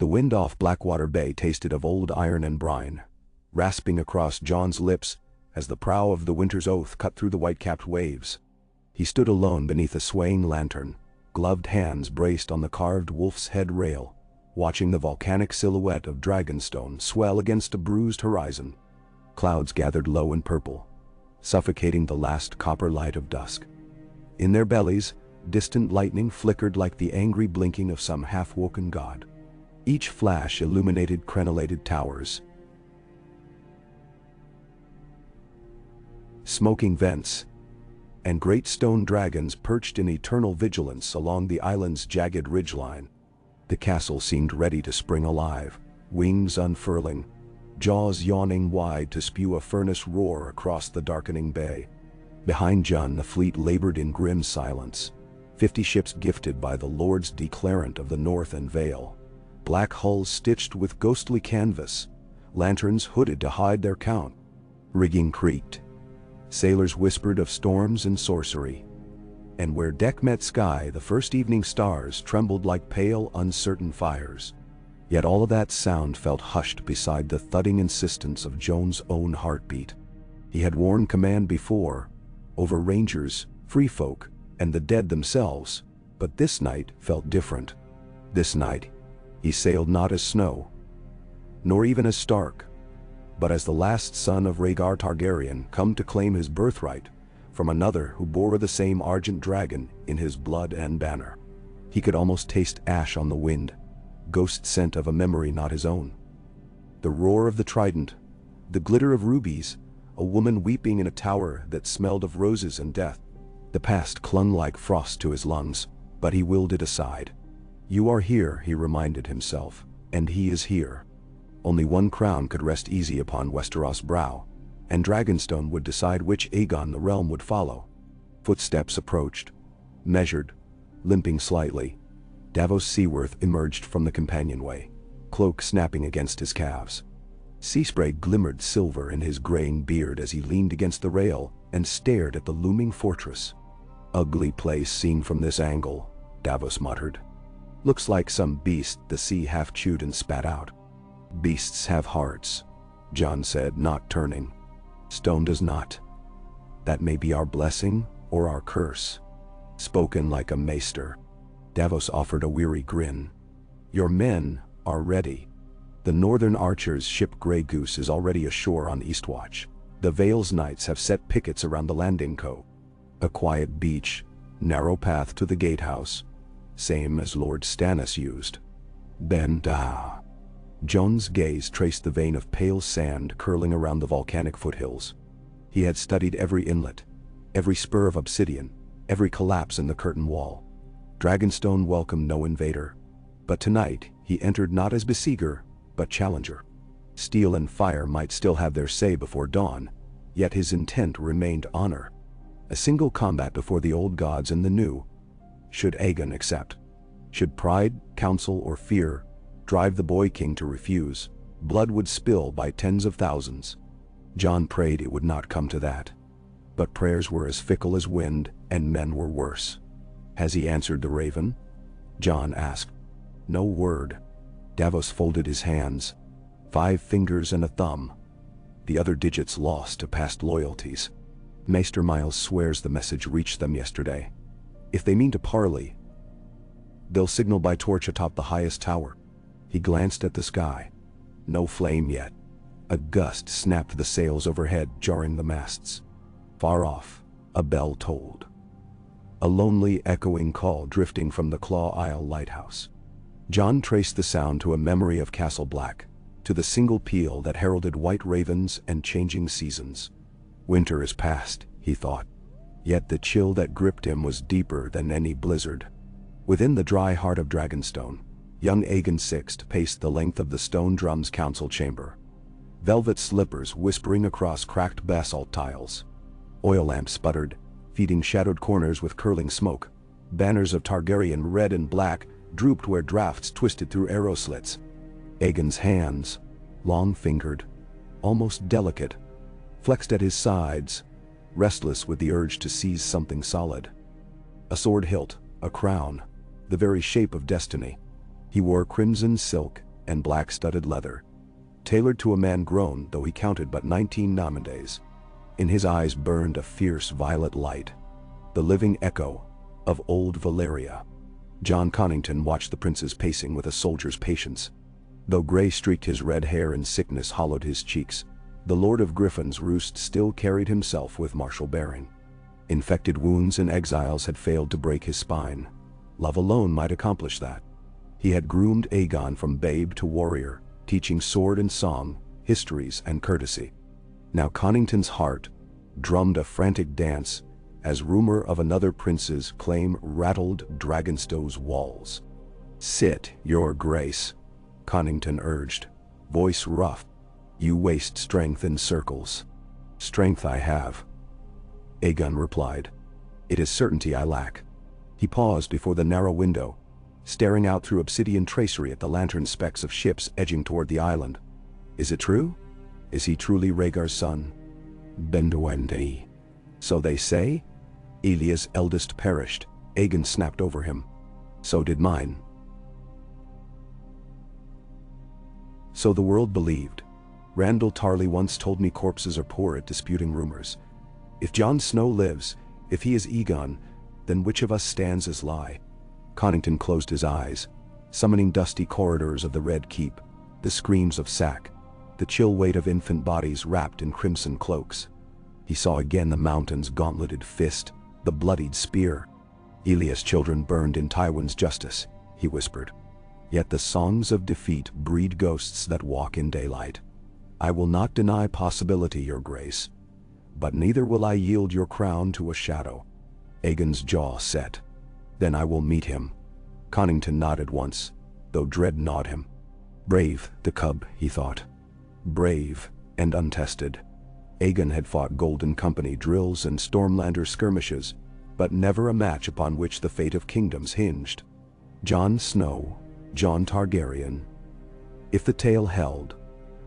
The wind off Blackwater Bay tasted of old iron and brine, rasping across John's lips as the prow of the Winter's Oath cut through the white-capped waves. He stood alone beneath a swaying lantern, gloved hands braced on the carved wolf's head rail, watching the volcanic silhouette of Dragonstone swell against a bruised horizon. Clouds gathered low and purple, suffocating the last copper light of dusk. In their bellies, distant lightning flickered like the angry blinking of some half-woken god. Each flash illuminated crenellated towers, smoking vents, and great stone dragons perched in eternal vigilance along the island's jagged ridgeline. The castle seemed ready to spring alive, wings unfurling, jaws yawning wide to spew a furnace roar across the darkening bay. Behind John, the fleet labored in grim silence, 50 ships gifted by the Lords Declarant of the North and Vale, black hulls stitched with ghostly canvas, lanterns hooded to hide their count. Rigging creaked. Sailors whispered of storms and sorcery. And where deck met sky, the first evening stars trembled like pale, uncertain fires. Yet all of that sound felt hushed beside the thudding insistence of Joan's own heartbeat. He had worn command before, over rangers, free folk, and the dead themselves, but this night felt different. This night, he sailed not as Snow, nor even as Stark, but as the last son of Rhaegar Targaryen come to claim his birthright from another who bore the same argent dragon in his blood and banner. He could almost taste ash on the wind, ghost scent of a memory not his own. The roar of the trident, the glitter of rubies, a woman weeping in a tower that smelled of roses and death. The past clung like frost to his lungs, but he willed it aside. You are here, he reminded himself, and he is here. Only one crown could rest easy upon Westeros' brow, and Dragonstone would decide which Aegon the realm would follow. Footsteps approached, measured, limping slightly. Davos Seaworth emerged from the companionway, cloak snapping against his calves. Sea spray glimmered silver in his graying beard as he leaned against the rail and stared at the looming fortress. Ugly place seen from this angle, Davos muttered. Looks like some beast the sea half chewed and spat out. Beasts have hearts, Jon said, not turning. Stone does not. That may be our blessing or our curse. Spoken like a maester. Davos offered a weary grin. Your men are ready. The northern archers' ship Grey Goose is already ashore on Eastwatch. The Vale's knights have set pickets around the landing cove. A quiet beach, narrow path to the gatehouse, same as Lord Stannis used. Then, Jon's gaze traced the vein of pale sand curling around the volcanic foothills. He had studied every inlet, every spur of obsidian, every collapse in the curtain wall. Dragonstone welcomed no invader, but tonight he entered not as besieger, but challenger. Steel and fire might still have their say before dawn, yet his intent remained honor. A single combat before the old gods and the new. Should Aegon accept? Should pride, counsel, or fear drive the boy king to refuse, blood would spill by tens of thousands. Jon prayed it would not come to that. But prayers were as fickle as wind, and men were worse. Has he answered the raven? Jon asked. No word. Davos folded his hands, 5 fingers and a thumb, the other digits lost to past loyalties. Maester Miles swears the message reached them yesterday. If they mean to parley, they'll signal by torch atop the highest tower. He glanced at the sky. No flame yet. A gust snapped the sails overhead, jarring the masts. Far off, a bell tolled. A lonely, echoing call drifting from the Claw Isle lighthouse. Jon traced the sound to a memory of Castle Black, to the single peal that heralded white ravens and changing seasons. Winter is past, he thought. Yet the chill that gripped him was deeper than any blizzard. Within the dry heart of Dragonstone, young Aegon VI paced the length of the stone drum's council chamber. Velvet slippers whispering across cracked basalt tiles. Oil lamps sputtered, feeding shadowed corners with curling smoke. Banners of Targaryen red and black drooped where drafts twisted through arrow slits. Aegon's hands, long-fingered, almost delicate, flexed at his sides, restless with the urge to seize something solid. A sword hilt, a crown, the very shape of destiny. He wore crimson silk, and black-studded leather, tailored to a man grown though he counted but 19 days. In his eyes burned a fierce violet light, the living echo of old Valeria. John Connington watched the prince's pacing with a soldier's patience. Though gray streaked his red hair and sickness hollowed his cheeks, the Lord of Griffin's Roost still carried himself with martial bearing. Infected wounds and exiles had failed to break his spine. Love alone might accomplish that. He had groomed Aegon from babe to warrior, teaching sword and song, histories and courtesy. Now Connington's heart drummed a frantic dance as rumor of another prince's claim rattled Dragonstone's walls. "Sit, your grace," Connington urged, voice rough. "You waste strength in circles." "Strength I have," Aegon replied. "It is certainty I lack." He paused before the narrow window, staring out through obsidian tracery at the lantern specks of ships edging toward the island. "Is it true? Is he truly Rhaegar's son?" "Benduendi. So they say?" "Elia's eldest perished," Aegon snapped over him. "So did mine." So the world believed. Randall Tarley once told me corpses are poor at disputing rumors. If Jon Snow lives, if he is Aegon, then which of us stands as lie? Connington closed his eyes, summoning dusty corridors of the Red Keep, the screams of sack, the chill weight of infant bodies wrapped in crimson cloaks. He saw again the mountain's gauntleted fist, the bloodied spear. "Elia's children burned in Tywin's justice," he whispered. "Yet the songs of defeat breed ghosts that walk in daylight. I will not deny possibility, your grace, but neither will I yield your crown to a shadow." Aegon's jaw set. "Then I will meet him." Connington nodded once, though dread gnawed him. Brave, the cub, he thought. Brave and untested. Aegon had fought Golden Company drills and Stormlander skirmishes, but never a match upon which the fate of kingdoms hinged. Jon Snow, Jon Targaryen, if the tale held,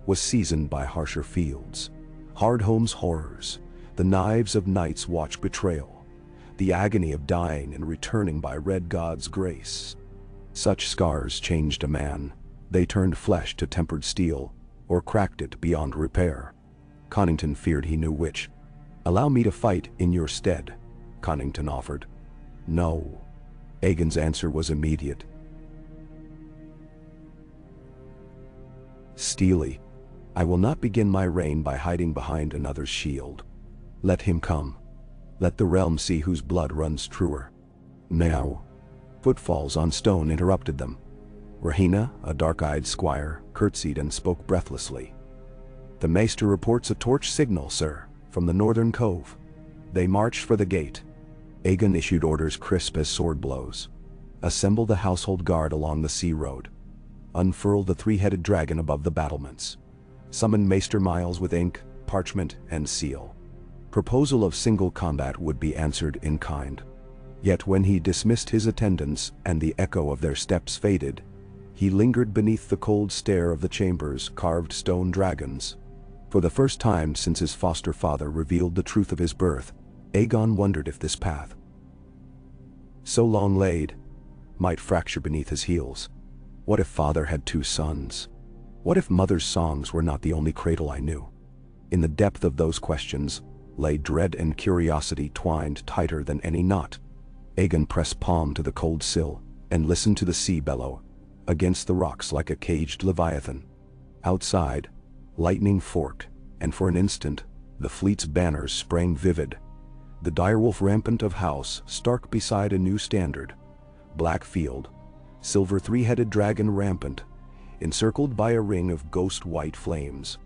was seasoned by harsher fields, Hardhome's horrors, the knives of Night's Watch betrayal, the agony of dying and returning by Red God's grace. Such scars changed a man. They turned flesh to tempered steel, or cracked it beyond repair. Connington feared he knew which. "Allow me to fight in your stead," Connington offered. "No." Aegon's answer was immediate. Steely, "I will not begin my reign by hiding behind another's shield. Let him come. Let the realm see whose blood runs truer." Now, footfalls on stone interrupted them. Rahina, a dark-eyed squire, curtsied and spoke breathlessly. "The maester reports a torch signal, sir, from the northern cove." They marched for the gate. Aegon issued orders crisp as sword blows. "Assemble the household guard along the sea road. Unfurl the three-headed dragon above the battlements. Summon Maester Miles with ink, parchment, and seal." Proposal of single combat would be answered in kind. Yet when he dismissed his attendants and the echo of their steps faded, he lingered beneath the cold stare of the chamber's carved stone dragons. For the first time since his foster father revealed the truth of his birth, Aegon wondered if this path, so long laid, might fracture beneath his heels. What if father had two sons? What if mother's songs were not the only cradle I knew? In the depth of those questions lay dread and curiosity twined tighter than any knot. Aegon pressed palm to the cold sill and listened to the sea bellow against the rocks like a caged leviathan. Outside, lightning forked, and for an instant, the fleet's banners sprang vivid. The direwolf rampant of house, stark beside a new standard. Black field, silver three-headed dragon rampant, encircled by a ring of ghost-white flames.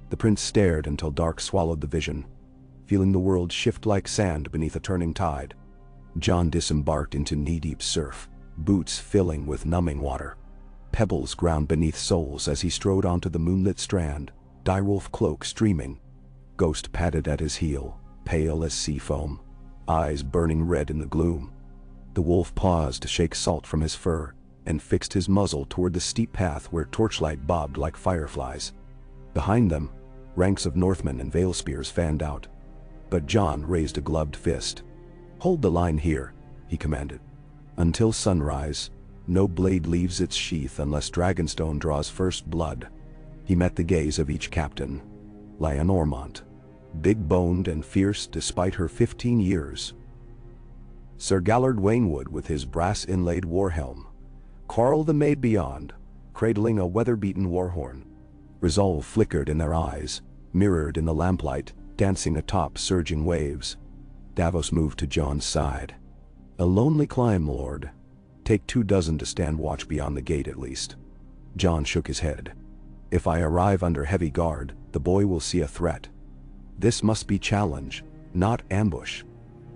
The prince stared until dark swallowed the vision, feeling the world shift like sand beneath a turning tide. Jon disembarked into knee-deep surf, boots filling with numbing water. Pebbles ground beneath soles as he strode onto the moonlit strand, direwolf cloak streaming. Ghost padded at his heel, pale as sea foam, eyes burning red in the gloom. The wolf paused to shake salt from his fur and fixed his muzzle toward the steep path where torchlight bobbed like fireflies. Behind them, ranks of Northmen and Vale spears fanned out. But Jon raised a gloved fist. "Hold the line here," he commanded. "Until sunrise, No blade leaves its sheath unless Dragonstone draws first blood. He met the gaze of each captain. Lyanna Ormont, big-boned and fierce despite her 15 years. Sir Gallard Wainwood with his brass-inlaid war-helm. Carl the Maid beyond, cradling a weather-beaten war-horn. Resolve flickered in their eyes, mirrored in the lamplight, dancing atop surging waves. Davos moved to Jon's side. A lonely climb, lord. Take 24 to stand watch beyond the gate at least. Jon shook his head. If I arrive under heavy guard, the boy will see a threat. This must be challenge, not ambush.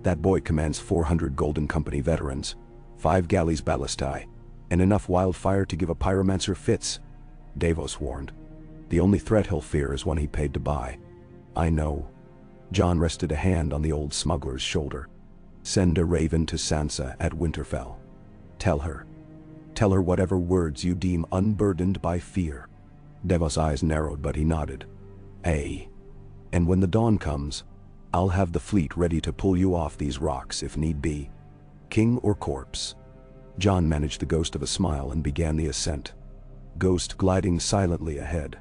That boy commands 400 Golden Company veterans, 5 galleys ballistae, and enough wildfire to give a pyromancer fits, Davos warned. The only threat he'll fear is one he paid to buy. I know. Jon rested a hand on the old smuggler's shoulder. Send a raven to Sansa at Winterfell. Tell her whatever words you deem unburdened by fear. Davos' eyes narrowed, but he nodded. Aye. And when the dawn comes, I'll have the fleet ready to pull you off these rocks if need be. King or corpse. Jon managed the ghost of a smile and began the ascent. Ghost gliding silently ahead.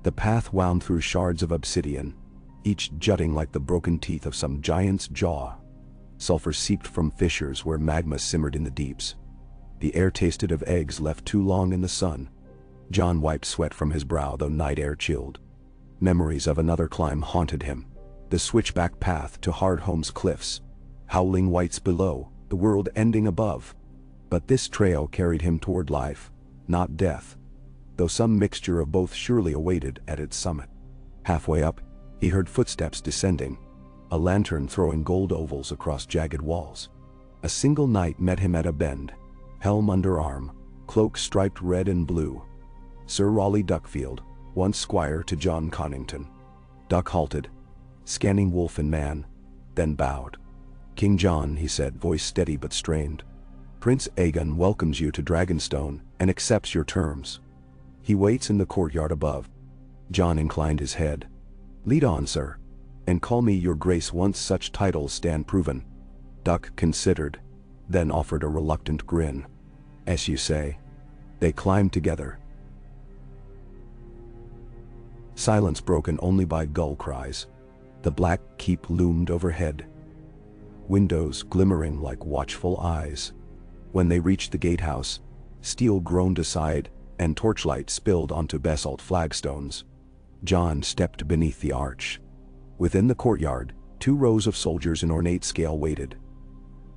The path wound through shards of obsidian, each jutting like the broken teeth of some giant's jaw. Sulfur seeped from fissures where magma simmered in the deeps. The air tasted of eggs left too long in the sun. Jon wiped sweat from his brow, though night air chilled. Memories of another climb haunted him. The switchback path to Hardhome's cliffs. Howling whites below, the world ending above. But this trail carried him toward life, not death, though some mixture of both surely awaited at its summit. Halfway up, he heard footsteps descending, a lantern throwing gold ovals across jagged walls. A single knight met him at a bend, helm under arm, cloak striped red and blue. Sir Raleigh Duckfield, once squire to Jon Connington. Duck halted, scanning wolf and man, then bowed. King Jon, he said, voice steady but strained. Prince Aegon welcomes you to Dragonstone and accepts your terms. He waits in the courtyard above. Jon inclined his head. Lead on, sir, and call me your grace once such titles stand proven. Duck considered, then offered a reluctant grin. As you say. They climbed together. Silence broken only by gull cries. The black keep loomed overhead. Windows glimmering like watchful eyes. When they reached the gatehouse, steel groaned aside and torchlight spilled onto basalt flagstones. Jon stepped beneath the arch. Within the courtyard, 2 rows of soldiers in ornate scale waited.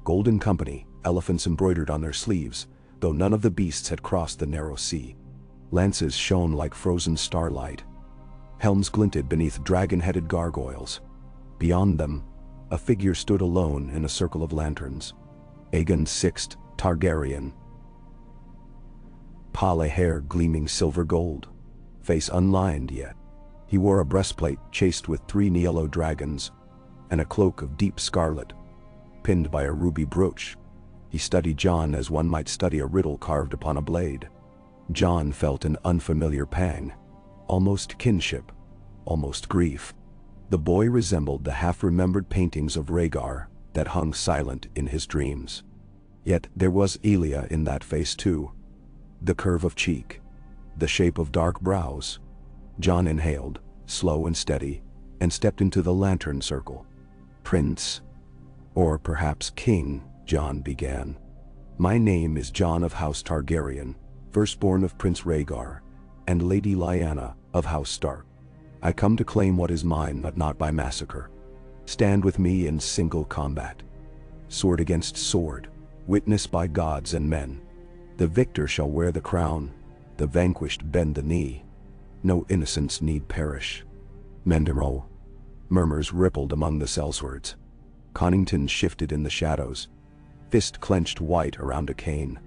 Golden Company, elephants embroidered on their sleeves, though none of the beasts had crossed the narrow sea. Lances shone like frozen starlight. Helms glinted beneath dragon-headed gargoyles. Beyond them, a figure stood alone in a circle of lanterns. Aegon VI Targaryen. Pale hair gleaming silver gold. Face unlined yet. He wore a breastplate chased with 3 yellow dragons, and a cloak of deep scarlet, pinned by a ruby brooch. He studied Jon as one might study a riddle carved upon a blade. Jon felt an unfamiliar pang. Almost kinship, almost grief. The boy resembled the half-remembered paintings of Rhaegar that hung silent in his dreams. Yet there was Elia in that face too. The curve of cheek, the shape of dark brows. Jon inhaled, slow and steady, and stepped into the lantern circle. Prince, or perhaps King, Jon began. My name is Jon of House Targaryen, firstborn of Prince Rhaegar, and Lady Lyanna of House Stark. I come to claim what is mine, but not by massacre. Stand with me in single combat. Sword against sword, witnessed by gods and men. The victor shall wear the crown, the vanquished bend the knee. No innocents need perish. Mendemro. Murmurs rippled among the sellswords. Connington shifted in the shadows, fist clenched white around a cane.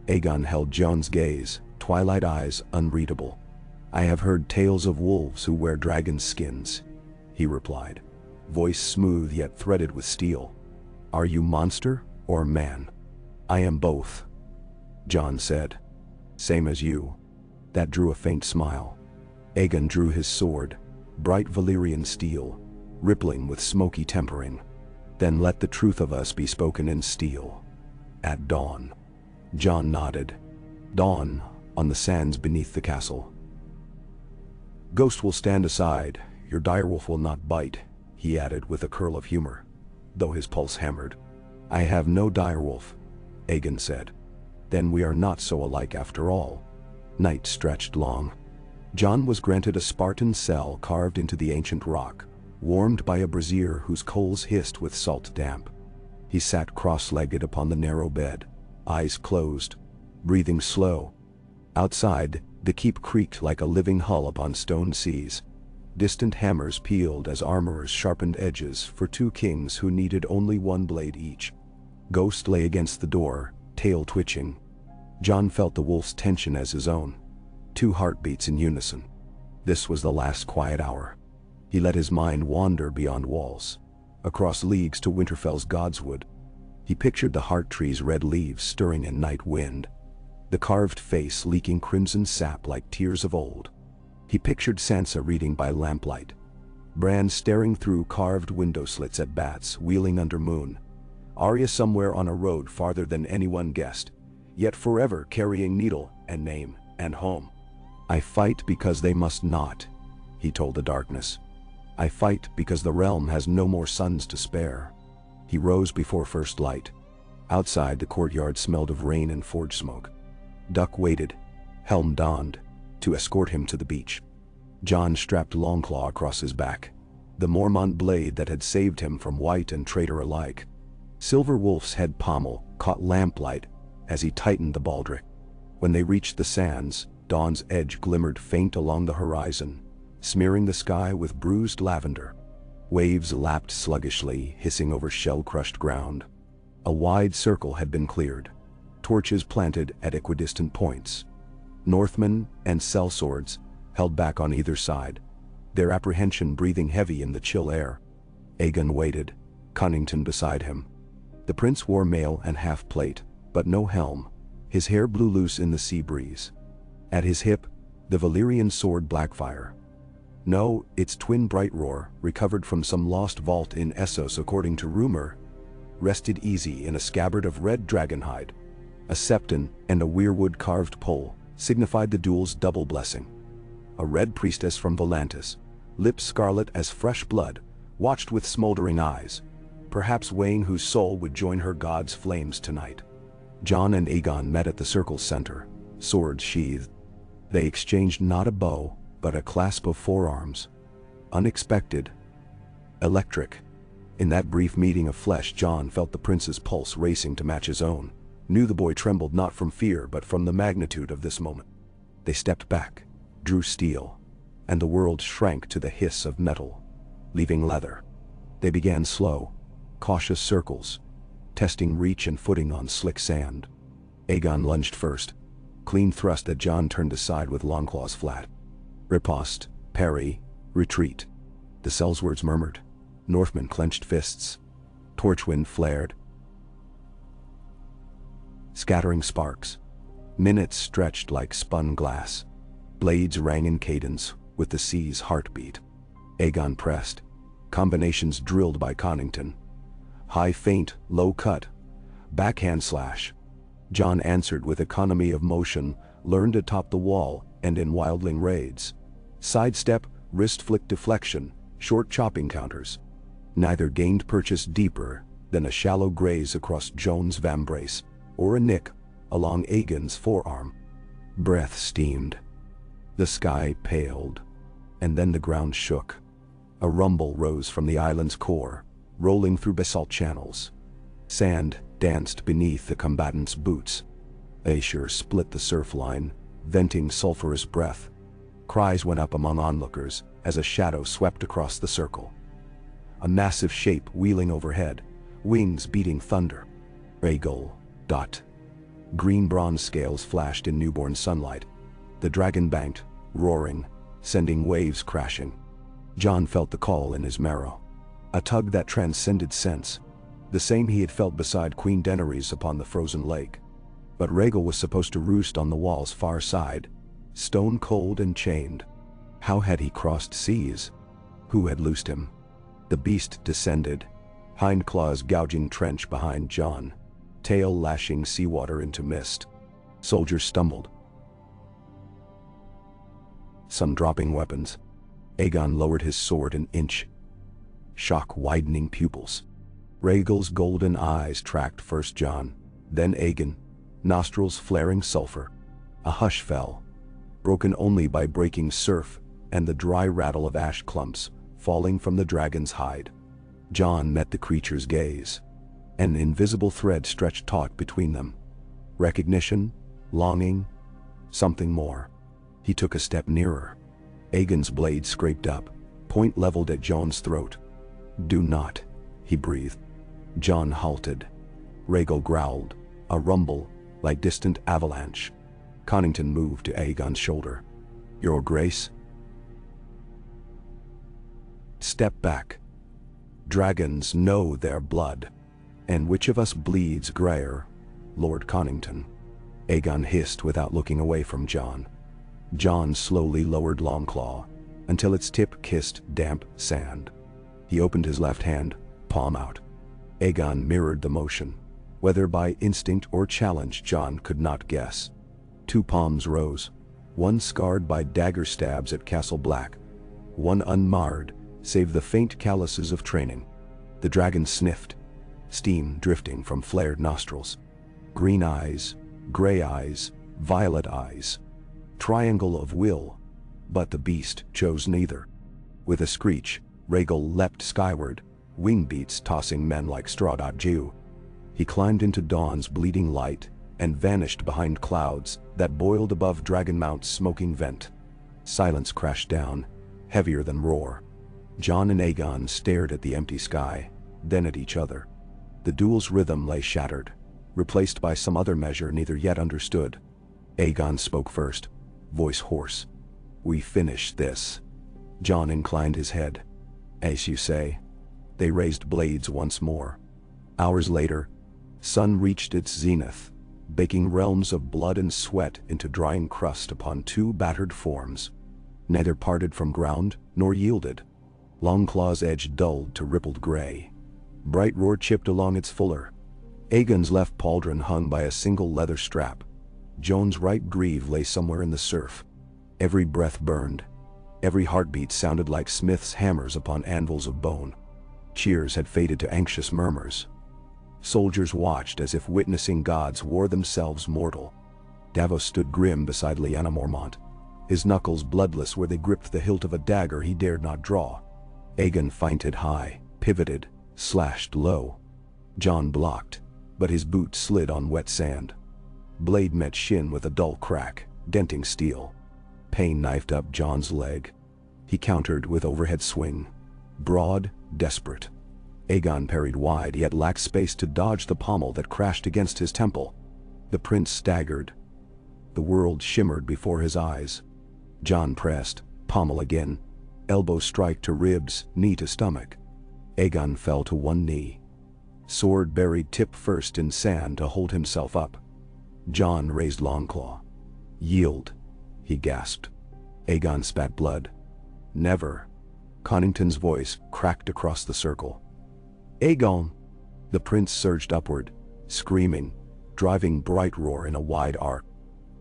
Aegon held Jon's gaze, twilight eyes unreadable. I have heard tales of wolves who wear dragon skins, he replied, voice smooth yet threaded with steel. Are you monster or man? I am both, Jon said. Same as you. That drew a faint smile. Aegon drew his sword, bright Valyrian steel, rippling with smoky tempering. Then let the truth of us be spoken in steel. At dawn. Jon nodded. Dawn, on the sands beneath the castle. Ghost will stand aside, your direwolf will not bite, he added with a curl of humor, though his pulse hammered. I have no direwolf, Aegon said. Then we are not so alike after all. Night stretched long. Jon was granted a Spartan cell carved into the ancient rock, warmed by a brazier whose coals hissed with salt damp. He sat cross-legged upon the narrow bed, eyes closed, breathing slow. Outside, the keep creaked like a living hull upon stone seas. Distant hammers pealed as armorers sharpened edges for two kings who needed only one blade each. Ghost lay against the door, tail twitching. Jon felt the wolf's tension as his own. 2 heartbeats in unison. This was the last quiet hour. He let his mind wander beyond walls, across leagues to Winterfell's godswood. He pictured the heart tree's red leaves stirring in night wind, the carved face leaking crimson sap like tears of old. He pictured Sansa reading by lamplight, Bran staring through carved window slits at bats wheeling under moon, Arya somewhere on a road farther than anyone guessed, yet forever carrying needle and name and home. I fight because they must not, he told the darkness. I fight because the realm has no more sons to spare. He rose before first light. Outside, the courtyard smelled of rain and forge smoke. Duck waited, helm donned, to escort him to the beach. Jon strapped Longclaw across his back, the Mormont blade that had saved him from white and traitor alike. Silver Wolf's head pommel caught lamplight as he tightened the baldric. When they reached the sands, dawn's edge glimmered faint along the horizon, smearing the sky with bruised lavender. Waves lapped sluggishly, hissing over shell-crushed ground. A wide circle had been cleared, torches planted at equidistant points. Northmen and sellswords held back on either side, their apprehension breathing heavy in the chill air. Aegon waited, Connington beside him. The prince wore mail and half-plate, but no helm. His hair blew loose in the sea breeze. At his hip, the Valyrian sword Blackfire. No, its twin Brightroar, recovered from some lost vault in Essos according to rumor, rested easy in a scabbard of red dragonhide. A septon and a weirwood carved pole signified the duel's double blessing. A red priestess from Volantis, lips scarlet as fresh blood, watched with smoldering eyes, perhaps weighing whose soul would join her god's flames tonight. Jon and Aegon met at the circle's center, swords sheathed. They exchanged not a bow, but a clasp of forearms. Unexpected. Electric. In that brief meeting of flesh, Jon felt the prince's pulse racing to match his own, knew the boy trembled not from fear but from the magnitude of this moment. They stepped back, drew steel, and the world shrank to the hiss of metal, leaving leather. They began slow, cautious circles, testing reach and footing on slick sand. Aegon lunged first, clean thrust that Jon turned aside with Longclaw's flat. Riposte, parry, retreat. The sellswords murmured. Northmen clenched fists. Torchwind flared, scattering sparks. Minutes stretched like spun glass. Blades rang in cadence with the sea's heartbeat. Aegon pressed. Combinations drilled by Connington. High feint, low cut, backhand slash. Jon answered with economy of motion, learned atop the wall and in wildling raids. Sidestep, wrist flick deflection, short chopping counters. Neither gained purchase deeper than a shallow graze across Jon's vambrace, or a nick along Aegon's forearm. Breath steamed. The sky paled, and then the ground shook. A rumble rose from the island's core, rolling through basalt channels. Sand danced beneath the combatants' boots. Aesir split the surf line, venting sulphurous breath. Cries went up among onlookers as a shadow swept across the circle. A massive shape wheeling overhead, wings beating thunder. Rhaegal. Dot. Green bronze scales flashed in newborn sunlight. The dragon banked, roaring, sending waves crashing. Jon felt the call in his marrow. A tug that transcended sense, the same he had felt beside Queen Daenerys upon the frozen lake. But Rhaegal was supposed to roost on the wall's far side, stone cold and chained. How had he crossed seas? Who had loosed him? The beast descended, hind claws gouging trench behind Jon. tail lashing seawater into mist. Soldiers stumbled, some dropping weapons. Aegon lowered his sword an inch, shock widening pupils. Rhaegal's golden eyes tracked first Jon, then Aegon, nostrils flaring sulfur. A hush fell, broken only by breaking surf and the dry rattle of ash clumps falling from the dragon's hide. Jon met the creature's gaze. An invisible thread stretched taut between them. Recognition, longing, something more. He took a step nearer. Aegon's blade scraped up, point leveled at Jon's throat. "Do not," he breathed. Jon halted. Rhaegal growled, a rumble, like distant avalanche. Connington moved to Aegon's shoulder. "Your Grace?" "Step back. Dragons know their blood. And which of us bleeds grayer, Lord Connington?" Aegon hissed without looking away from Jon. Jon slowly lowered Longclaw, until its tip kissed damp sand. He opened his left hand, palm out. Aegon mirrored the motion. Whether by instinct or challenge, Jon could not guess. 2 palms rose, one scarred by dagger stabs at Castle Black, one unmarred, save the faint calluses of training. The dragon sniffed, steam drifting from flared nostrils. Green eyes, gray eyes, violet eyes. Triangle of will, but the beast chose neither. With a screech, Rhaegal leapt skyward, wing beats tossing men like straw. Jew. He climbed into dawn's bleeding light and vanished behind clouds that boiled above Dragonmount's smoking vent. Silence crashed down, heavier than roar. Jon and Aegon stared at the empty sky, then at each other. The duel's rhythm lay shattered, replaced by some other measure neither yet understood. Aegon spoke first, voice hoarse. "We finish this." Jon inclined his head. "As you say." They raised blades once more. Hours later, sun reached its zenith, baking realms of blood and sweat into drying crust upon 2 battered forms. Neither parted from ground nor yielded. Longclaw's edge dulled to rippled gray. Bright roar chipped along its fuller. Aegon's left pauldron hung by a single leather strap. Jon's right greave lay somewhere in the surf. Every breath burned. Every heartbeat sounded like smiths' hammers upon anvils of bone. Cheers had faded to anxious murmurs. Soldiers watched as if witnessing gods wore themselves mortal. Davos stood grim beside Lyanna Mormont, his knuckles bloodless where they gripped the hilt of a dagger he dared not draw. Aegon feinted high, pivoted, slashed low. Jon blocked, but his boot slid on wet sand. Blade met shin with a dull crack, denting steel. Pain knifed up Jon's leg. He countered with overhead swing. Broad, desperate. Aegon parried wide, yet lacked space to dodge the pommel that crashed against his temple. The prince staggered. The world shimmered before his eyes. Jon pressed, pommel again. Elbow strike to ribs, knee to stomach. Aegon fell to one knee. Sword buried tip first in sand to hold himself up. Jon raised Longclaw. "Yield," he gasped. Aegon spat blood. "Never." Connington's voice cracked across the circle. "Aegon!" The prince surged upward, screaming, driving bright roar in a wide arc.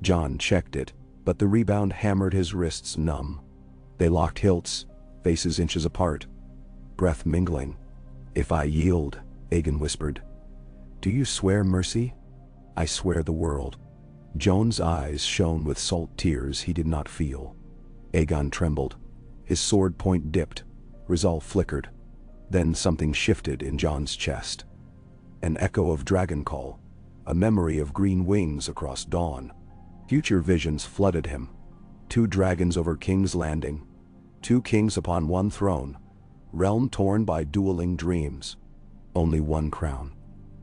Jon checked it, but the rebound hammered his wrists numb. They locked hilts, faces inches apart, breath mingling. "If I yield," Aegon whispered. "Do you swear mercy?" "I swear the world." Jon's eyes shone with salt tears he did not feel. Aegon trembled. His sword point dipped. Resolve flickered. Then something shifted in Jon's chest. An echo of dragon call, a memory of green wings across dawn. Future visions flooded him. 2 dragons over King's Landing. 2 kings upon one throne. Realm torn by dueling dreams. Only one crown.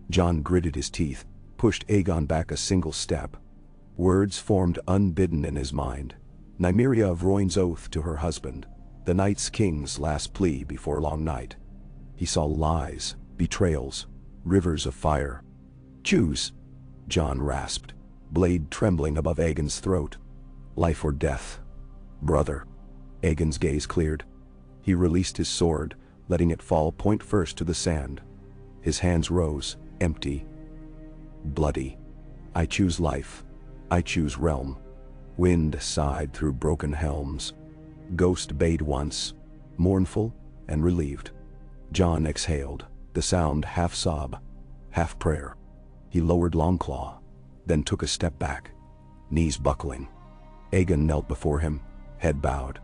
Jon gritted his teeth, pushed Aegon back a single step. Words formed unbidden in his mind. Nymeria of Royne's oath to her husband. The Night's King's last plea before long night. He saw lies, betrayals, rivers of fire. "Choose," Jon rasped, blade trembling above Aegon's throat. "Life or death, brother." Aegon's gaze cleared. He released his sword, letting it fall point first to the sand. His hands rose, empty. bloody. I choose life. I choose realm. Wind sighed through broken helms. Ghost bayed once, mournful and relieved. Jon exhaled, the sound half sob, half prayer. He lowered Longclaw, then took a step back, knees buckling. Aegon knelt before him, head bowed.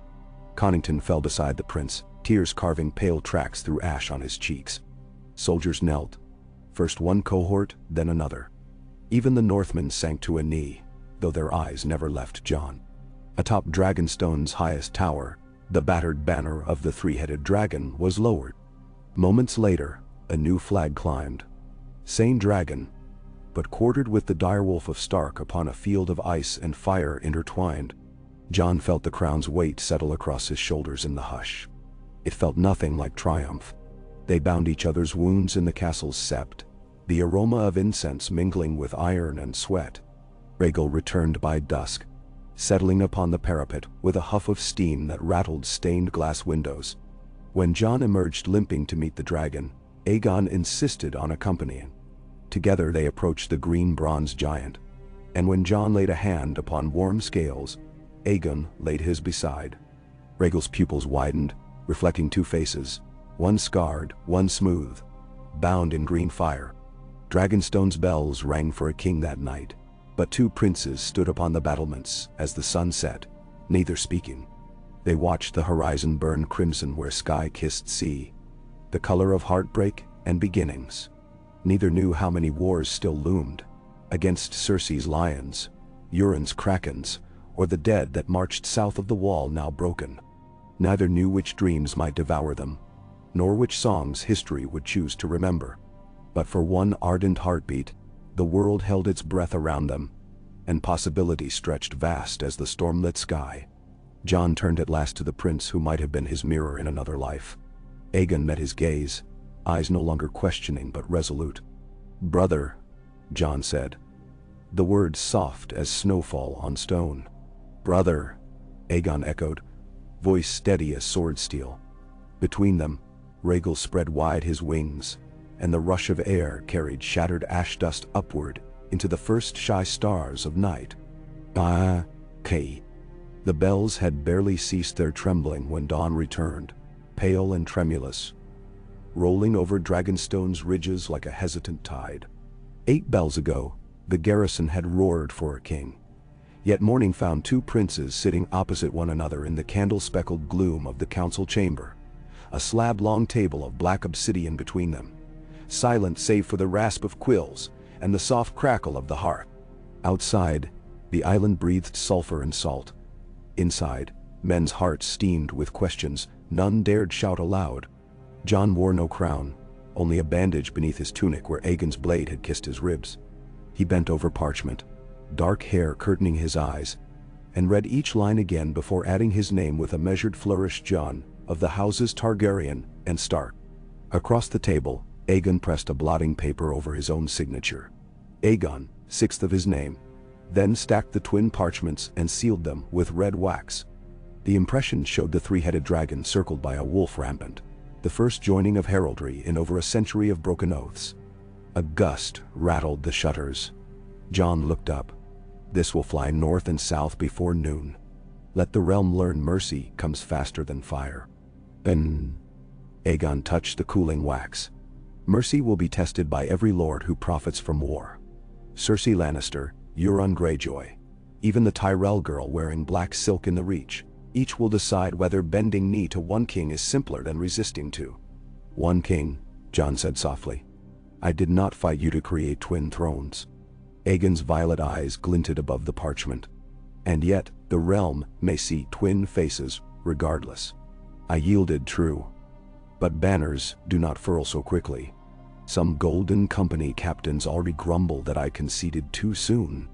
Connington fell beside the prince, tears carving pale tracks through ash on his cheeks. Soldiers knelt, first one cohort, then another. Even the Northmen sank to a knee, though their eyes never left Jon. Atop Dragonstone's highest tower, the battered banner of the three-headed dragon was lowered. Moments later, a new flag climbed. Same dragon, but quartered with the direwolf of Stark upon a field of ice and fire intertwined. Jon felt the crown's weight settle across his shoulders in the hush. It felt nothing like triumph. They bound each other's wounds in the castle's sept, the aroma of incense mingling with iron and sweat. Rhaegal returned by dusk, settling upon the parapet with a huff of steam that rattled stained glass windows. When Jon emerged limping to meet the dragon, Aegon insisted on accompanying. Together they approached the green bronze giant, and when Jon laid a hand upon warm scales, Aegon laid his beside. Rhaegal's pupils widened, reflecting two faces, one scarred, one smooth, bound in green fire. Dragonstone's bells rang for a king that night, but two princes stood upon the battlements as the sun set, neither speaking. They watched the horizon burn crimson where sky kissed sea, the color of heartbreak and beginnings. Neither knew how many wars still loomed, against Cersei's lions, Euron's krakens, or the dead that marched south of the wall now broken. Neither knew which dreams might devour them, nor which songs history would choose to remember. But for one ardent heartbeat, the world held its breath around them, and possibility stretched vast as the stormlit sky. Jon turned at last to the prince who might have been his mirror in another life. Aegon met his gaze, eyes no longer questioning but resolute. "Brother," Jon said, the words soft as snowfall on stone. "Brother," Aegon echoed, voice steady as sword steel. Between them, Rhaegal spread wide his wings, and the rush of air carried shattered ash dust upward into the first shy stars of night. Kay. The bells had barely ceased their trembling when dawn returned, pale and tremulous, rolling over Dragonstone's ridges like a hesitant tide. 8 bells ago, the garrison had roared for a king. Yet morning found two princes sitting opposite one another in the candle-speckled gloom of the council chamber, a slab-long table of black obsidian between them, silent save for the rasp of quills and the soft crackle of the hearth. Outside, the island breathed sulfur and salt. Inside, men's hearts steamed with questions none dared shout aloud. Jon wore no crown, only a bandage beneath his tunic where Aegon's blade had kissed his ribs. He bent over parchment, dark hair curtaining his eyes, and read each line again before adding his name with a measured flourish. Jon, of the houses Targaryen and Stark. Across the table, Aegon pressed a blotting paper over his own signature. Aegon, 6th of his name, then stacked the twin parchments and sealed them with red wax. The impression showed the three-headed dragon circled by a wolf rampant, the first joining of heraldry in over a century of broken oaths. A gust rattled the shutters. Jon looked up. This will fly north and south before noon. Let the realm learn mercy comes faster than fire. Then Aegon touched the cooling wax. Mercy will be tested by every lord who profits from war. Cersei Lannister, Euron Greyjoy, even the Tyrell girl wearing black silk in the Reach. Each will decide whether bending knee to one king is simpler than resisting to. "One king," Jon said softly. "I did not fight you to create twin thrones." Aegon's violet eyes glinted above the parchment. "And yet, the realm may see twin faces, regardless. I yielded, true. But banners do not furl so quickly. Some Golden Company captains already grumble that I conceded too soon."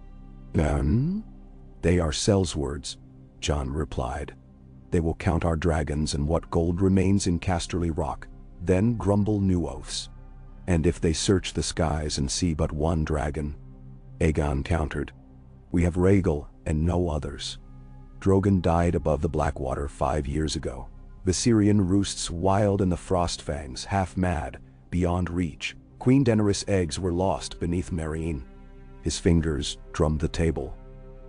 "They are sellswords," Jon replied. "They will count our dragons and what gold remains in Casterly Rock, then grumble new oaths. And if they search the skies and see but one dragon," Aegon countered, "we have Rhaegal and no others. Drogon died above the Blackwater 5 years ago. Viserion roosts wild in the Frostfangs, half mad, beyond reach. Queen Daenerys' eggs were lost beneath Meereen. His fingers drummed the table.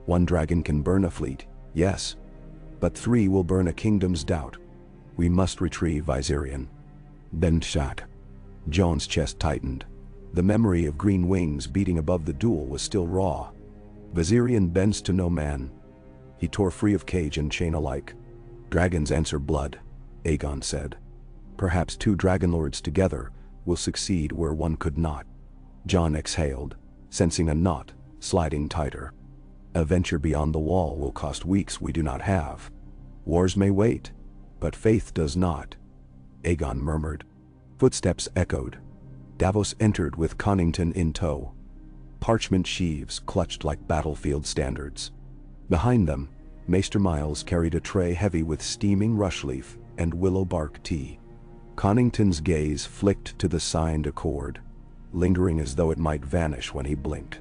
One dragon can burn a fleet, yes. But 3 will burn a kingdom's doubt. We must retrieve Viserion. Then shot. Jon's chest tightened. The memory of green wings beating above the duel was still raw. Viserion bends to no man. He tore free of cage and chain alike. Dragons answer blood, Aegon said. Perhaps 2 dragonlords together will succeed where one could not. Jon exhaled, sensing a knot sliding tighter. A venture beyond the wall will cost weeks we do not have. Wars may wait, but faith does not, Aegon murmured. Footsteps echoed. Davos entered with Connington in tow. Parchment sheaves clutched like battlefield standards. Behind them, Maester Miles carried a tray heavy with steaming rushleaf and willow bark tea. Connington's gaze flicked to the signed accord, lingering as though it might vanish when he blinked.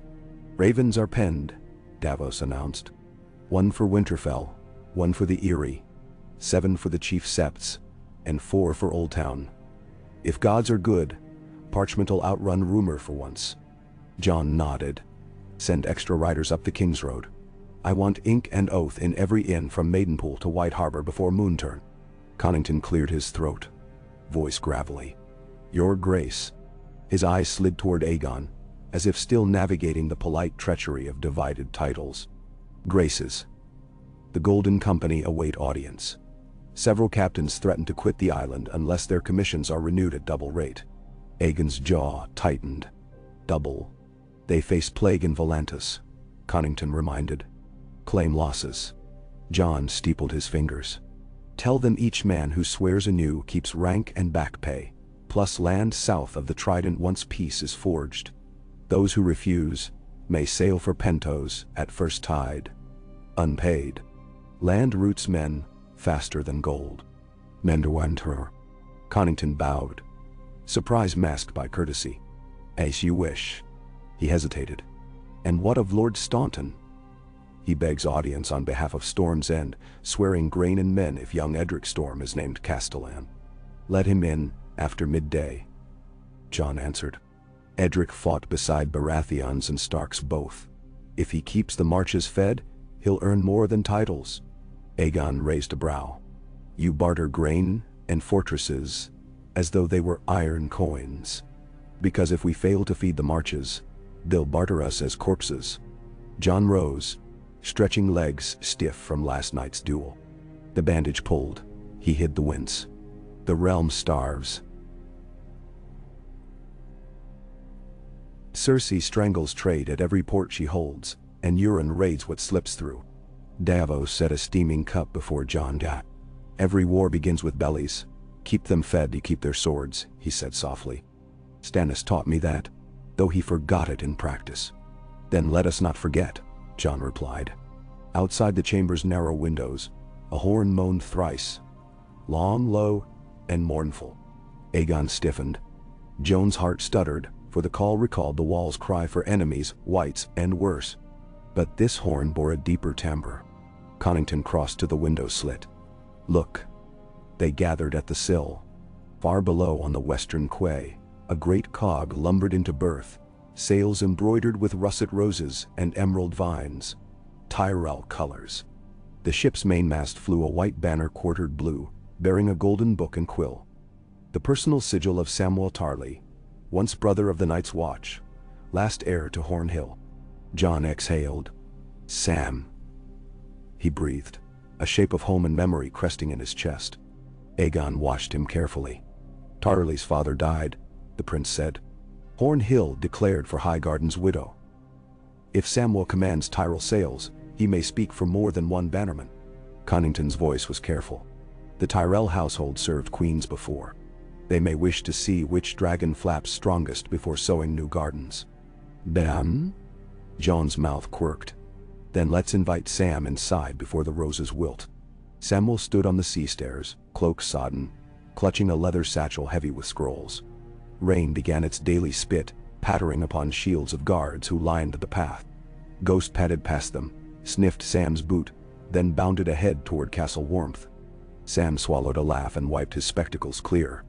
Ravens are penned, Davos announced. 1 for Winterfell, 1 for the Eyrie, 7 for the Chief Septs, and 4 for Oldtown. If gods are good, parchment'll outrun rumor for once. Jon nodded. Send extra riders up the King's Road. I want ink and oath in every inn from Maidenpool to White Harbor before moonturn. Connington cleared his throat, voice gravelly. Your Grace. His eyes slid toward Aegon, as if still navigating the polite treachery of divided titles. Graces. The Golden Company await audience. Several captains threaten to quit the island unless their commissions are renewed at double rate. Aegon's jaw tightened. Double. They face plague in Volantis, Connington reminded. Claim losses. Jon steepled his fingers. Tell them each man who swears anew keeps rank and back pay, plus land south of the Trident once peace is forged. Those who refuse may sail for Pentos at first tide. Unpaid. Land roots men faster than gold. Menderwanter. Connington bowed, surprise masked by courtesy. As you wish. He hesitated. And what of Lord Staunton? He begs audience on behalf of Storm's End, swearing grain and men if young Edric Storm is named Castellan. Let him in after midday, Jon answered. Edric fought beside Baratheons and Starks both. If he keeps the marches fed, he'll earn more than titles. Aegon raised a brow. You barter grain and fortresses as though they were iron coins. Because if we fail to feed the marches, they'll barter us as corpses. Jon rose, stretching legs stiff from last night's duel. The bandage pulled. He hid the wince. The realm starves. Cersei strangles trade at every port she holds, and Euron raids what slips through. Davos set a steaming cup before Jon got. Every war begins with bellies. Keep them fed to keep their swords, he said softly. Stannis taught me that, though he forgot it in practice. Then let us not forget, Jon replied. Outside the chamber's narrow windows, a horn moaned thrice. Long, low, and mournful. Aegon stiffened. Jon's heart stuttered, for the call recalled the wall's cry for enemies, whites, and worse. But this horn bore a deeper timbre. Connington crossed to the window slit. Look. They gathered at the sill. Far below on the western quay, a great cog lumbered into berth, sails embroidered with russet roses and emerald vines. Tyrell colors. The ship's mainmast flew a white banner quartered blue, bearing a golden book and quill. The personal sigil of Samwell Tarly, once brother of the Night's Watch, last heir to Horn Hill. Jon exhaled. Sam. He breathed, a shape of home and memory cresting in his chest. Aegon watched him carefully. Tarly's father died, the prince said. Horn Hill declared for Highgarden's widow. If Samwell commands Tyrell sails, he may speak for more than one bannerman. Connington's voice was careful. The Tyrell household served queens before. They may wish to see which dragon flaps strongest before sowing new gardens. Then? Jon's mouth quirked. Then let's invite Sam inside before the roses wilt. Samwell stood on the sea stairs, cloak sodden, clutching a leather satchel heavy with scrolls. Rain began its daily spit, pattering upon shields of guards who lined the path. Ghost padded past them, sniffed Sam's boot, then bounded ahead toward Castle Warmth. Sam swallowed a laugh and wiped his spectacles clear.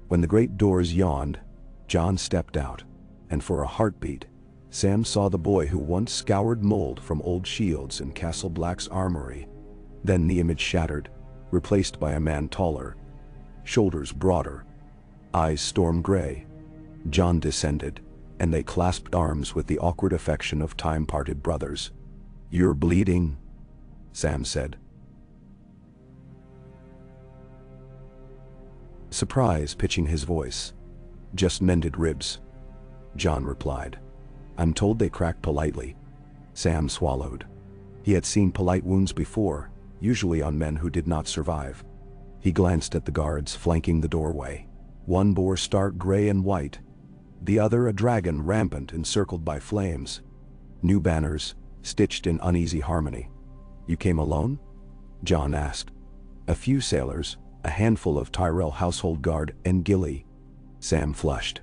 When the great doors yawned, Jon stepped out, and for a heartbeat, Sam saw the boy who once scoured mold from old shields in Castle Black's armory. Then the image shattered, replaced by a man taller, shoulders broader, eyes storm gray. Jon descended, and they clasped arms with the awkward affection of time-parted brothers. "You're bleeding," Sam said. Surprise pitching his voice. "Just mended ribs," Jon replied. "I'm told they crack politely." Sam swallowed. He had seen polite wounds before, usually on men who did not survive. He glanced at the guards flanking the doorway. One bore stark gray and white, the other a dragon rampant encircled by flames. New banners, stitched in uneasy harmony. "You came alone?" Jon asked. "A few sailors, a handful of Tyrell household guard, and Gilly." Sam flushed.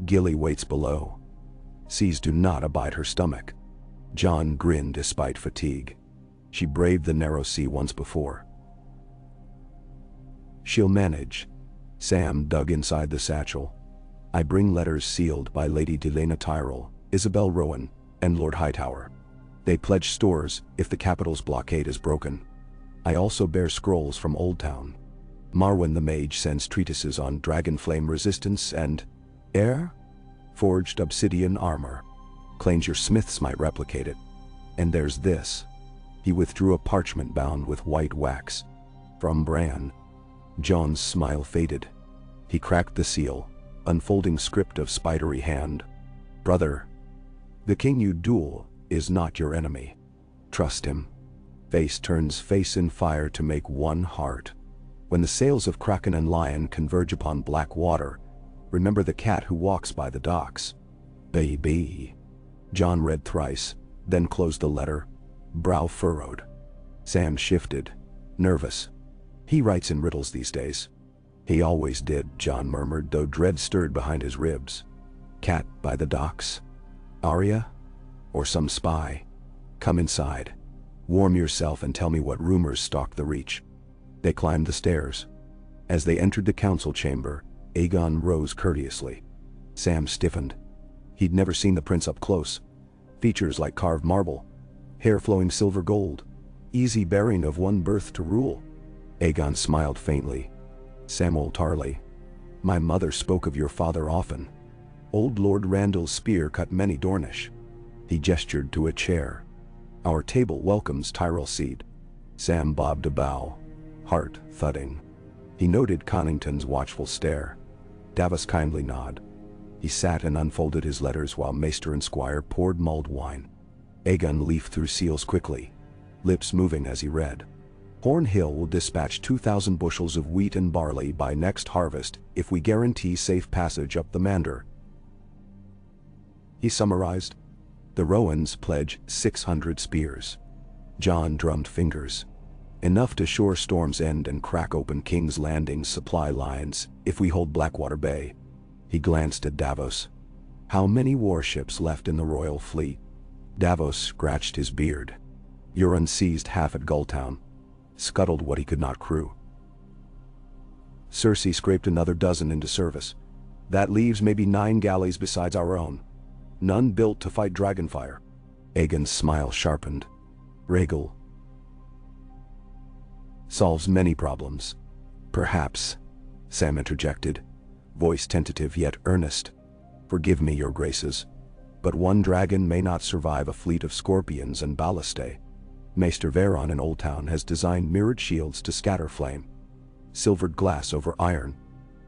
"Gilly waits below. Seas do not abide her stomach." Jon grinned despite fatigue. "She braved the narrow sea once before. She'll manage." Sam dug inside the satchel. "I bring letters sealed by Lady Delena Tyrell, Isabel Rowan, and Lord Hightower. They pledge stores if the capital's blockade is broken. I also bear scrolls from Old Town. Marwyn the mage sends treatises on dragon flame resistance and air forged obsidian armor. Claims your smiths might replicate it. And there's this." He withdrew a parchment bound with white wax. "From Bran." Jon's smile faded. He cracked the seal, unfolding script of spidery hand. "Brother, the king you duel is not your enemy. Trust him. Face turns face in fire to make one heart. When the sails of kraken and lion converge upon black water, remember the cat who walks by the docks. Baby." Jon read thrice, then closed the letter, brow furrowed. Sam shifted, nervous. "He writes in riddles these days." "He always did," Jon murmured, though dread stirred behind his ribs. "Cat by the docks? Arya? Or some spy? Come inside. Warm yourself and tell me what rumors stalk the Reach." They climbed the stairs. As they entered the council chamber, Aegon rose courteously. Sam stiffened. He'd never seen the prince up close. Features like carved marble, hair flowing silver gold, easy bearing of one birth to rule. Aegon smiled faintly. "Samwell Tarly, my mother spoke of your father often. Old Lord Randall's spear cut many Dornish." He gestured to a chair. "Our table welcomes Tyrell seed." Sam bobbed a bow, heart thudding. He noted Connington's watchful stare. Davos' kindly nod. He sat and unfolded his letters while Maester and Squire poured mulled wine. Aegon leafed through seals quickly, lips moving as he read. "Horn Hill will dispatch 2,000 bushels of wheat and barley by next harvest if we guarantee safe passage up the Mander." He summarized. "The Rowans pledge 600 spears." Jon drummed fingers. "Enough to shore Storm's End and crack open King's Landing's supply lines if we hold Blackwater Bay." He glanced at Davos. "How many warships left in the royal fleet?" Davos scratched his beard. "Euron seized half at Gulltown. Scuttled what he could not crew. Cersei scraped another dozen into service. That leaves maybe 9 galleys besides our own. None built to fight Dragonfire." Aegon's smile sharpened. "Rhaegal solves many problems." "Perhaps," Sam interjected, voice tentative yet earnest. "Forgive me, your graces, but one dragon may not survive a fleet of scorpions and ballistae. Maester Varon in Old Town has designed mirrored shields to scatter flame. Silvered glass over iron.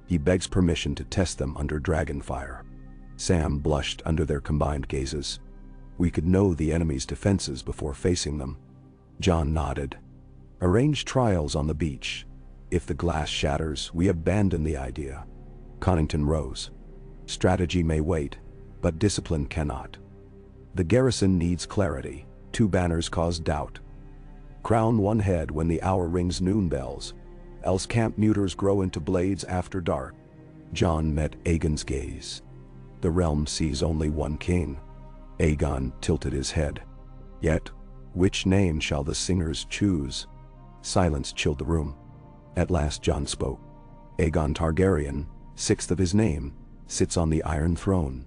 He begs permission to test them under dragonfire." Sam blushed under their combined gazes. "We could know the enemy's defenses before facing them." Jon nodded. "Arrange trials on the beach. If the glass shatters, we abandon the idea." Connington rose. "Strategy may wait, but discipline cannot. The garrison needs clarity. 2 banners cause doubt. Crown one head when the hour rings noon bells, else camp muters grow into blades after dark." Jon met Aegon's gaze. "The realm sees only one king." Aegon tilted his head. "Yet, which name shall the singers choose?" Silence chilled the room. At last Jon spoke. "Aegon Targaryen, 6th of his name, sits on the Iron Throne.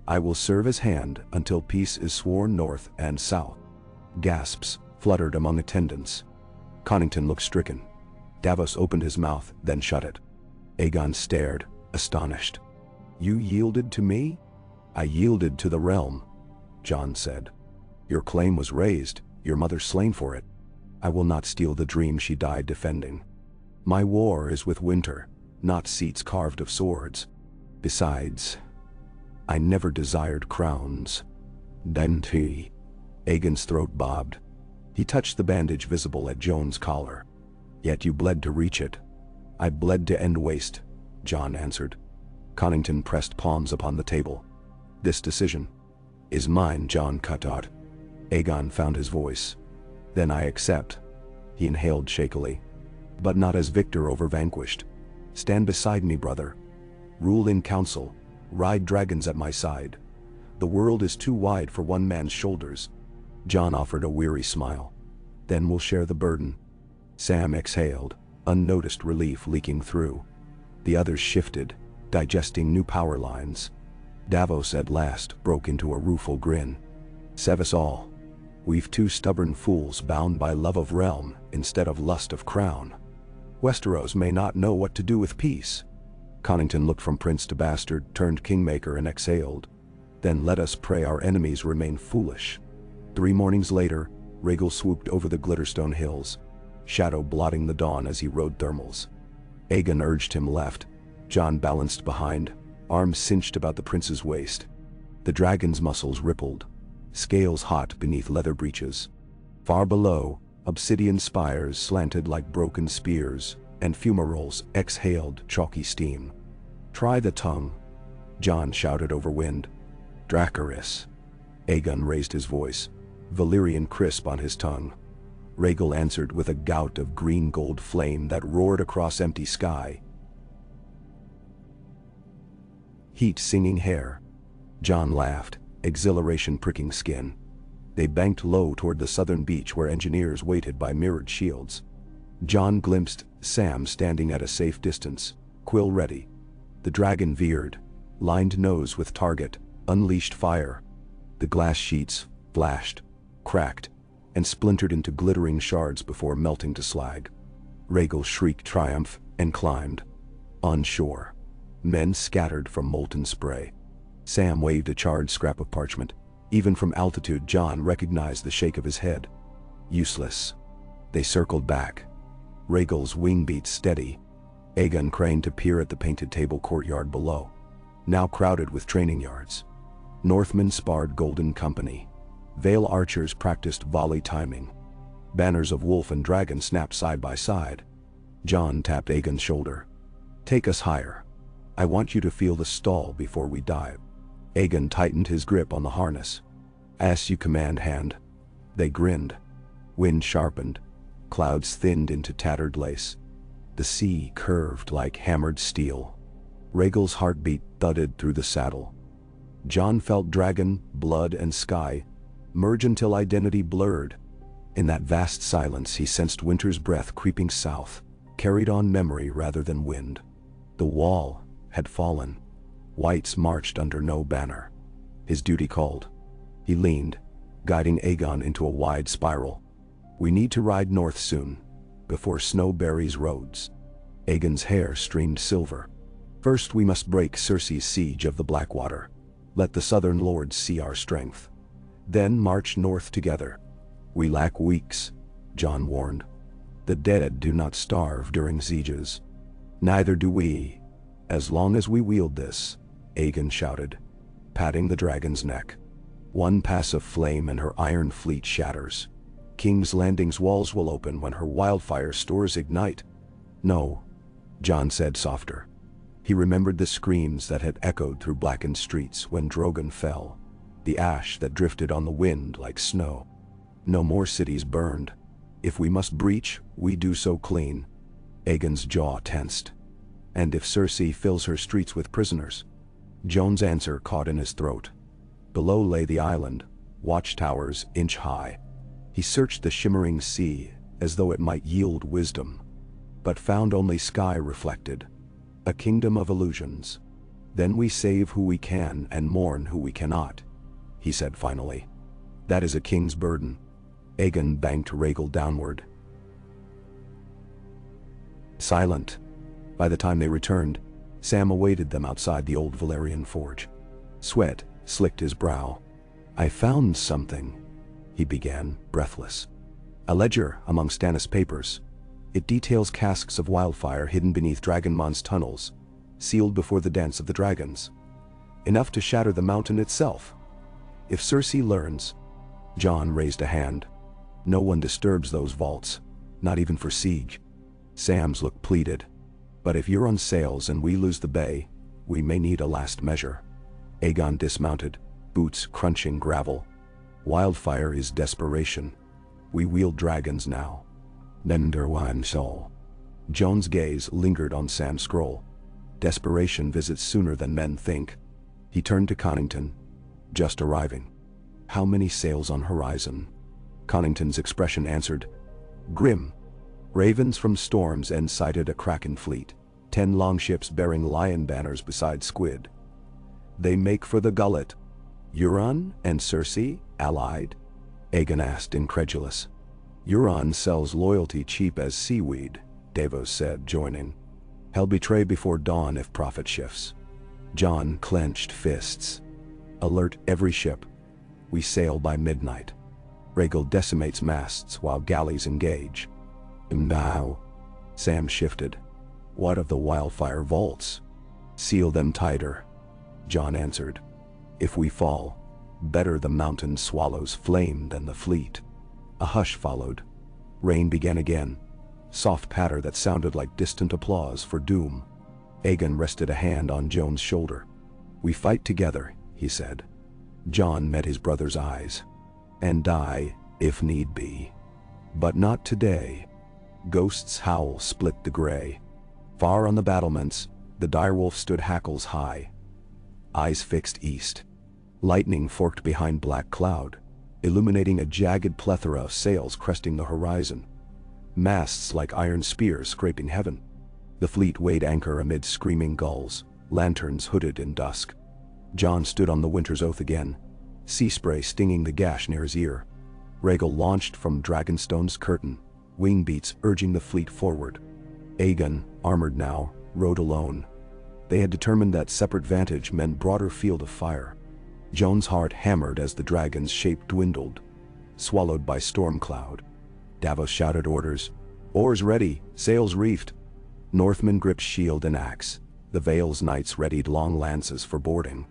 I will serve as hand until peace is sworn north and south. Gasps fluttered among attendants. Connington looked stricken. Davos opened his mouth, then shut it. Aegon stared, astonished. You yielded to me? I yielded to the realm, Jon said. Your claim was raised, your mother slain for it. I will not steal the dream she died defending. My war is with winter, not seats carved of swords. Besides, I never desired crowns. Dante. Aegon's throat bobbed. He touched the bandage visible at Jon's collar. Yet you bled to reach it. I bled to end waste, Jon answered. Connington pressed palms upon the table. This decision is mine, Jon cut out. Aegon found his voice. Then I accept. He inhaled shakily. But not as victor over vanquished. Stand beside me, brother. Rule in council. Ride dragons at my side. The world is too wide for one man's shoulders. Jon offered a weary smile. Then we'll share the burden. Sam exhaled, unnoticed relief leaking through. The others shifted, digesting new power lines. Davos at last broke into a rueful grin. Save us all. We've two stubborn fools bound by love of realm instead of lust of crown. Westeros may not know what to do with peace. Connington looked from prince to bastard, turned kingmaker and exhaled. Then let us pray our enemies remain foolish. 3 mornings later, Rhaegal swooped over the Glitterstone hills, shadow blotting the dawn as he rode thermals. Aegon urged him left. Jon balanced behind, arms cinched about the prince's waist. The dragon's muscles rippled, scales hot beneath leather breeches. Far below, obsidian spires slanted like broken spears, and fumaroles exhaled chalky steam. Try the tongue, Jon shouted over wind. Dracarys. Aegon raised his voice, Valyrian crisp on his tongue. Rhaegal answered with a gout of green-gold flame that roared across empty sky. Heat singing hair. Jon laughed, exhilaration pricking skin. They banked low toward the southern beach where engineers waited by mirrored shields. Jon glimpsed Sam standing at a safe distance, quill ready. The dragon veered, lined nose with target, unleashed fire. The glass sheets flashed, cracked, and splintered into glittering shards before melting to slag. Rhaegal shrieked triumph and climbed. On shore, men scattered from molten spray. Sam waved a charred scrap of parchment. Even from altitude, Jon recognized the shake of his head. Useless. They circled back. Rhaegal's wing beat steady. Aegon craned to peer at the painted table courtyard below, now crowded with training yards. Northmen sparred Golden Company. Vale archers practiced volley timing. Banners of wolf and dragon snapped side by side. Jon tapped Aegon's shoulder. Take us higher. I want you to feel the stall before we dive. Aegon tightened his grip on the harness. As you command, hand. They grinned. Wind sharpened. Clouds thinned into tattered lace. The sea curved like hammered steel. Rhaegal's heartbeat thudded through the saddle. Jon felt dragon, blood, and sky merge until identity blurred. In that vast silence he sensed winter's breath creeping south, carried on memory rather than wind. The wall had fallen. Whites marched under no banner. His duty called. He leaned, guiding Aegon into a wide spiral. We need to ride north soon, before snow buries roads. Aegon's hair streamed silver. First we must break Cersei's siege of the Blackwater. Let the southern lords see our strength. Then march north together. We lack weeks, Jon warned. The dead do not starve during sieges. Neither do we, as long as we wield this, Aegon shouted, patting the dragon's neck. One pass of flame and her iron fleet shatters. King's Landing's walls will open when her wildfire stores ignite. No, Jon said softer. He remembered the screams that had echoed through blackened streets when Drogon fell, the ash that drifted on the wind like snow. No more cities burned. If we must breach, we do so clean. Aegon's jaw tensed. And if Cersei fills her streets with prisoners? Jon's answer caught in his throat. Below lay the island, watchtowers inch high. He searched the shimmering sea as though it might yield wisdom, but found only sky reflected, a kingdom of illusions. Then we save who we can and mourn who we cannot, he said finally. That is a king's burden. Aegon banked Rhaegal downward. Silent. By the time they returned, Sam awaited them outside the old Valyrian forge. Sweat slicked his brow. I found something, he began, breathless. A ledger among Stannis' papers. It details casks of wildfire hidden beneath Dragonmon's tunnels, sealed before the dance of the dragons. Enough to shatter the mountain itself. If Cersei learns... Jon raised a hand. No one disturbs those vaults, not even for siege. Sam's look pleaded. But if Euron sails and we lose the bay, we may need a last measure. Aegon dismounted, boots crunching gravel. Wildfire is desperation. We wield dragons now. Nenderwan soul. Jon's gaze lingered on Sam's scroll. Desperation visits sooner than men think. He turned to Connington. Just arriving. How many sails on horizon? Connington's expression answered. Grim. Ravens from Storm's End sighted a Kraken fleet. 10 longships bearing lion banners beside squid. They make for the gullet. Euron and Cersei allied? Aegon asked, incredulous. Euron sells loyalty cheap as seaweed, Davos said, joining. He'll betray before dawn if profit shifts. Jon clenched fists. Alert every ship. We sail by midnight. Rhaegal decimates masts while galleys engage. Now, Sam shifted. What of the wildfire vaults? Seal them tighter, Jon answered. If we fall, better the mountain swallows flame than the fleet. A hush followed. Rain began again. Soft patter that sounded like distant applause for doom. Aegon rested a hand on Jon's shoulder. We fight together, he said. Jon met his brother's eyes. And die, if need be. But not today. Ghosts' howl split the gray. Far on the battlements, the direwolf stood hackles high. Eyes fixed east. Lightning forked behind black cloud, illuminating a jagged plethora of sails cresting the horizon. Masts like iron spears scraping heaven. The fleet weighed anchor amid screaming gulls, lanterns hooded in dusk. Jon stood on the Winter's Oath again, sea spray stinging the gash near his ear. Rhaegal launched from Dragonstone's curtain, wing beats urging the fleet forward. Aegon, armored now, rode alone. They had determined that separate vantage meant broader field of fire. Jon's heart hammered as the dragon's shape dwindled, swallowed by storm cloud. Davos shouted orders. Oars ready, sails reefed. Northmen gripped shield and axe. The Vale's knights readied long lances for boarding.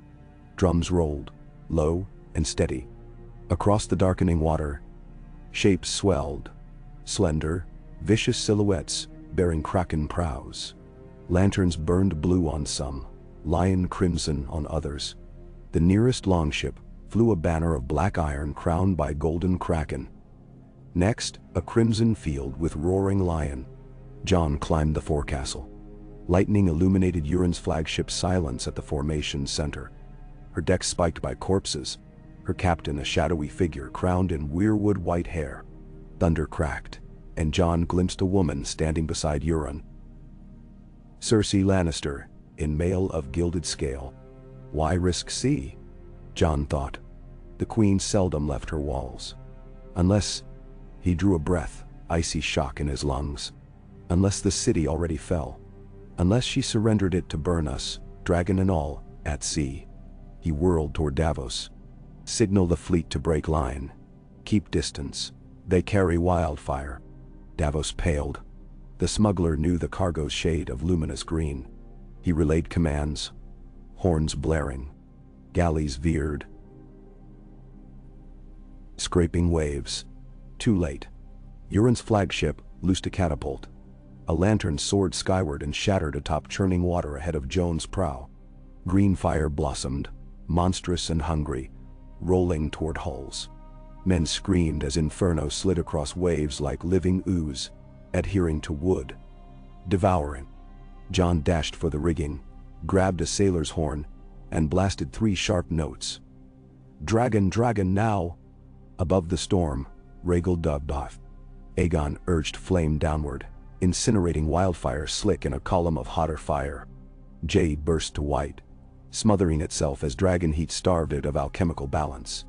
Drums rolled, low and steady. Across the darkening water, shapes swelled. Slender, vicious silhouettes bearing kraken prows. Lanterns burned blue on some, lion crimson on others. The nearest longship flew a banner of black iron crowned by golden kraken. Next, a crimson field with roaring lion. Jon climbed the forecastle. Lightning illuminated Euron's flagship Silence at the formation's center. Her deck spiked by corpses, her captain a shadowy figure crowned in weirwood white hair. Thunder cracked, and Jon glimpsed a woman standing beside Euron. Cersei Lannister, in mail of gilded scale. Why risk sea? Jon thought. The queen seldom left her walls. Unless... He drew a breath, icy shock in his lungs. Unless the city already fell. Unless she surrendered it to burn us, dragon and all, at sea. He whirled toward Davos. Signal the fleet to break line. Keep distance. They carry wildfire. Davos paled. The smuggler knew the cargo's shade of luminous green. He relayed commands. Horns blaring. Galleys veered. Scraping waves. Too late. Euron's flagship loosed a catapult. A lantern soared skyward and shattered atop churning water ahead of Jon's prow. Green fire blossomed, monstrous and hungry, rolling toward hulls. Men screamed as inferno slid across waves like living ooze, adhering to wood. Devouring. Jon dashed for the rigging, grabbed a sailor's horn, and blasted 3 sharp notes. Dragon, dragon now! Above the storm, Rhaegal dubbed off. Aegon urged flame downward, incinerating wildfire slick in a column of hotter fire. Jade burst to white. smothering itself as dragon heat starved it of alchemical balance.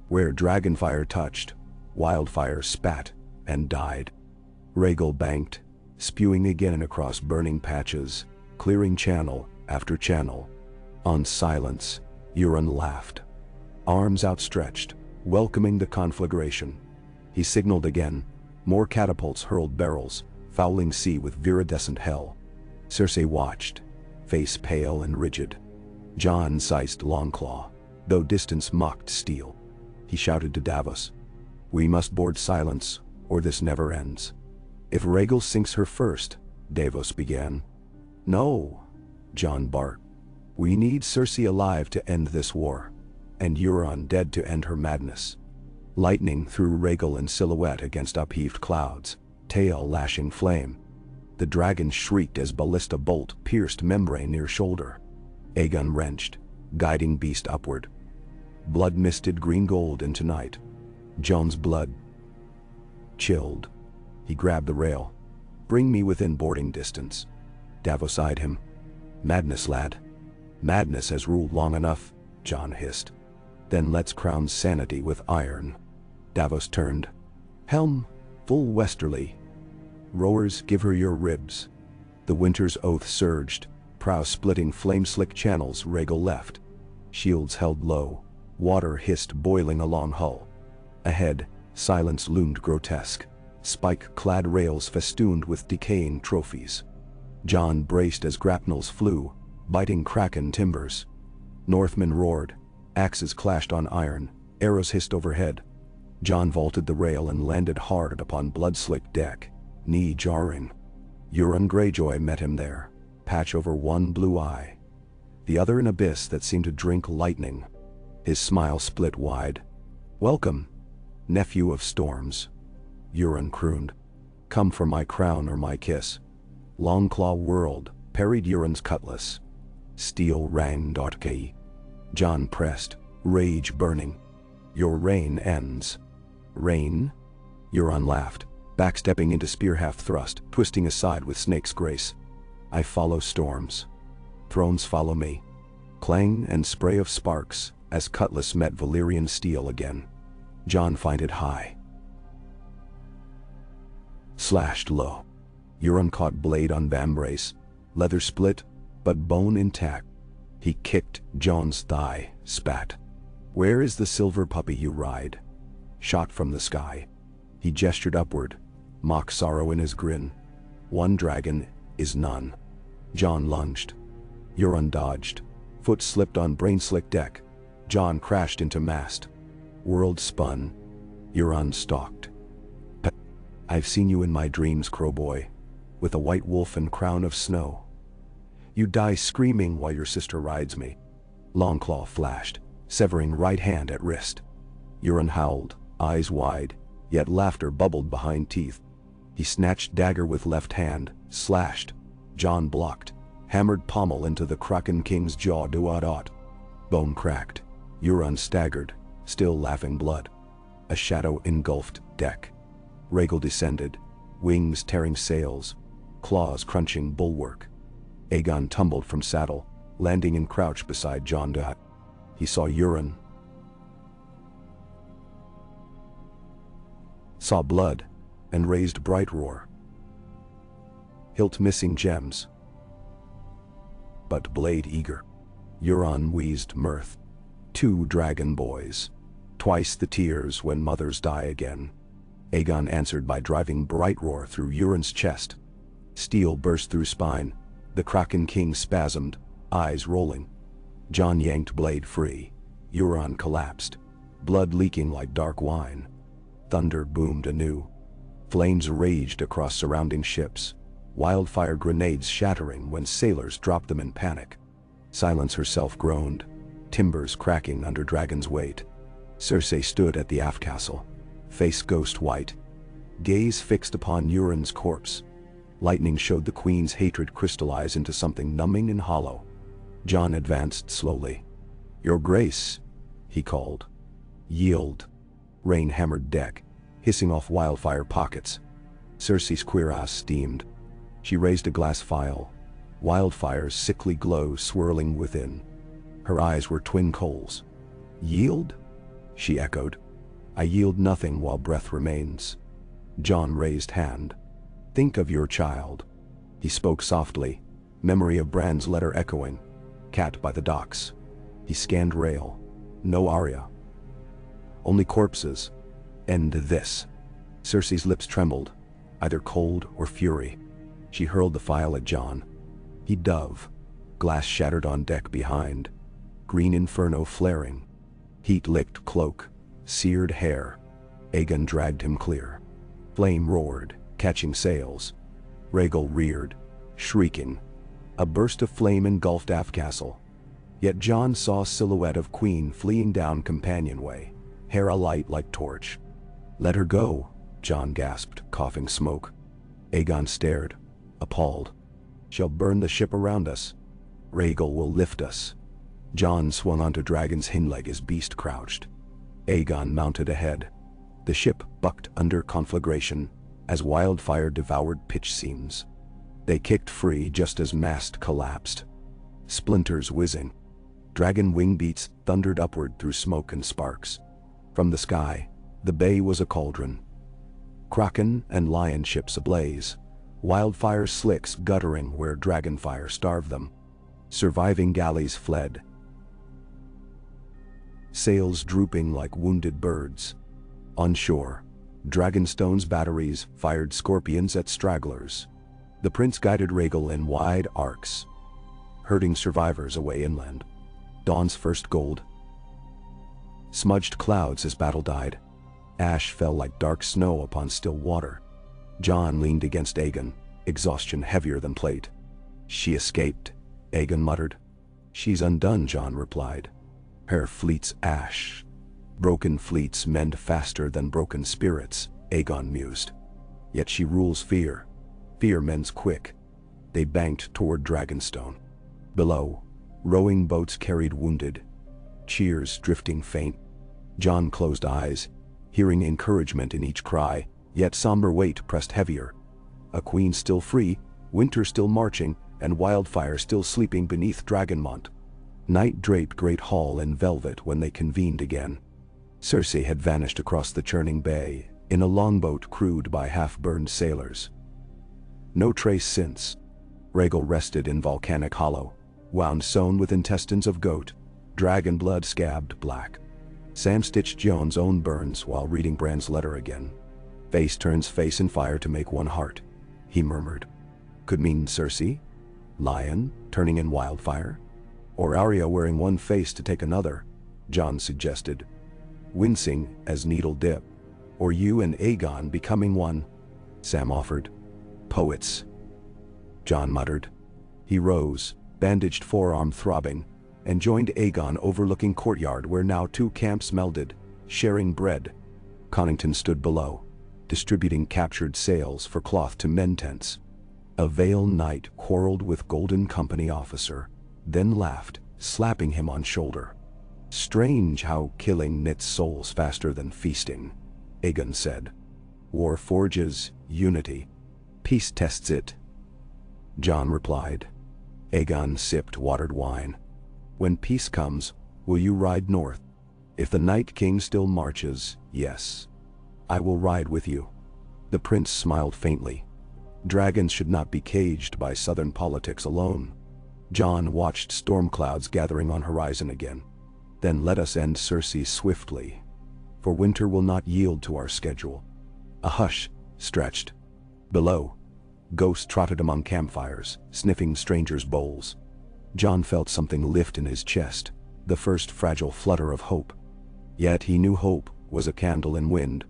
Where dragonfire touched, wildfire spat and died. Rhaegal banked, spewing again across burning patches, clearing channel after channel. On silence, Euron laughed. Arms outstretched, welcoming the conflagration. He signaled again. More catapults hurled barrels, fouling sea with viridescent hell. Cersei watched, face pale and rigid. Jon sized Longclaw, though distance mocked steel. He shouted to Davos, "We must board silence, or this never ends." "If Rhaegal sinks her first," Davos began. "No," Jon barked. "We need Cersei alive to end this war, and Euron dead to end her madness." Lightning threw Rhaegal in silhouette against upheaved clouds, tail lashing flame. The dragon shrieked as ballista bolt pierced membrane near shoulder. Aegon wrenched, guiding beast upward. Blood misted green gold into night. Jon's blood chilled. He grabbed the rail. "Bring me within boarding distance." Davos eyed him. "Madness, lad. Madness has ruled long enough," Jon hissed. "Then let's crown sanity with iron." Davos turned. "Helm, full westerly. Rowers, give her your ribs." The winter's oath surged, prow splitting flame-slick channels Rhaegal left. Shields held low, water hissed boiling along hull. Ahead, silence loomed grotesque, spike-clad rails festooned with decaying trophies. Jon braced as grapnels flew, biting kraken timbers. Northmen roared, axes clashed on iron, arrows hissed overhead. Jon vaulted the rail and landed hard upon blood-slicked deck, knee jarring. Euron Greyjoy met him there, patch over one blue eye, the other an abyss that seemed to drink lightning. His smile split wide. "Welcome, nephew of storms," Euron crooned. "Come for my crown or my kiss." Longclaw whirled, parried Euron's cutlass. Steel rang Dotkei. Jon pressed, rage burning. "Your reign ends." "Reign?" Euron laughed, backstepping into spear half-thrust, twisting aside with snake's grace. "I follow storms. Thrones follow me." Clang and spray of sparks, as cutlass met Valyrian steel again. Jon fired it high. Slashed low. Euron caught blade on vambrace, leather split, but bone intact. He kicked Jon's thigh, spat. "Where is the silver puppy you ride?" Shot from the sky. He gestured upward, mock sorrow in his grin. "One dragon is none." Jon lunged. Euron dodged. Foot slipped on brain-slick deck. Jon crashed into mast. World spun. Euron stalked. "I've seen you in my dreams, Crowboy, with a white wolf and crown of snow. You die screaming while your sister rides me." Longclaw flashed, severing right hand at wrist. Euron howled, eyes wide, yet laughter bubbled behind teeth. He snatched dagger with left hand, slashed. Jon blocked, hammered pommel into the Kraken King's jaw. Duat. Bone cracked. Euron staggered, still laughing blood. A shadow engulfed deck. Rhaegal descended, wings tearing sails, claws crunching bulwark. Aegon tumbled from saddle, landing in crouch beside Jon. He saw Euron. Saw blood, and raised bright roar. Hilt missing gems, but blade eager. Euron wheezed mirth. "Two dragon boys. Twice the tears when mothers die again." Aegon answered by driving bright roar through Euron's chest. Steel burst through spine. The Kraken King spasmed, eyes rolling. Jon yanked blade free. Euron collapsed, blood leaking like dark wine. Thunder boomed anew. Flames raged across surrounding ships, wildfire grenades shattering when sailors dropped them in panic. Silence herself groaned, timbers cracking under dragon's weight. Cersei stood at the aft castle, face ghost white, gaze fixed upon Euron's corpse. Lightning showed the queen's hatred crystallize into something numbing and hollow. Jon advanced slowly. "Your grace," he called. "Yield." Rain hammered deck, hissing off wildfire pockets. Cersei's cuirass steamed. She raised a glass phial, wildfire's sickly glow swirling within. Her eyes were twin coals. "Yield?" she echoed. "I yield nothing while breath remains." Jon raised hand. "Think of your child." He spoke softly, memory of Bran's letter echoing. Cat by the docks. He scanned rail. No Arya. Only corpses. End this. Cersei's lips trembled, either cold or fury. She hurled the file at Jon. He dove. Glass shattered on deck behind. Green inferno flaring. Heat licked cloak. Seared hair. Aegon dragged him clear. Flame roared, catching sails. Rhaegal reared, shrieking. A burst of flame engulfed aft castle. Yet Jon saw silhouette of Queen fleeing down companionway, hair alight like torch. "Let her go," Jon gasped, coughing smoke. Aegon stared, appalled. "Shall burn the ship around us. Rhaegal will lift us." Jon swung onto Dragon's hind leg as beast crouched. Aegon mounted ahead. The ship bucked under conflagration as wildfire devoured pitch seams. They kicked free just as mast collapsed. Splinters whizzing. Dragon wing beats thundered upward through smoke and sparks. From the sky, the bay was a cauldron. Kraken and lion ships ablaze. Wildfire slicks guttering where dragonfire starved them. Surviving galleys fled. Sails drooping like wounded birds. On shore, Dragonstone's batteries fired scorpions at stragglers. The prince guided Rhaegal in wide arcs, herding survivors away inland. Dawn's first gold. Smudged clouds as battle died. Ash fell like dark snow upon still water. Jon leaned against Aegon, exhaustion heavier than plate. "She escaped," Aegon muttered. "She's undone," Jon replied. "Her fleet's ash." "Broken fleets mend faster than broken spirits," Aegon mused. "Yet she rules fear. Fear mends quick." They banked toward Dragonstone. Below, rowing boats carried wounded. Cheers drifting faint. Jon closed eyes, hearing encouragement in each cry, yet somber weight pressed heavier. A queen still free, winter still marching, and wildfire still sleeping beneath Dragonmont. Night draped Great Hall in velvet when they convened again. Cersei had vanished across the churning bay, in a longboat crewed by half-burned sailors. No trace since. Rhaegal rested in volcanic hollow, wound sewn with intestines of goat, dragon blood scabbed black. Sam stitched Jon's own burns while reading Bran's letter again. "Face turns face in fire to make one heart," he murmured. Could mean Cersei? Lion turning in wildfire? Or Arya wearing one face to take another, Jon suggested, wincing as needle dip. Or you and Aegon becoming one, Sam offered. "Poets," Jon muttered. He rose, bandaged forearm throbbing, and joined Aegon overlooking courtyard where now two camps melded, sharing bread. Connington stood below, distributing captured sails for cloth to men tents. A Vale knight quarreled with Golden Company officer, then laughed, slapping him on shoulder. "Strange how killing knits souls faster than feasting," Aegon said. "War forges unity. Peace tests it," Jon replied. Aegon sipped watered wine. "When peace comes, will you ride north? If the Night King still marches, yes. I will ride with you." The prince smiled faintly. Dragons should not be caged by southern politics alone. Jon watched storm clouds gathering on horizon again. "Then let us end Cersei swiftly, for winter will not yield to our schedule." A hush stretched. Below, ghosts trotted among campfires, sniffing strangers' bowls. Jon felt something lift in his chest, the first fragile flutter of hope. Yet he knew hope was a candle in wind.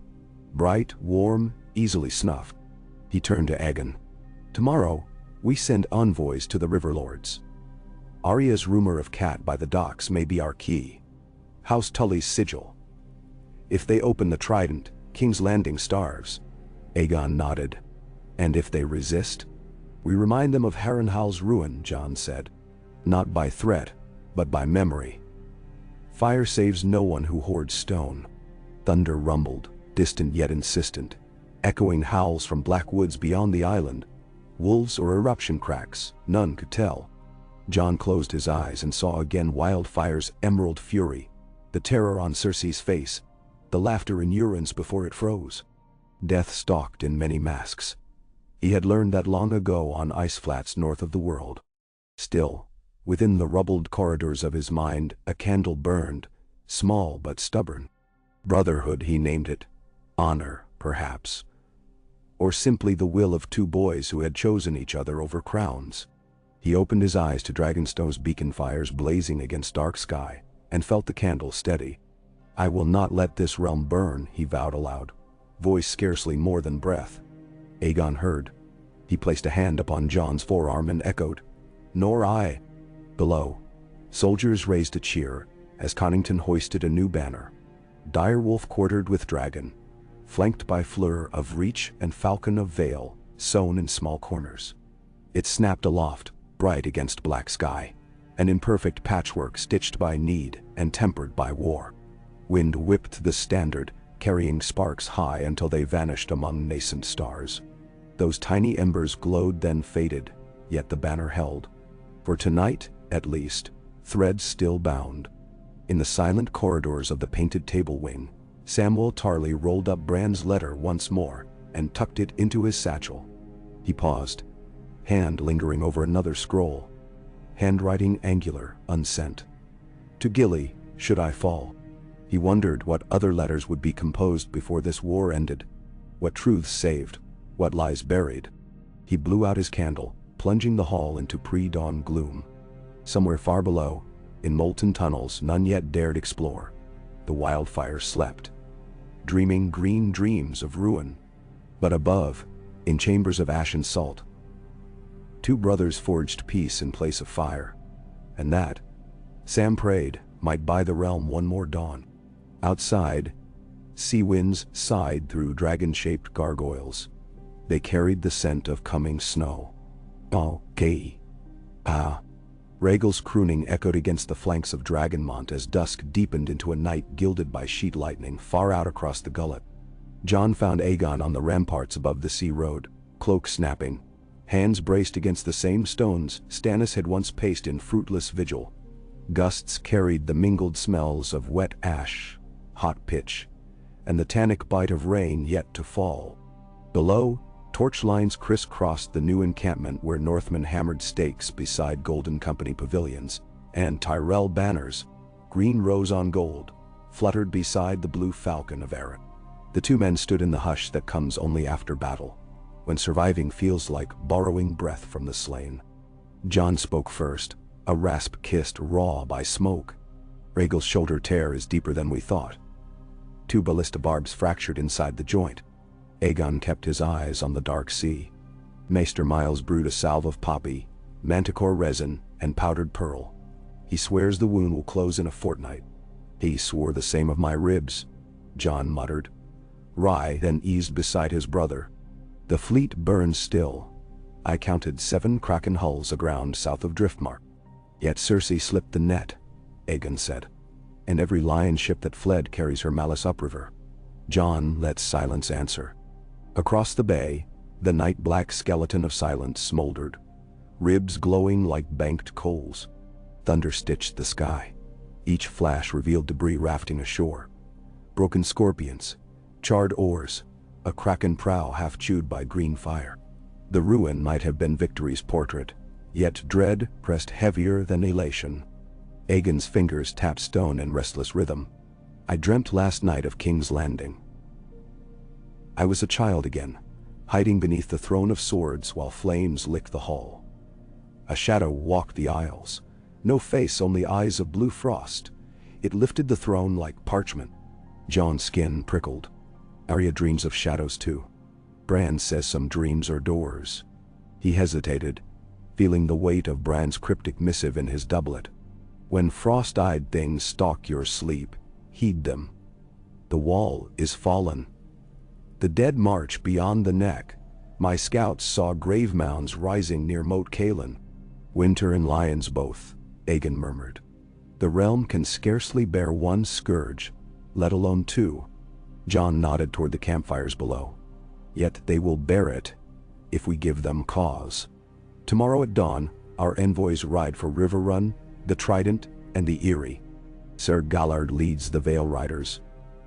Bright, warm, easily snuffed. He turned to Aegon. "Tomorrow, we send envoys to the river lords. Arya's rumor of Cat by the docks may be our key. House Tully's sigil. If they open the Trident, King's Landing starves." Aegon nodded. "And if they resist? We remind them of Harrenhal's ruin," Jon said. "Not by threat, but by memory. Fire saves no one who hoards stone." Thunder rumbled, distant yet insistent, echoing howls from black woods beyond the island. Wolves or eruption cracks, none could tell. Jon closed his eyes and saw again Wildfire's emerald fury, the terror on Cersei's face, the laughter in Euron's before it froze. Death stalked in many masks. He had learned that long ago on ice flats north of the world. Still, within the rubbled corridors of his mind, a candle burned, small but stubborn. Brotherhood, he named it. Honor, perhaps. Or simply the will of two boys who had chosen each other over crowns. He opened his eyes to Dragonstone's beacon fires blazing against dark sky, and felt the candle steady. "I will not let this realm burn," he vowed aloud, voice scarcely more than breath. Aegon heard. He placed a hand upon Jon's forearm and echoed, "Nor I." Below, soldiers raised a cheer as Connington hoisted a new banner. Direwolf quartered with dragon, flanked by Fleur of Reach and Falcon of Vale, sewn in small corners. It snapped aloft, bright against black sky, an imperfect patchwork stitched by need and tempered by war. Wind whipped the standard, carrying sparks high until they vanished among nascent stars. Those tiny embers glowed then faded, yet the banner held. For tonight, at least, threads still bound. In the silent corridors of the painted table wing, Samwell Tarly rolled up Bran's letter once more and tucked it into his satchel. He paused, hand lingering over another scroll, handwriting angular, unsent. "To Gilly, should I fall." He wondered what other letters would be composed before this war ended, what truths saved, what lies buried. He blew out his candle, plunging the hall into pre-dawn gloom. Somewhere far below, in molten tunnels none yet dared explore, the Wildfire slept, dreaming green dreams of ruin. But above, in chambers of ash and salt, two brothers forged peace in place of fire, and that, Sam prayed, might buy the realm one more dawn. Outside, sea winds sighed through dragon-shaped gargoyles. They carried the scent of coming snow. "Oh, Kei. Ah." Rhaegal's crooning echoed against the flanks of Dragonmont as dusk deepened into a night gilded by sheet lightning far out across the gullet. Jon found Aegon on the ramparts above the sea road, cloak snapping, hands braced against the same stones Stannis had once paced in fruitless vigil. Gusts carried the mingled smells of wet ash, hot pitch, and the tannic bite of rain yet to fall. Below, torch lines crisscrossed the new encampment where Northmen hammered stakes beside Golden Company pavilions, and Tyrell banners, green rose on gold, fluttered beside the blue falcon of Eren. The two men stood in the hush that comes only after battle, when surviving feels like borrowing breath from the slain. Jon spoke first, a rasp kissed raw by smoke. "Rhaegal's shoulder tear is deeper than we thought. 2 ballista barbs fractured inside the joint." Aegon kept his eyes on the dark sea. Maester Miles brewed a salve of poppy, manticore resin, and powdered pearl. "He swears the wound will close in a fortnight." "He swore the same of my ribs," Jon muttered. Rye then eased beside his brother. "The fleet burns still. I counted 7 Kraken hulls aground south of Driftmark. Yet Cersei slipped the net," Aegon said. "And every lion ship that fled carries her malice upriver." Jon let silence answer. Across the bay, the night-black skeleton of silence smoldered, ribs glowing like banked coals. Thunder stitched the sky. Each flash revealed debris rafting ashore. Broken scorpions, charred oars, a kraken prow half chewed by green fire. The ruin might have been victory's portrait, yet dread pressed heavier than elation. Aegon's fingers tapped stone in restless rhythm. "I dreamt last night of King's Landing. I was a child again, hiding beneath the throne of swords while flames licked the hall. A shadow walked the aisles, no face, only eyes of blue frost. It lifted the throne like parchment." Jon's skin prickled. "Arya dreams of shadows too. Bran says some dreams are doors." He hesitated, feeling the weight of Bran's cryptic missive in his doublet. "When frost-eyed things stalk your sleep, heed them. The wall is fallen. The dead march beyond the neck. My scouts saw grave mounds rising near Moat Cailin." "Winter and lions both," Aegon murmured. "The realm can scarcely bear one scourge, let alone 2. Jon nodded toward the campfires below. "Yet they will bear it, if we give them cause. Tomorrow at dawn, Our envoys ride for River Run, the Trident, and the Erie. Sir Gallard leads the Vale Riders.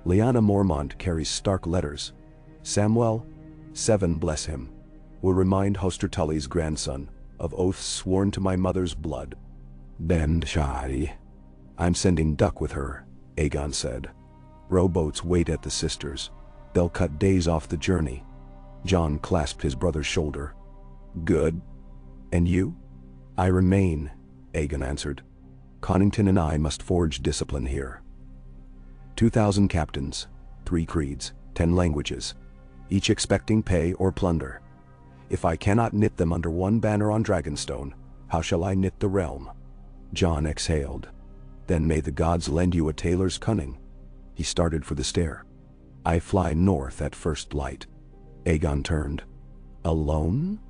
Lyanna Mormont carries Stark letters. Samwell, 7 bless him, will remind Hoster Tully's grandson of oaths sworn to my mother's blood. Then Shari. I'm sending Duck with her, Aegon said. Rowboats wait at the sisters. They'll cut days off the journey. Jon clasped his brother's shoulder. Good. And you? I remain, Aegon answered. Connington and I must forge discipline here. 2,000 captains, 3 creeds, 10 languages, each expecting pay or plunder. If I cannot knit them under one banner on Dragonstone, how shall I knit the realm? Jon exhaled. Then may the gods lend you a tailor's cunning. He started for the stair. I fly north at first light. Aegon turned. Alone?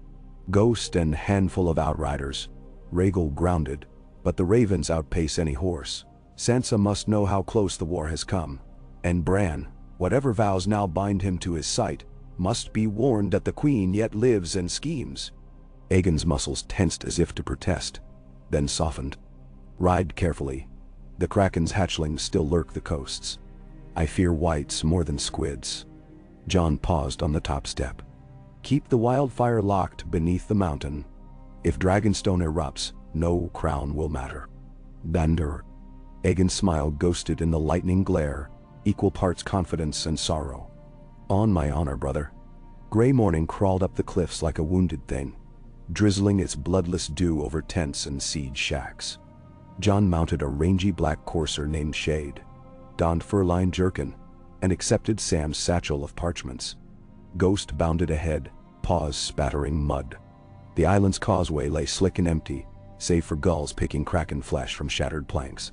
Ghost and handful of outriders. Rhaegal grounded, but the ravens outpace any horse. Sansa must know how close the war has come. And Bran, whatever vows now bind him to his sight, must be warned that the queen yet lives and schemes. Aegon's muscles tensed as if to protest, then softened. Ride carefully. The Kraken's hatchlings still lurk the coasts. I fear whites more than squids. Jon paused on the top step. Keep the wildfire locked beneath the mountain. If Dragonstone erupts, no crown will matter. Dander. Aegon's smile ghosted in the lightning glare, equal parts confidence and sorrow. On my honor, brother. Gray morning crawled up the cliffs like a wounded thing, drizzling its bloodless dew over tents and siege shacks. Jon mounted a rangy black courser named Shade, donned fur-lined jerkin, and accepted Sam's satchel of parchments. Ghost bounded ahead, paws spattering mud. The island's causeway lay slick and empty, save for gulls picking kraken flesh from shattered planks.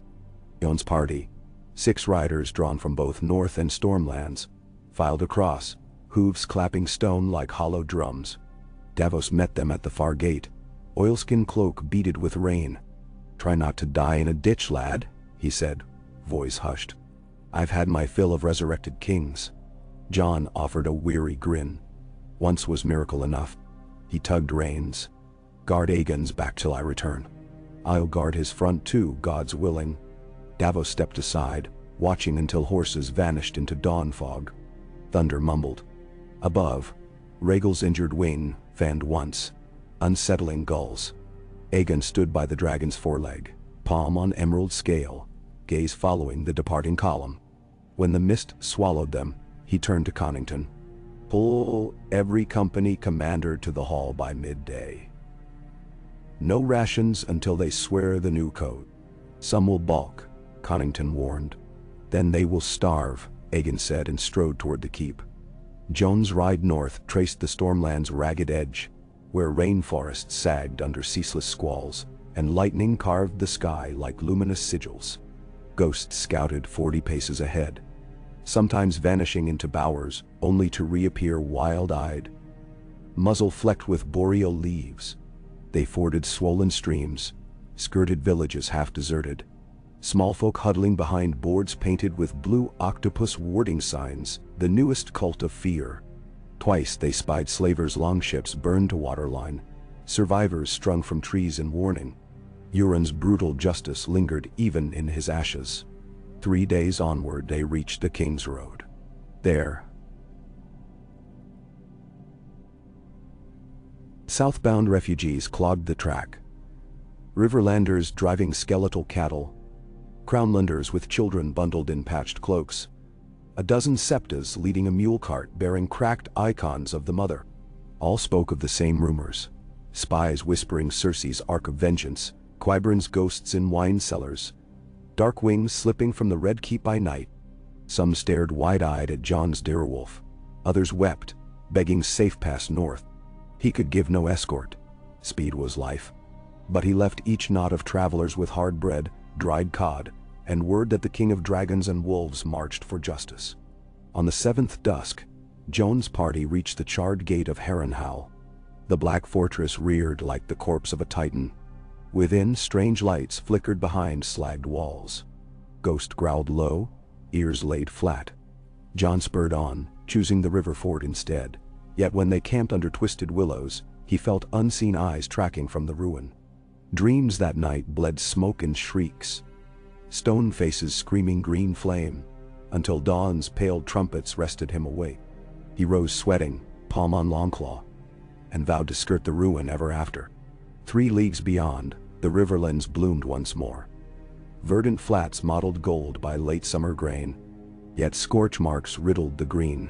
Jon's party, 6 riders drawn from both North and Stormlands, filed across, hooves clapping stone like hollow drums. Davos met them at the far gate, oilskin cloak beaded with rain. Try not to die in a ditch, lad, he said, voice hushed. I've had my fill of resurrected kings. Jon offered a weary grin. Once was miracle enough. He tugged reins. Guard Aegon's back till I return. I'll guard his front too, God's willing. Davos stepped aside, watching until horses vanished into dawn fog. Thunder mumbled. Above, Rhaegal's injured wing fanned once, unsettling gulls. Aegon stood by the dragon's foreleg, palm on emerald scale, gaze following the departing column. When the mist swallowed them, he turned to Connington. Pull every company commander to the hall by midday. No rations until they swear the new code. Some will balk, Connington warned. Then they will starve, Aegon said and strode toward the keep. Jon's ride north traced the Stormland's ragged edge, where rainforests sagged under ceaseless squalls, and lightning carved the sky like luminous sigils. Ghost scouted 40 paces ahead, sometimes vanishing into bowers, only to reappear wild-eyed, muzzle flecked with boreal leaves. They forded swollen streams, skirted villages half deserted, small folk huddling behind boards painted with blue octopus warding signs, the newest cult of fear. Twice they spied slavers' longships burned to waterline, survivors strung from trees in warning. Euron's brutal justice lingered even in his ashes. 3 days onward they reached the King's Road. There, southbound refugees clogged the track. Riverlanders driving skeletal cattle, Crownlanders with children bundled in patched cloaks, a dozen septas leading a mule cart bearing cracked icons of the mother. All spoke of the same rumors. Spies whispering Cersei's arc of vengeance, Qyburn's ghosts in wine cellars, dark wings slipping from the Red Keep by night. Some stared wide-eyed at Jon's direwolf. Others wept, begging safe pass north. He could give no escort. Speed was life. But he left each knot of travelers with hard bread, dried cod, and word that the King of Dragons and Wolves marched for justice. On the 7th dusk, Jon's party reached the charred gate of Harrenhal. The black fortress reared like the corpse of a titan. Within, strange lights flickered behind slagged walls. Ghost growled low, ears laid flat. Jon spurred on, choosing the river ford instead. Yet when they camped under twisted willows, he felt unseen eyes tracking from the ruin. Dreams that night bled smoke and shrieks. Stone faces screaming green flame, until dawn's pale trumpets wrested him awake. He rose sweating, palm on Longclaw, and vowed to skirt the ruin ever after. 3 leagues beyond, the riverlands bloomed once more. Verdant flats mottled gold by late summer grain, yet scorch marks riddled the green.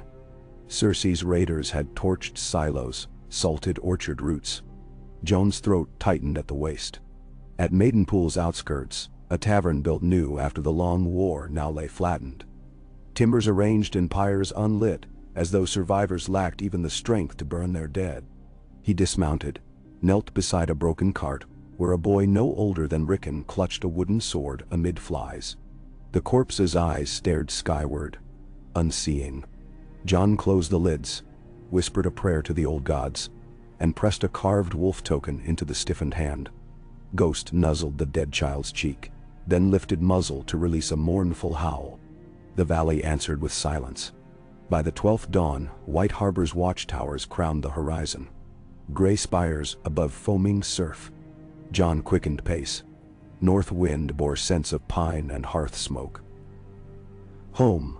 Circe's raiders had torched silos, salted orchard roots. Joan's throat tightened at the waist. At Maidenpool's outskirts, a tavern built new after the long war now lay flattened. Timbers arranged in pyres unlit, as though survivors lacked even the strength to burn their dead. He dismounted, knelt beside a broken cart, where a boy no older than Rickon clutched a wooden sword amid flies. The corpse's eyes stared skyward, unseeing. John closed the lids, whispered a prayer to the old gods, and pressed a carved wolf token into the stiffened hand. Ghost nuzzled the dead child's cheek, then lifted muzzle to release a mournful howl. The valley answered with silence. By the 12th dawn, White Harbor's watchtowers crowned the horizon. Gray spires above foaming surf. John quickened pace. North wind bore scents of pine and hearth smoke. Home,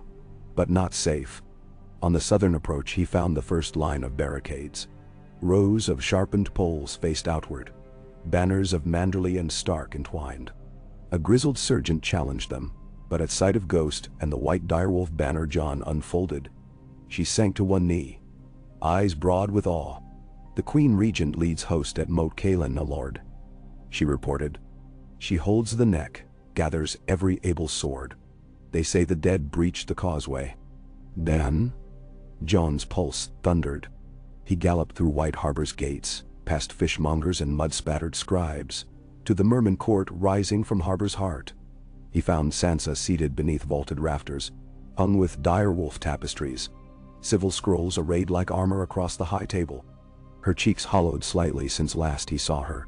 but not safe. On the southern approach he found the first line of barricades. Rows of sharpened poles faced outward, banners of Manderley and Stark entwined. A grizzled sergeant challenged them, but at sight of Ghost and the white direwolf banner John unfolded. She sank to one knee, eyes broad with awe. "The Queen Regent leads host at Moat Cailin, lord," she reported. "She holds the neck, gathers every able sword. They say the dead breached the causeway." "Then?" John's pulse thundered. He galloped through White Harbor's gates, past fishmongers and mud-spattered scribes, to the Merman court rising from harbor's heart. He found Sansa seated beneath vaulted rafters, hung with direwolf tapestries, civil scrolls arrayed like armor across the high table. Her cheeks hollowed slightly since last he saw her,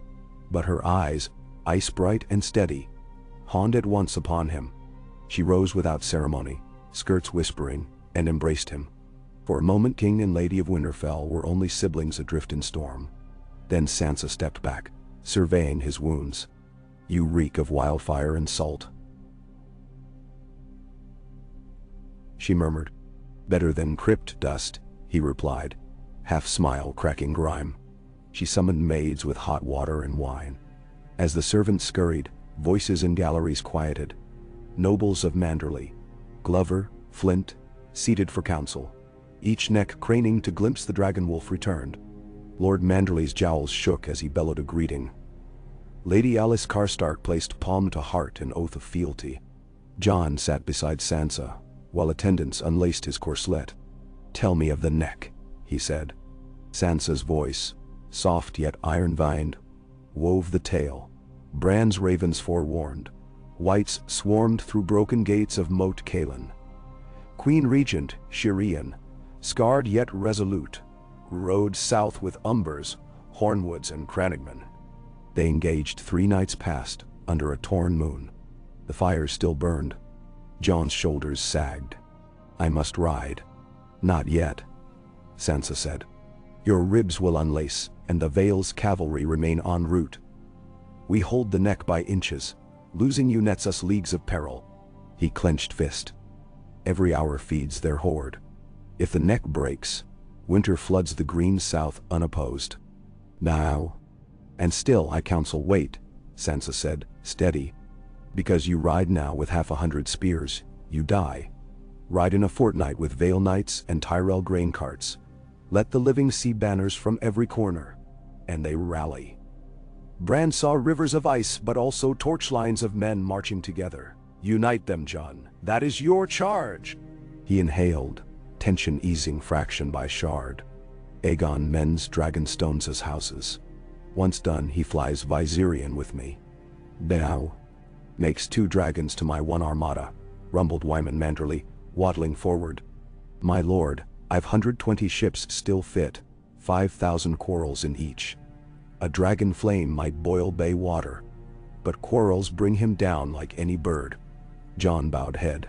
but her eyes, ice-bright and steady, fawned at once upon him. She rose without ceremony, skirts whispering, and embraced him. For a moment King and Lady of Winterfell were only siblings adrift in storm. Then Sansa stepped back, surveying his wounds. "You reek of wildfire and salt," she murmured. "Better than crypt dust," he replied, half-smile cracking grime. She summoned maids with hot water and wine. As the servants scurried, voices in galleries quieted. Nobles of Manderley, Glover, Flint, seated for council, each neck craning to glimpse the dragonwolf returned. Lord Manderley's jowls shook as he bellowed a greeting. Lady Alice Karstark placed palm to heart in oath of fealty. John sat beside Sansa, while attendants unlaced his corselet. "Tell me of the neck," he said. Sansa's voice, soft yet iron-vined, wove the tale. Bran's ravens forewarned. Whites swarmed through broken gates of Moat Cailin. Queen Regent, Shireen, scarred yet resolute, rode south with Umbers, Hornwoods, and Crannogman. They engaged 3 nights past, under a torn moon. The fires still burned. John's shoulders sagged. "I must ride." "Not yet," Sansa said. "Your ribs will unlace, and the Vale's cavalry remain en route. We hold the neck by inches. Losing you nets us leagues of peril." He clenched fist. "Every hour feeds their horde. If the neck breaks, winter floods the green south unopposed. Now." "And still I counsel wait," Sansa said, steady. "Because you ride now with 100 spears, you die. Ride in a fortnight with Vale Knights and Tyrell grain carts. Let the living see banners from every corner, and they rally." Bran saw rivers of ice but also torchlines of men marching together. "Unite them, John. That is your charge." He inhaled, tension easing fraction by shard. "Aegon mends Dragonstones as houses. Once done, he flies Viserion with me. Now makes 2 dragons to my 1 armada," rumbled Wyman Manderley, waddling forward. "My lord, I've 120 ships still fit, 5,000 quarrels in each. A dragon flame might boil bay water, but quarrels bring him down like any bird." John bowed head.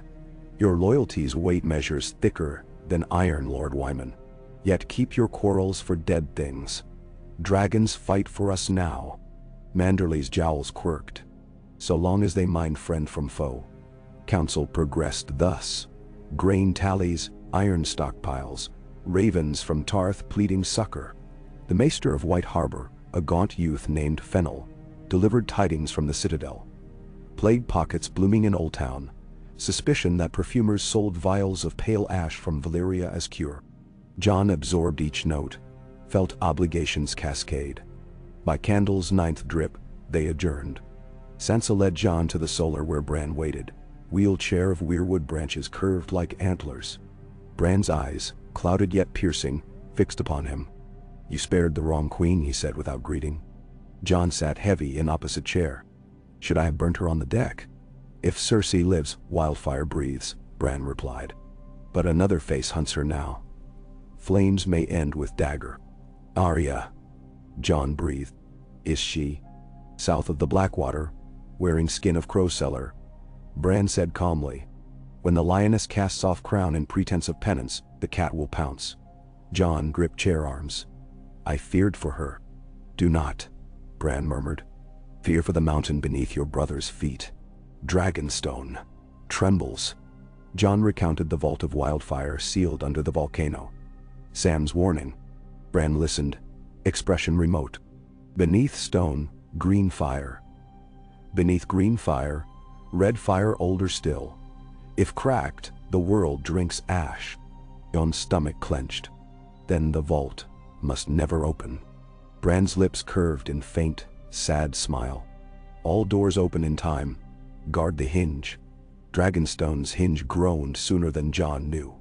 "Your loyalty's weight measures thicker than iron, Lord Wyman. Yet keep your quarrels for dead things. Dragons fight for us now. Manderley's jowls quirked. So long as they mind friend from foe. Council progressed thus. Grain tallies, iron stockpiles, ravens from Tarth pleading succor. The maester of White Harbor, a gaunt youth named Fennel, delivered tidings from the citadel. Plague pockets blooming in Old Town. Suspicion that perfumers sold vials of pale ash from Valyria as cure. John absorbed each note, felt obligations cascade. By candle's ninth drip, they adjourned. Sansa led John to the solar where Bran waited. Wheelchair of weirwood branches curved like antlers. Bran's eyes, clouded yet piercing, fixed upon him. "You spared the wrong queen," he said without greeting. John sat heavy in opposite chair. "Should I have burnt her on the deck?" "If Cersei lives, wildfire breathes," Bran replied. "But another face hunts her now. Flames may end with dagger." "Arya," John breathed. "Is she?" "South of the Blackwater, wearing skin of crowseller," Bran said calmly. "When the lioness casts off crown in pretense of penance, the cat will pounce." John gripped chair arms. "I feared for her." "Do not," Bran murmured. "Fear for the mountain beneath your brother's feet. Dragonstone trembles." John recounted the vault of wildfire sealed under the volcano. Sam's warning. Bran listened, expression remote. Beneath stone, green fire. Beneath green fire, red fire older still. If cracked, the world drinks ash. John's stomach clenched. Then the vault must never open. Bran's lips curved in faint, sad smile. All doors open in time. Guard the hinge. Dragonstone's hinge groaned sooner than John knew.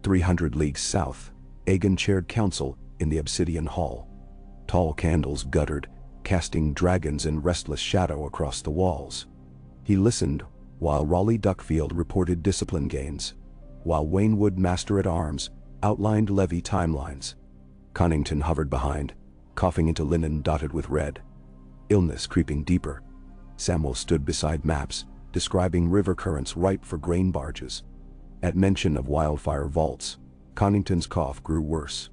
300 leagues south, Aegon chaired council in the obsidian hall. Tall candles guttered, casting dragons in restless shadow across the walls. He listened while Raleigh Duckfield reported discipline gains, while Waynwood Master-at-Arms outlined levy timelines. Connington hovered behind, coughing into linen dotted with red. Illness creeping deeper. Samwell stood beside maps, describing river currents ripe for grain barges. At mention of wildfire vaults, Connington's cough grew worse.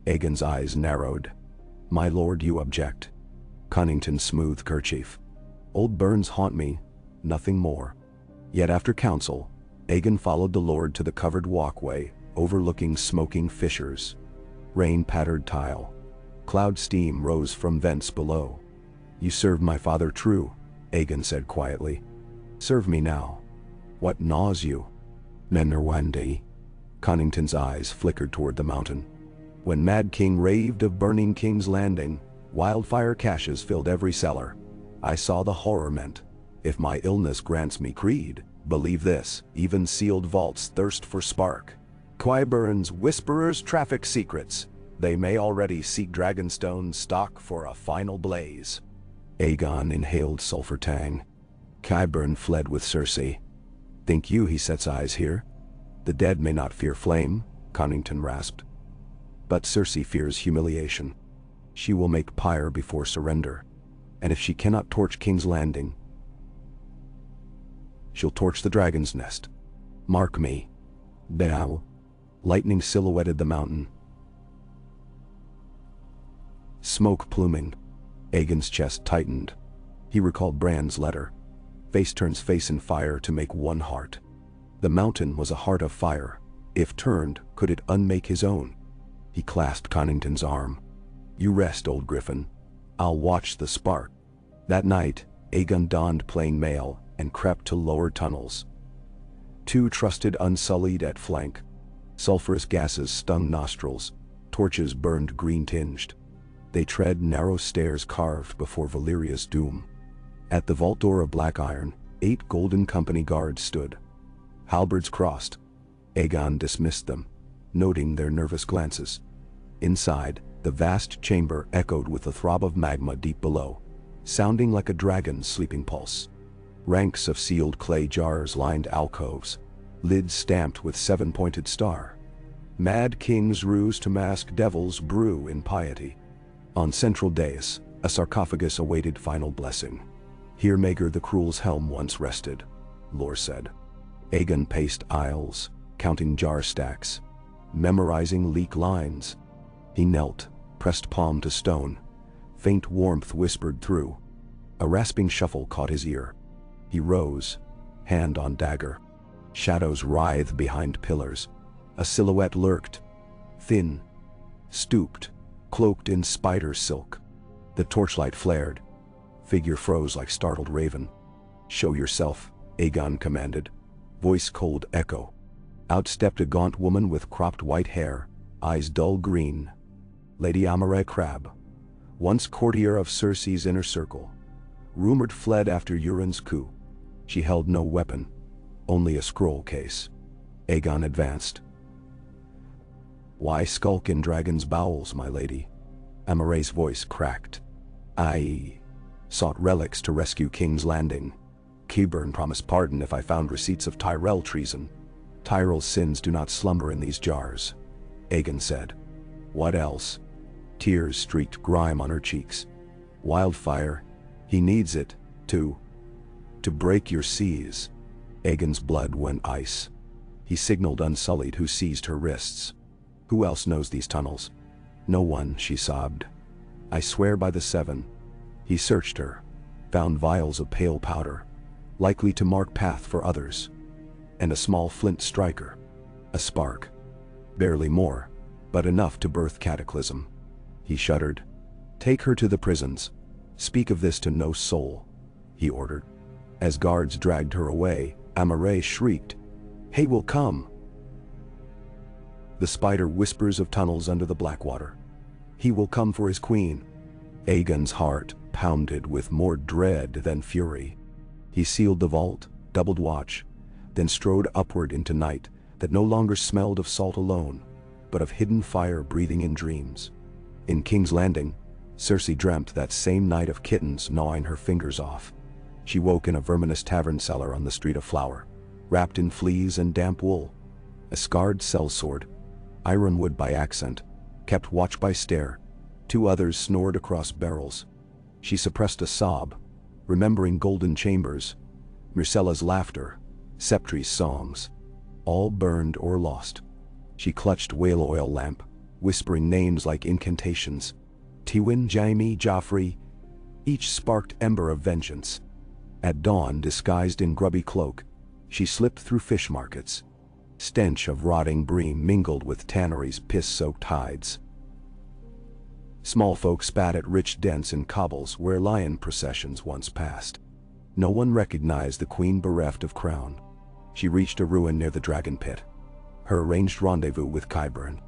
Aegon's eyes narrowed. "My lord, you object." Connington smoothed kerchief. "Old burns haunt me, nothing more." Yet after council, Aegon followed the lord to the covered walkway, overlooking smoking fissures. Rain pattered tile. Cloud steam rose from vents below. "You served my father true," Aegon said quietly. "Serve me now." "What gnaws you?" "Nenerwandi." Connington's eyes flickered toward the mountain. "When Mad King raved of burning King's Landing, wildfire caches filled every cellar. I saw the horror meant. If my illness grants me creed, believe this, even sealed vaults thirst for spark. Qyburns whisperers traffic secrets. They may already seek Dragonstone stock for a final blaze." Aegon inhaled sulfur tang. "Qyburn fled with Cersei. Think you he sets eyes here?" "The dead may not fear flame," Connington rasped. "But Cersei fears humiliation. She will make pyre before surrender. And if she cannot torch King's Landing, she'll torch the dragon's nest. Mark me." Now, lightning silhouetted the mountain. Smoke pluming. Aegon's chest tightened. He recalled Bran's letter. Face turns face in fire to make one heart. The mountain was a heart of fire. If turned, could it unmake his own? He clasped Connington's arm. "You rest, old griffin. I'll watch the spark." That night, Aegon donned plain mail and crept to lower tunnels. Two trusted unsullied at flank. Sulphurous gases stung nostrils. Torches burned green-tinged. They tread narrow stairs carved before Valyria's doom. At the vault door of black iron, 8 Golden Company guards stood. Halberds crossed. Aegon dismissed them, noting their nervous glances. Inside, the vast chamber echoed with the throb of magma deep below, sounding like a dragon's sleeping pulse. Ranks of sealed clay jars lined alcoves, lids stamped with 7-pointed star. Mad King's ruse to mask devils brew in piety. On central dais, a sarcophagus awaited final blessing. "Here Maegor the Cruel's helm once rested," lore said. Aegon paced aisles, counting jar stacks, memorizing leak lines. He knelt, pressed palm to stone, Faint warmth whispered through. A rasping shuffle caught his ear. He rose, hand on dagger. Shadows writhed behind pillars. A silhouette lurked, thin, stooped, cloaked in spider silk. The torchlight flared. Figure froze like startled raven. "Show yourself," Aegon commanded. Voice cold echo. Out stepped a gaunt woman with cropped white hair, eyes dull green. Lady Amaray Crabbe, once courtier of Cersei's inner circle. Rumored fled after Euron's coup. She held no weapon, only a scroll case. Aegon advanced. "Why skulk in dragon's bowels, my lady?" Amaray's voice cracked. "I sought relics to rescue King's Landing. Qyburn promised pardon if I found receipts of Tyrell treason. Tyrell's sins do not slumber in these jars," Aegon said. "What else?" Tears streaked grime on her cheeks. "Wildfire. He needs it, to break your seas." Aegon's blood went ice. He signaled Unsullied, who seized her wrists. "Who else knows these tunnels?" "No one," she sobbed. "I swear by the Seven." He searched her, found vials of pale powder, likely to mark path for others, and a small flint striker. A spark. Barely more, but enough to birth cataclysm. He shuddered. "Take her to the prisons. Speak of this to no soul," he ordered. As guards dragged her away, Amaray shrieked, "He will come!" The spider whispers of tunnels under the Blackwater. He will come for his queen. Aegon's heart pounded with more dread than fury. He sealed the vault, doubled watch, then strode upward into night that no longer smelled of salt alone, but of hidden fire breathing in dreams. In King's Landing, Cersei dreamt that same night of kittens gnawing her fingers off. She woke in a verminous tavern cellar on the Street of Flower, wrapped in fleas and damp wool. A scarred sellsword, ironwood by accent, kept watch by stare. Two others snored across barrels. She suppressed a sob, remembering golden chambers, Myrcella's laughter, Septre's songs, all burned or lost. She clutched whale oil lamp, whispering names like incantations. Tywin, Jaime, Joffrey, each sparked ember of vengeance. At dawn, disguised in grubby cloak, she slipped through fish markets. Stench of rotting bream mingled with Tannery's piss-soaked hides. Small folk spat at rich dents in cobbles where lion processions once passed. No one recognized the queen bereft of crown. She reached a ruin near the dragon pit, her arranged rendezvous with Qyburn.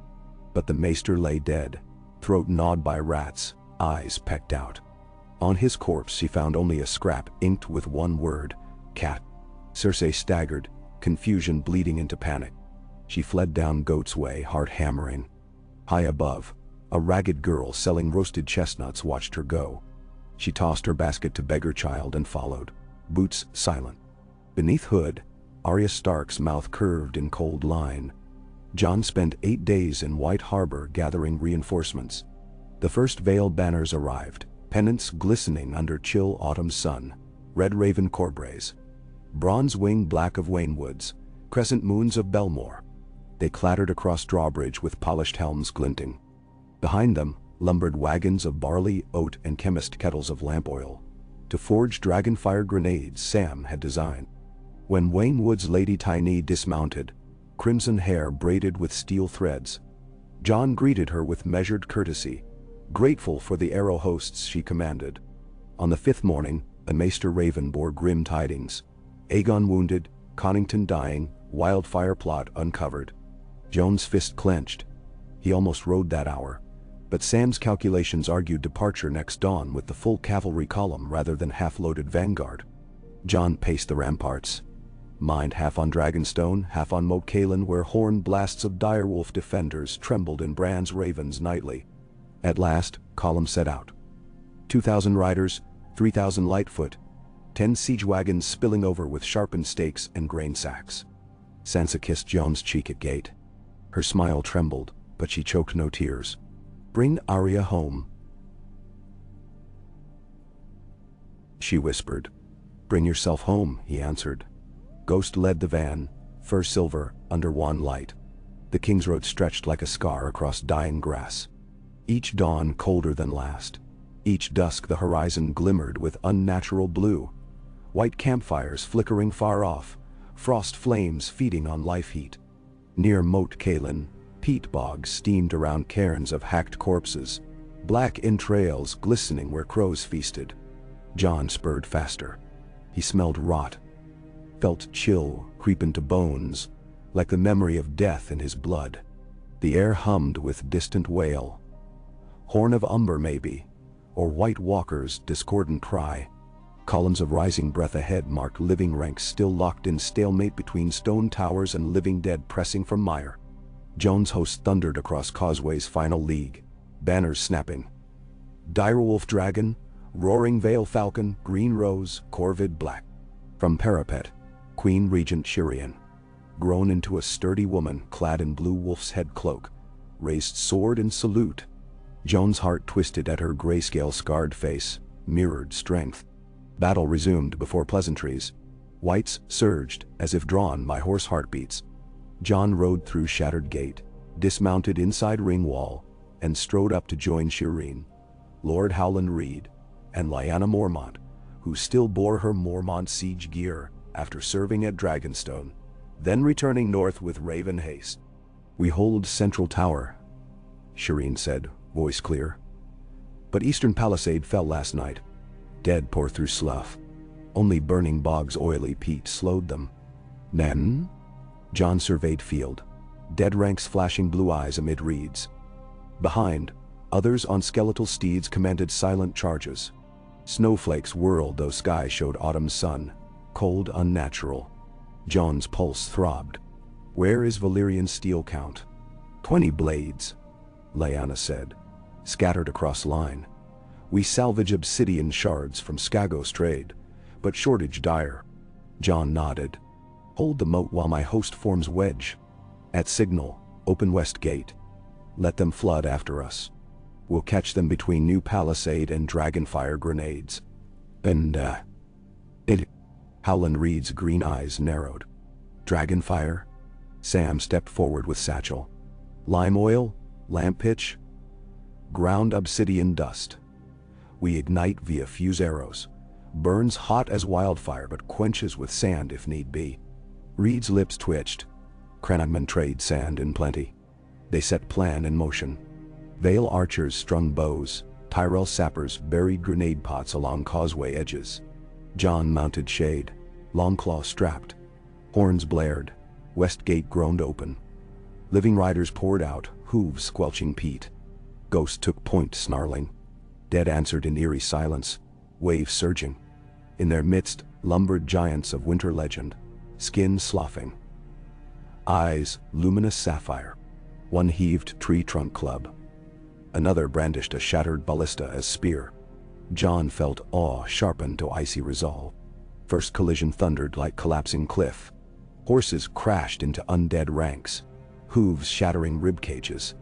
But the maester lay dead, throat gnawed by rats, eyes pecked out. On his corpse she found only a scrap inked with one word, cat. Cersei staggered, confusion bleeding into panic. She fled down Goat's Way, heart hammering. High above, a ragged girl selling roasted chestnuts watched her go. She tossed her basket to beggar child and followed, boots silent. Beneath hood, Arya Stark's mouth curved in cold line. Jon spent 8 days in White Harbor gathering reinforcements. The first Vale banners arrived, pennants glistening under chill autumn sun, red raven corbrays, bronze wing black of Waynwoods, crescent moons of Belmore. They clattered across drawbridge with polished helms glinting. Behind them lumbered wagons of barley, oat, and chemist kettles of lamp oil, to forge dragonfire grenades Sam had designed. When Waynwood's Lady Tiny dismounted, crimson hair braided with steel threads, Jon greeted her with measured courtesy, grateful for the arrow hosts she commanded. On the 5th morning, a Maester Raven bore grim tidings. Aegon wounded, Connington dying, wildfire plot uncovered. Jon's fist clenched. He almost rode that hour. But Sam's calculations argued departure next dawn with the full cavalry column rather than half-loaded vanguard. Jon paced the ramparts, mind half on Dragonstone, half on Moat Cailin, where horn blasts of direwolf defenders trembled in Bran's ravens nightly. At last, column set out. 2,000 riders, 3,000 lightfoot, 10 siege wagons spilling over with sharpened stakes and grain sacks. Sansa kissed Jon's cheek at gate. Her smile trembled, but she choked no tears. "Bring Arya home," she whispered. "Bring yourself home," he answered. Ghost led the van, fur silver, under wan light. The Kingsroad stretched like a scar across dying grass. Each dawn colder than last. Each dusk the horizon glimmered with unnatural blue. White campfires flickering far off, frost flames feeding on life heat. Near Moat Cailin, peat bogs steamed around cairns of hacked corpses, black entrails glistening where crows feasted. Jon spurred faster. He smelled rot, felt chill creep into bones, like the memory of death in his blood. The air hummed with distant wail. Horn of Umber maybe, or White Walker's discordant cry. Columns of rising breath ahead marked living ranks still locked in stalemate between stone towers and living dead pressing from mire. Jon's host thundered across Causeway's final league, banners snapping. Direwolf Dragon, Roaring Vale Falcon, Green Rose, Corvid Black. From Parapet, Queen Regent Shirian, grown into a sturdy woman clad in blue wolf's head cloak, raised sword in salute. Jon's heart twisted at her grayscale scarred face, mirrored strength. Battle resumed before pleasantries. Whites surged as if drawn by horse heartbeats. Jon rode through shattered gate, dismounted inside ring wall, and strode up to join Shireen, Lord Howland Reed, and Lyanna Mormont, who still bore her Mormont siege gear after serving at Dragonstone, then returning north with Raven haste. "We hold Central Tower," Shireen said, voice clear. "But Eastern Palisade fell last night. Dead pour through slough. Only burning bogs oily peat slowed them." "Then?" Jon surveyed field, dead ranks flashing blue eyes amid reeds. Behind, others on skeletal steeds commanded silent charges. Snowflakes whirled though sky showed autumn sun, cold unnatural. Jon's pulse throbbed. "Where is Valyrian steel count?" 20 blades, Lyanna said, scattered across line. "We salvage obsidian shards from Skagos trade, but shortage dire." Jon nodded. "Hold the moat while my host forms wedge. At signal, open west gate. Let them flood after us. We'll catch them between New Palisade and Dragonfire grenades." And, Howland Reed's green eyes narrowed. "Dragonfire?" Sam stepped forward with satchel. "Lime oil? Lamp pitch? Ground obsidian dust. We ignite via fuse arrows. Burns hot as wildfire but quenches with sand if need be." Reed's lips twitched. Cranagman trade sand in plenty. They set plan in motion. Vale archers strung bows, Tyrell sappers buried grenade pots along causeway edges. Jon mounted shade, Longclaw strapped. Horns blared, west gate groaned open. Living riders poured out, hooves squelching peat. Ghost took point snarling. Dead answered in eerie silence, waves surging. In their midst lumbered giants of winter legend, skin sloughing. Eyes luminous sapphire. One heaved tree trunk club. Another brandished a shattered ballista as spear. Jon felt awe sharpened to icy resolve. First collision thundered like collapsing cliff. Horses crashed into undead ranks, hooves shattering rib cages.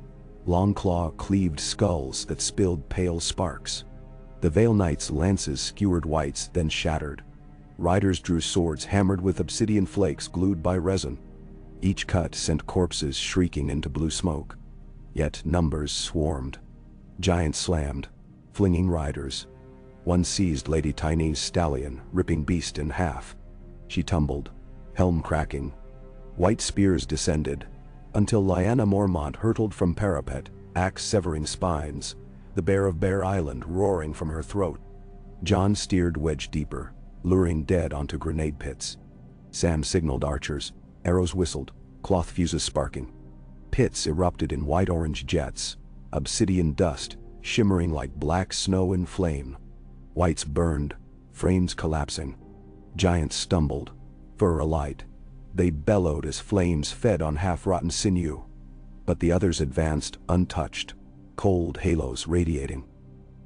Longclaw cleaved skulls that spilled pale sparks. The Vale Knights' lances skewered whites, then shattered. Riders drew swords hammered with obsidian flakes glued by resin. Each cut sent corpses shrieking into blue smoke. Yet numbers swarmed. Giants slammed, flinging riders. One seized Lady Tiny's stallion, ripping beast in half. She tumbled, helm cracking. White spears descended, until Lyanna Mormont hurtled from parapet, axe severing spines, the bear of Bear Island roaring from her throat. Jon steered wedge deeper, luring dead onto grenade pits. Sam signaled archers, arrows whistled, cloth fuses sparking. Pits erupted in white-orange jets, obsidian dust shimmering like black snow in flame. Whites burned, frames collapsing. Giants stumbled, fur alight. They bellowed as flames fed on half-rotten sinew. But the others advanced untouched, cold halos radiating.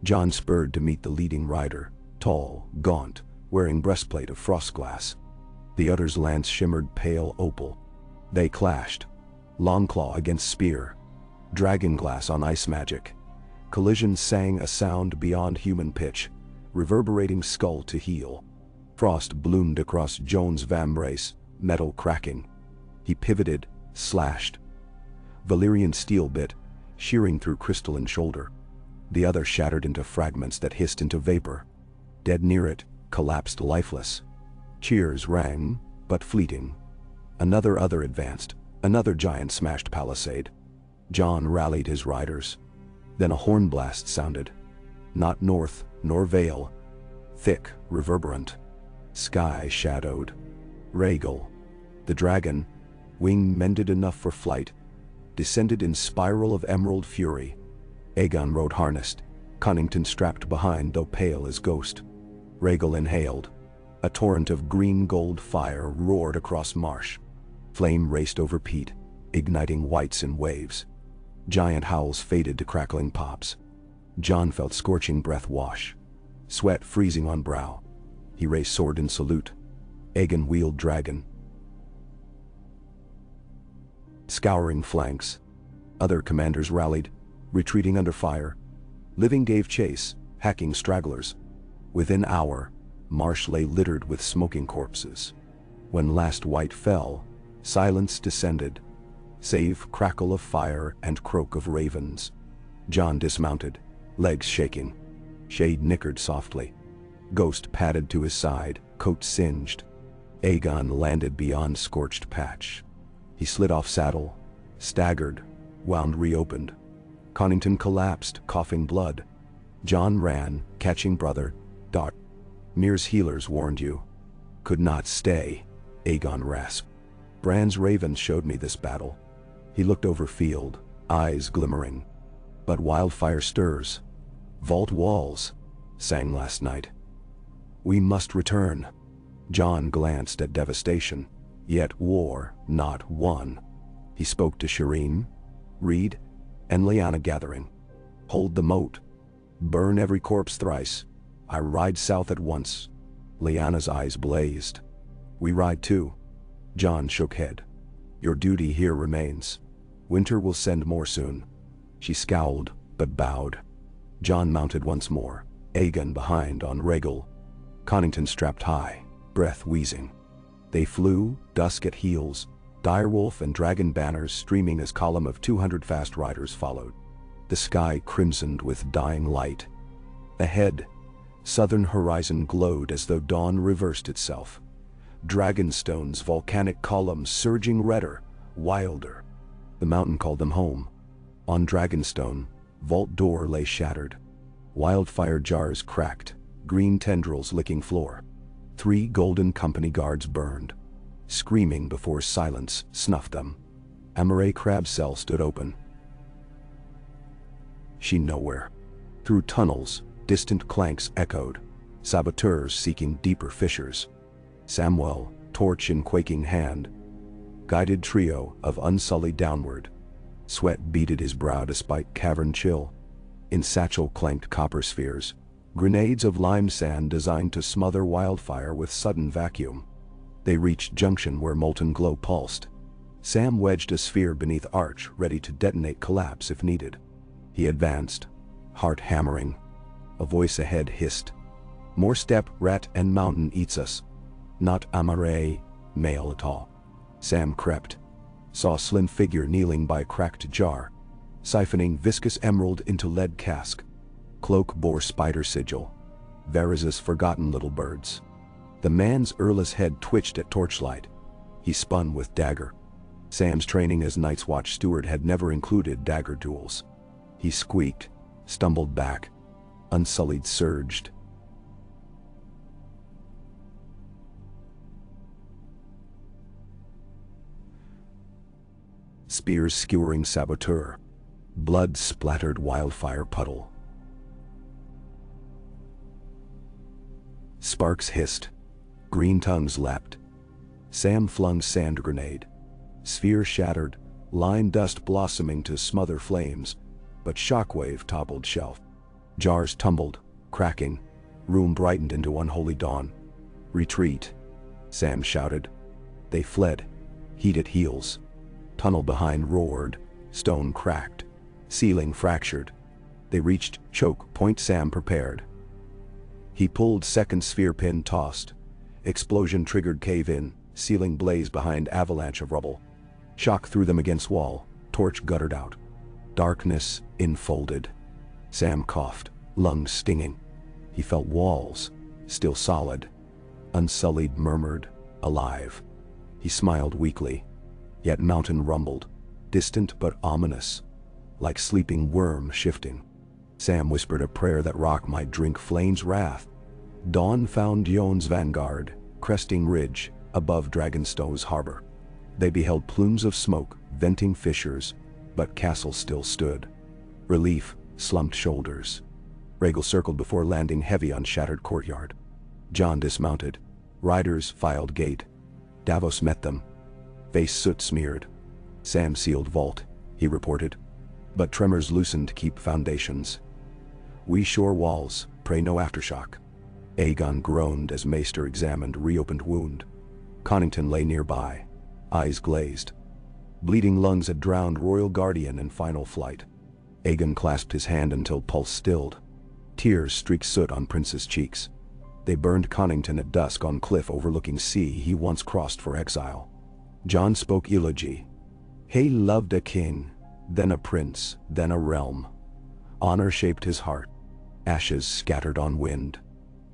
Jon spurred to meet the leading rider, tall, gaunt, wearing breastplate of frost glass. The other's lance shimmered pale opal. They clashed, Longclaw against spear, dragonglass on ice magic. Collision sang a sound beyond human pitch, reverberating skull to heel. Frost bloomed across Jon's vambrace, metal cracking. He pivoted, slashed. Valyrian steel bit, shearing through crystalline shoulder. The other shattered into fragments that hissed into vapor. Dead near it, collapsed lifeless. Cheers rang, but fleeting. Another advanced, another giant smashed palisade. Jon rallied his riders. Then a horn blast sounded. Not north, nor vale. Thick, reverberant. Sky shadowed. Rhaegal, the dragon, wing mended enough for flight, descended in spiral of emerald fury. Aegon rode harnessed, Connington strapped behind, though pale as ghost. Rhaegal inhaled. A torrent of green-gold fire roared across marsh. Flame raced over peat, igniting whites in waves. Giant howls faded to crackling pops. Jon felt scorching breath wash. Sweat freezing on brow. He raised sword in salute. Aegon wheeled dragon, scouring flanks. Other commanders rallied, retreating under fire. Living gave chase, hacking stragglers. Within hour, marsh lay littered with smoking corpses. When last white fell, silence descended, save crackle of fire and croak of ravens. Jon dismounted, legs shaking. Shade nickered softly. Ghost padded to his side, coat singed. Aegon landed beyond scorched patch. He slid off saddle, staggered, wound reopened. Connington collapsed, coughing blood. Jon ran, catching brother, dart. Myr's healers warned you. Could not stay, Aegon rasped. Bran's ravens showed me this battle. He looked over field, eyes glimmering. But wildfire stirs. Vault walls, sang last night. We must return. Jon glanced at devastation, yet war not won. He spoke to Shireen, Reed, and Lyanna gathering. Hold the moat. Burn every corpse thrice. I ride south at once. Lyanna's eyes blazed. We ride too. Jon shook head. Your duty here remains. Winter will send more soon. She scowled, but bowed. Jon mounted once more, Aegon behind on Rhaegal. Connington strapped high, breath wheezing. They flew, dusk at heels, direwolf and dragon banners streaming as column of 200 fast riders followed. The sky crimsoned with dying light. Ahead, southern horizon glowed as though dawn reversed itself. Dragonstone's volcanic columns surging redder, wilder. The mountain called them home. On Dragonstone, vault door lay shattered. Wildfire jars cracked, green tendrils licking floor. 3 golden company guards burned, screaming before silence snuffed them. Amaray crab cell stood open. She nowhere. Through tunnels, distant clanks echoed, saboteurs seeking deeper fissures. Samwell, torch in quaking hand, guided trio of unsullied downward. Sweat beaded his brow despite cavern chill. In satchel clanked copper spheres, grenades of lime sand designed to smother wildfire with sudden vacuum. They reached junction where molten glow pulsed. Sam wedged a sphere beneath arch, ready to detonate collapse if needed. He advanced, heart hammering. A voice ahead hissed. More step, rat and mountain eats us. Not Amaray, male at all. Sam crept, saw a slim figure kneeling by cracked jar, siphoning viscous emerald into lead cask. Cloak bore spider sigil, Varys' forgotten little birds. The man's earless head twitched at torchlight. He spun with dagger. Sam's training as Night's Watch steward had never included dagger duels. He squeaked, stumbled back. Unsullied surged. Spears skewering saboteur. Blood splattered wildfire puddle. Sparks hissed. Green tongues leapt. Sam flung sand grenade. Sphere shattered, line dust blossoming to smother flames, but shockwave toppled shelf. Jars tumbled, cracking. Room brightened into unholy dawn. Retreat, Sam shouted. They fled, heat at heels. Tunnel behind roared, stone cracked, ceiling fractured. They reached choke point. Sam prepared. He pulled second sphere pin tossed. Explosion triggered cave-in, ceiling blaze behind avalanche of rubble. Shock threw them against wall, torch guttered out. Darkness enfolded. Sam coughed, lungs stinging. He felt walls, still solid, unsullied, murmured, alive. He smiled weakly, yet mountain rumbled, distant but ominous, like sleeping worm shifting. Sam whispered a prayer that rock might drink Flame's wrath. Dawn found Yon's vanguard, cresting ridge above Dragonstone's harbor. They beheld plumes of smoke, venting fissures, but castle still stood. Relief slumped shoulders. Rhaegal circled before landing heavy on shattered courtyard. Jon dismounted. Riders filed gate. Davos met them, face soot smeared. Sam sealed vault, he reported. But tremors loosened keep foundations. We shore walls, pray no aftershock. Aegon groaned as Maester examined reopened wound. Connington lay nearby, eyes glazed. Bleeding lungs had drowned royal guardian in final flight. Aegon clasped his hand until pulse stilled. Tears streaked soot on Prince's cheeks. They burned Connington at dusk on cliff overlooking sea he once crossed for exile. Jon spoke eulogy. He loved a king, then a prince, then a realm. Honor shaped his heart. Ashes scattered on wind.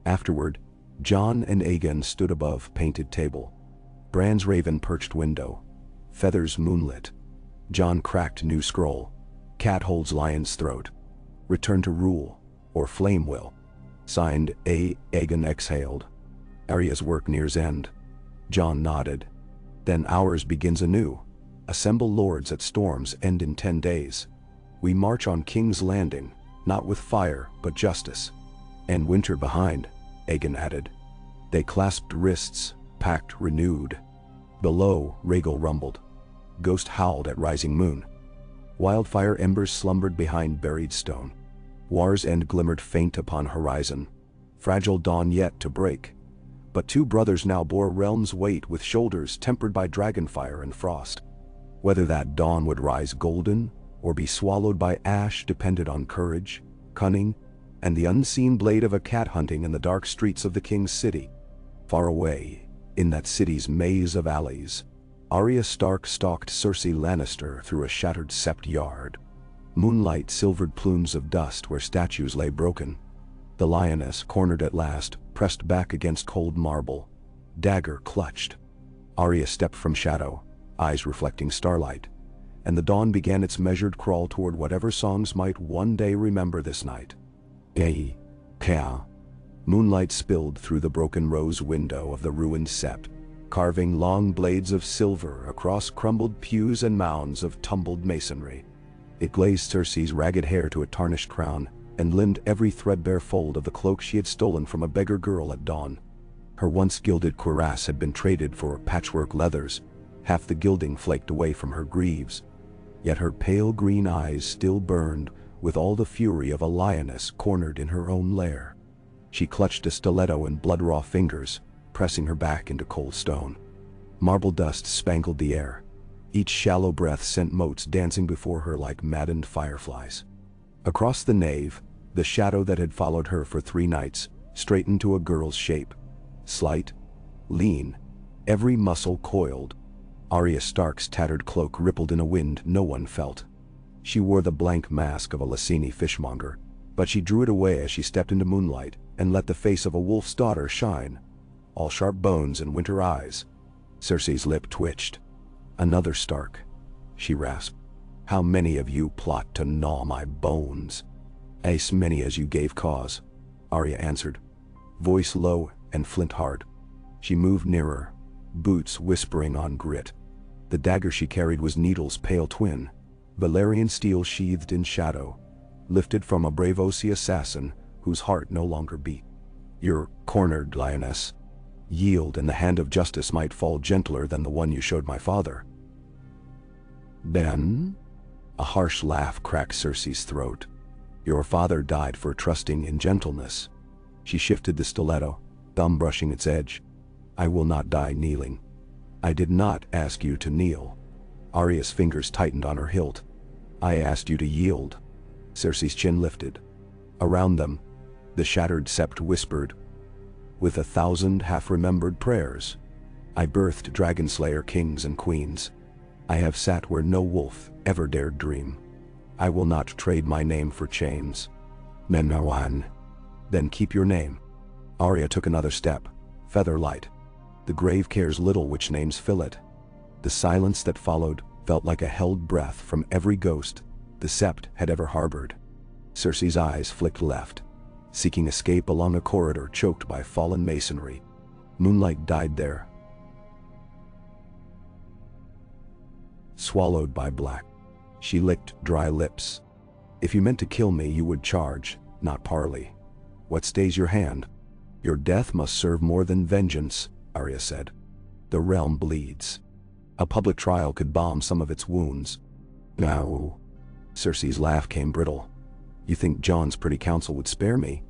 Afterward, Jon and Aegon stood above painted table. Bran's raven perched window. Feathers moonlit. Jon cracked new scroll. Cat holds lion's throat. Return to rule, or flame will. Signed A. Aegon exhaled. Arya's work nears end. Jon nodded. Then ours begins anew. Assemble lords at Storm's End in 10 days. We march on King's Landing, not with fire, but justice. And winter behind, Aegon added. They clasped wrists, pact renewed. Below, Rhaegal rumbled. Ghost howled at rising moon. Wildfire embers slumbered behind buried stone. War's end glimmered faint upon horizon. Fragile dawn yet to break. But two brothers now bore realm's weight with shoulders tempered by dragonfire and frost. Whether that dawn would rise golden, or be swallowed by ash depended on courage, cunning, and the unseen blade of a cat hunting in the dark streets of the king's city. Far away, in that city's maze of alleys, Arya Stark stalked Cersei Lannister through a shattered sept yard. Moonlight silvered plumes of dust where statues lay broken. The lioness, cornered at last, pressed back against cold marble. Dagger clutched. Arya stepped from shadow, eyes reflecting starlight, and the dawn began its measured crawl toward whatever songs might one day remember this night. Ei, Kea. Moonlight spilled through the broken rose window of the ruined sept, carving long blades of silver across crumbled pews and mounds of tumbled masonry. It glazed Cersei's ragged hair to a tarnished crown, and limned every threadbare fold of the cloak she had stolen from a beggar girl at dawn. Her once gilded cuirass had been traded for patchwork leathers, half the gilding flaked away from her greaves. Yet her pale green eyes still burned with all the fury of a lioness cornered in her own lair. She clutched a stiletto in blood-raw fingers, pressing her back into cold stone. Marble dust spangled the air. Each shallow breath sent motes dancing before her like maddened fireflies. Across the nave, the shadow that had followed her for 3 nights straightened to a girl's shape. Slight, lean, every muscle coiled. Arya Stark's tattered cloak rippled in a wind no one felt. She wore the blank mask of a Lysini fishmonger, but she drew it away as she stepped into moonlight and let the face of a wolf's daughter shine, all sharp bones and winter eyes. Cersei's lip twitched. Another Stark, she rasped. How many of you plot to gnaw my bones? As many as you gave cause, Arya answered, voice low and flint hard. She moved nearer, boots whispering on grit. The dagger she carried was Needle's pale twin, Valyrian steel sheathed in shadow, lifted from a Braavosi assassin whose heart no longer beat. You're cornered, lioness. Yield and the hand of justice might fall gentler than the one you showed my father. Then? A harsh laugh cracked Cersei's throat. Your father died for trusting in gentleness. She shifted the stiletto, thumb brushing its edge. I will not die kneeling. I did not ask you to kneel. Arya's fingers tightened on her hilt. I asked you to yield. Cersei's chin lifted. Around them, the shattered sept whispered, with 1,000 half-remembered prayers, I birthed dragonslayer kings and queens. I have sat where no wolf ever dared dream. I will not trade my name for chains. Menmawan. Then keep your name. Arya took another step, feather light. The grave cares little which names fill it. The silence that followed felt like a held breath from every ghost the Sept had ever harbored. Cersei's eyes flicked left, seeking escape along a corridor choked by fallen masonry. Moonlight died there, swallowed by black. She licked dry lips. If you meant to kill me, you would charge, not parley. What stays your hand? Your death must serve more than vengeance, Arya said. The realm bleeds. A public trial could balm some of its wounds. No. Cersei's laugh came brittle. You think Jon's Privy Council would spare me?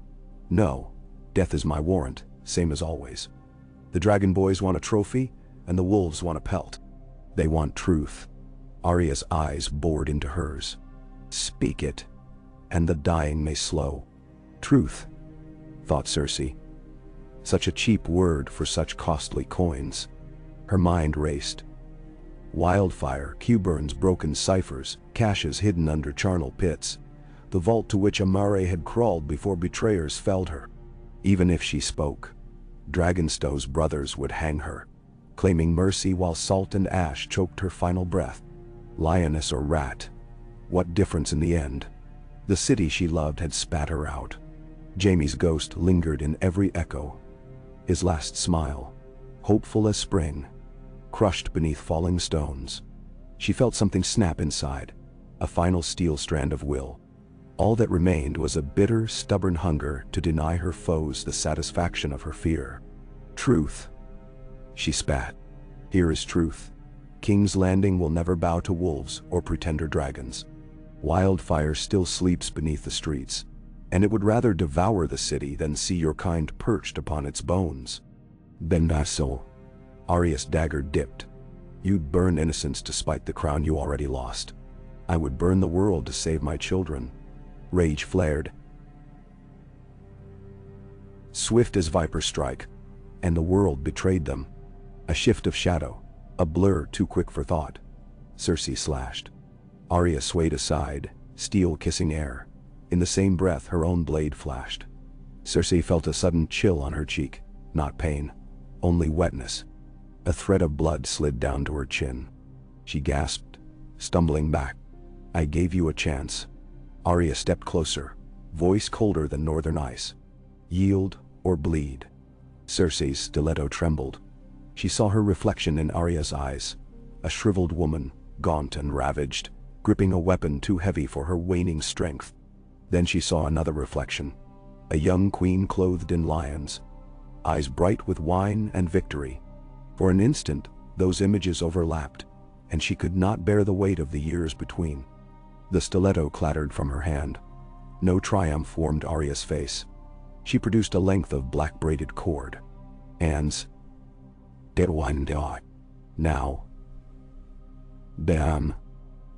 No. Death is my warrant, same as always. The dragon boys want a trophy, and the wolves want a pelt. They want truth. Arya's eyes bored into hers. Speak it, and the dying may slow. Truth, thought Cersei. Such a cheap word for such costly coins. Her mind raced. Wildfire, Qburn's broken ciphers, caches hidden under charnel pits, the vault to which Amare had crawled before betrayers felled her. Even if she spoke, Dragonstone's brothers would hang her, claiming mercy while salt and ash choked her final breath. Lioness or rat, what difference in the end? The city she loved had spat her out. Jaime's ghost lingered in every echo. His last smile, hopeful as spring, crushed beneath falling stones. She felt something snap inside, a final steel strand of will. All that remained was a bitter, stubborn hunger to deny her foes the satisfaction of her fear. Truth. She spat. Here is truth. King's Landing will never bow to wolves or pretender dragons. Wildfire still sleeps beneath the streets, and it would rather devour the city than see your kind perched upon its bones. Bendaso. Arya's dagger dipped. You'd burn innocence to spite the crown you already lost. I would burn the world to save my children. Rage flared. Swift as viper strike, and the world betrayed them. A shift of shadow, a blur too quick for thought. Cersei slashed. Arya swayed aside, steel kissing air. In the same breath, her own blade flashed. Cersei felt a sudden chill on her cheek, not pain, only wetness. A thread of blood slid down to her chin. She gasped, stumbling back. I gave you a chance. Arya stepped closer, voice colder than northern ice. Yield or bleed. Cersei's stiletto trembled. She saw her reflection in Arya's eyes, a shriveled woman, gaunt and ravaged, gripping a weapon too heavy for her waning strength. Then she saw another reflection, a young queen clothed in lions, eyes bright with wine and victory. For an instant, those images overlapped, and she could not bear the weight of the years between. The stiletto clattered from her hand. No triumph warmed Arya's face. She produced a length of black braided cord. Hands. Now. Bam.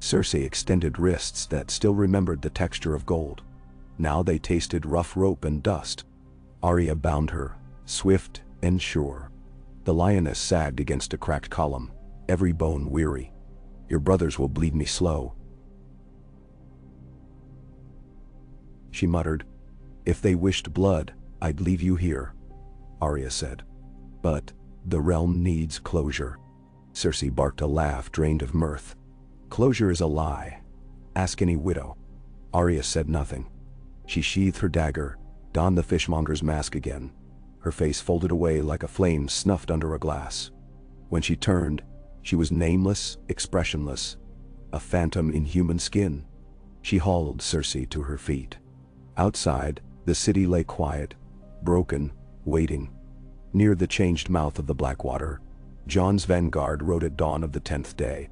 Cersei extended wrists that still remembered the texture of gold. Now they tasted rough rope and dust. Arya bound her, swift and sure. The lioness sagged against a cracked column, every bone weary. Your brothers will bleed me slow, she muttered. If they wished blood, I'd leave you here, Arya said. But the realm needs closure. Cersei barked a laugh drained of mirth. Closure is a lie. Ask any widow. Arya said nothing. She sheathed her dagger, donned the fishmonger's mask again, her face folded away like a flame snuffed under a glass. When she turned, she was nameless, expressionless, a phantom in human skin. She hauled Cersei to her feet. Outside, the city lay quiet, broken, waiting. Near the changed mouth of the Blackwater, Jon's vanguard rode at dawn of the 10th day.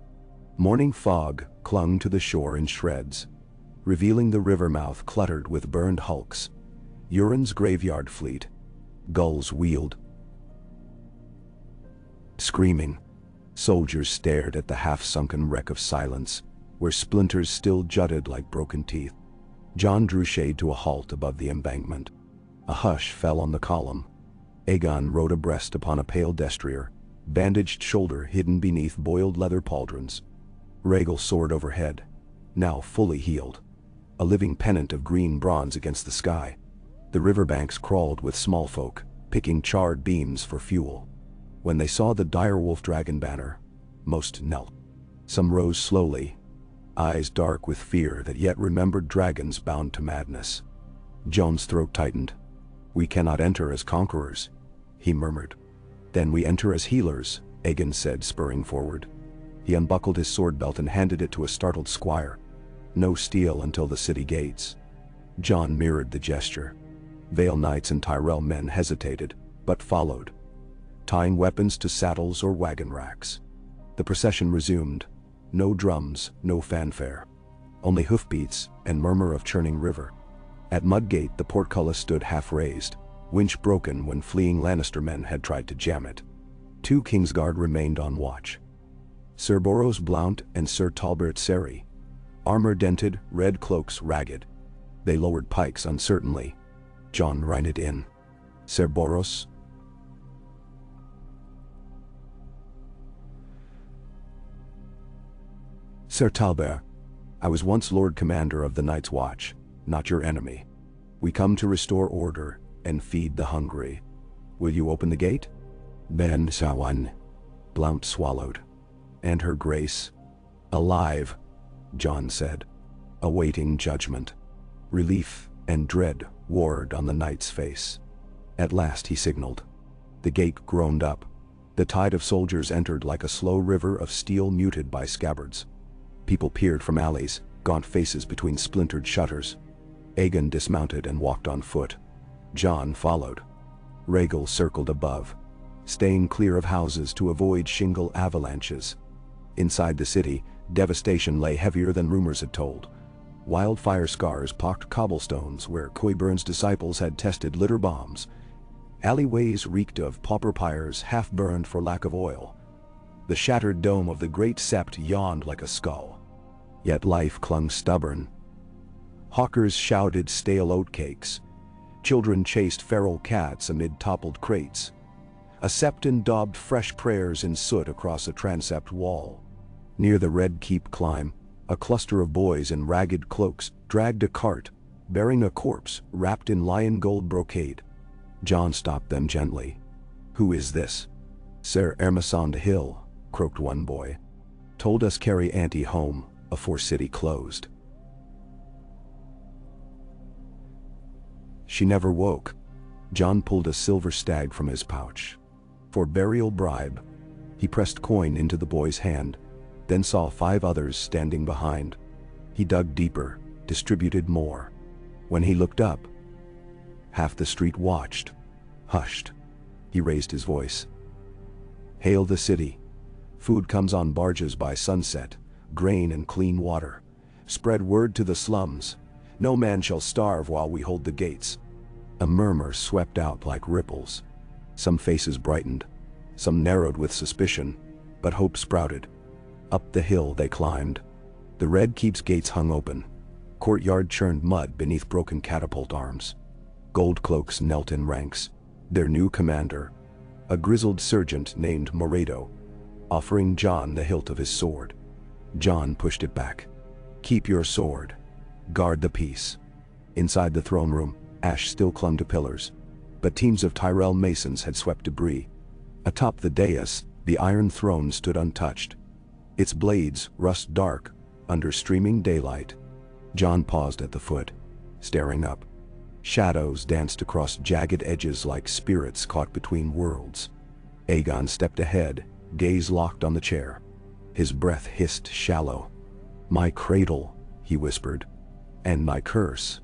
Morning fog clung to the shore in shreds, revealing the river mouth cluttered with burned hulks. Euron's graveyard fleet. Gulls wheeled, screaming. Soldiers stared at the half-sunken wreck of silence, where splinters still jutted like broken teeth. Jon drew shade to a halt above the embankment. A hush fell on the column. Aegon rode abreast upon a pale destrier, bandaged shoulder hidden beneath boiled leather pauldrons. Rhaegal soared overhead, now fully healed. a living pennant of green bronze against the sky. The riverbanks crawled with small folk, picking charred beams for fuel. When they saw the direwolf dragon banner, most knelt. Some rose slowly, eyes dark with fear that yet remembered dragons bound to madness. John's throat tightened. "We cannot enter as conquerors," he murmured. "Then we enter as healers," Aegon said, spurring forward. He unbuckled his sword belt and handed it to a startled squire. "No steel until the city gates." John mirrored the gesture. Vale knights and Tyrell men hesitated, but followed, tying weapons to saddles or wagon racks. The procession resumed. No drums, no fanfare. Only hoofbeats and murmur of churning river. At Mudgate the portcullis stood half-raised, winch broken when fleeing Lannister men had tried to jam it. 2 Kingsguard remained on watch. Sir Boros Blount and Sir Talbert Serry, armor dented, red cloaks ragged. They lowered pikes uncertainly. John reined in. "Sir Boros?" "Sir Talbert, I was once Lord Commander of the Night's Watch, not your enemy. We come to restore order and feed the hungry. Will you open the gate?" "Ben Sawan," Blount swallowed. "And her grace?" "Alive," John said, awaiting judgment. Relief and dread warred on the knight's face. At last he signaled. The gate groaned up. The tide of soldiers entered like a slow river of steel muted by scabbards. People peered from alleys, gaunt faces between splintered shutters. Aegon dismounted and walked on foot. John followed. Rhaegal circled above, staying clear of houses to avoid shingle avalanches. Inside the city, devastation lay heavier than rumors had told. Wildfire scars pocked cobblestones where Qyburn's disciples had tested litter bombs. Alleyways reeked of pauper pyres half-burned for lack of oil. The shattered dome of the great sept yawned like a skull. Yet life clung stubborn. Hawkers shouted stale oatcakes. Children chased feral cats amid toppled crates. A septon daubed fresh prayers in soot across a transept wall. Near the Red Keep climb, a cluster of boys in ragged cloaks dragged a cart, bearing a corpse wrapped in lion gold brocade. John stopped them gently. "Who is this?" "Sir Ermesond Hill," croaked one boy. "Told us carry Auntie home afore city closed." She never woke. John pulled a silver stag from his pouch. "For burial bribe." He pressed coin into the boy's hand, then saw 5 others standing behind. He dug deeper, distributed more. When he looked up, half the street watched, hushed. He raised his voice. "Hail the city. Food comes on barges by sunset, grain and clean water. Spread word to the slums. No man shall starve while we hold the gates." A murmur swept out like ripples. Some faces brightened, some narrowed with suspicion, but hope sprouted. Up the hill they climbed. The Red Keep's gates hung open. Courtyard churned mud beneath broken catapult arms. Gold cloaks knelt in ranks. Their new commander, a grizzled sergeant named Moredo, offering John the hilt of his sword. John pushed it back. "Keep your sword. Guard the peace." Inside the throne room, ash still clung to pillars, but teams of Tyrell masons had swept debris. Atop the dais, the iron throne stood untouched. Its blades rust dark under streaming daylight. John paused at the foot, staring up. Shadows danced across jagged edges like spirits caught between worlds. Aegon stepped ahead, gaze locked on the chair. His breath hissed shallow. "My cradle," he whispered. "And my curse."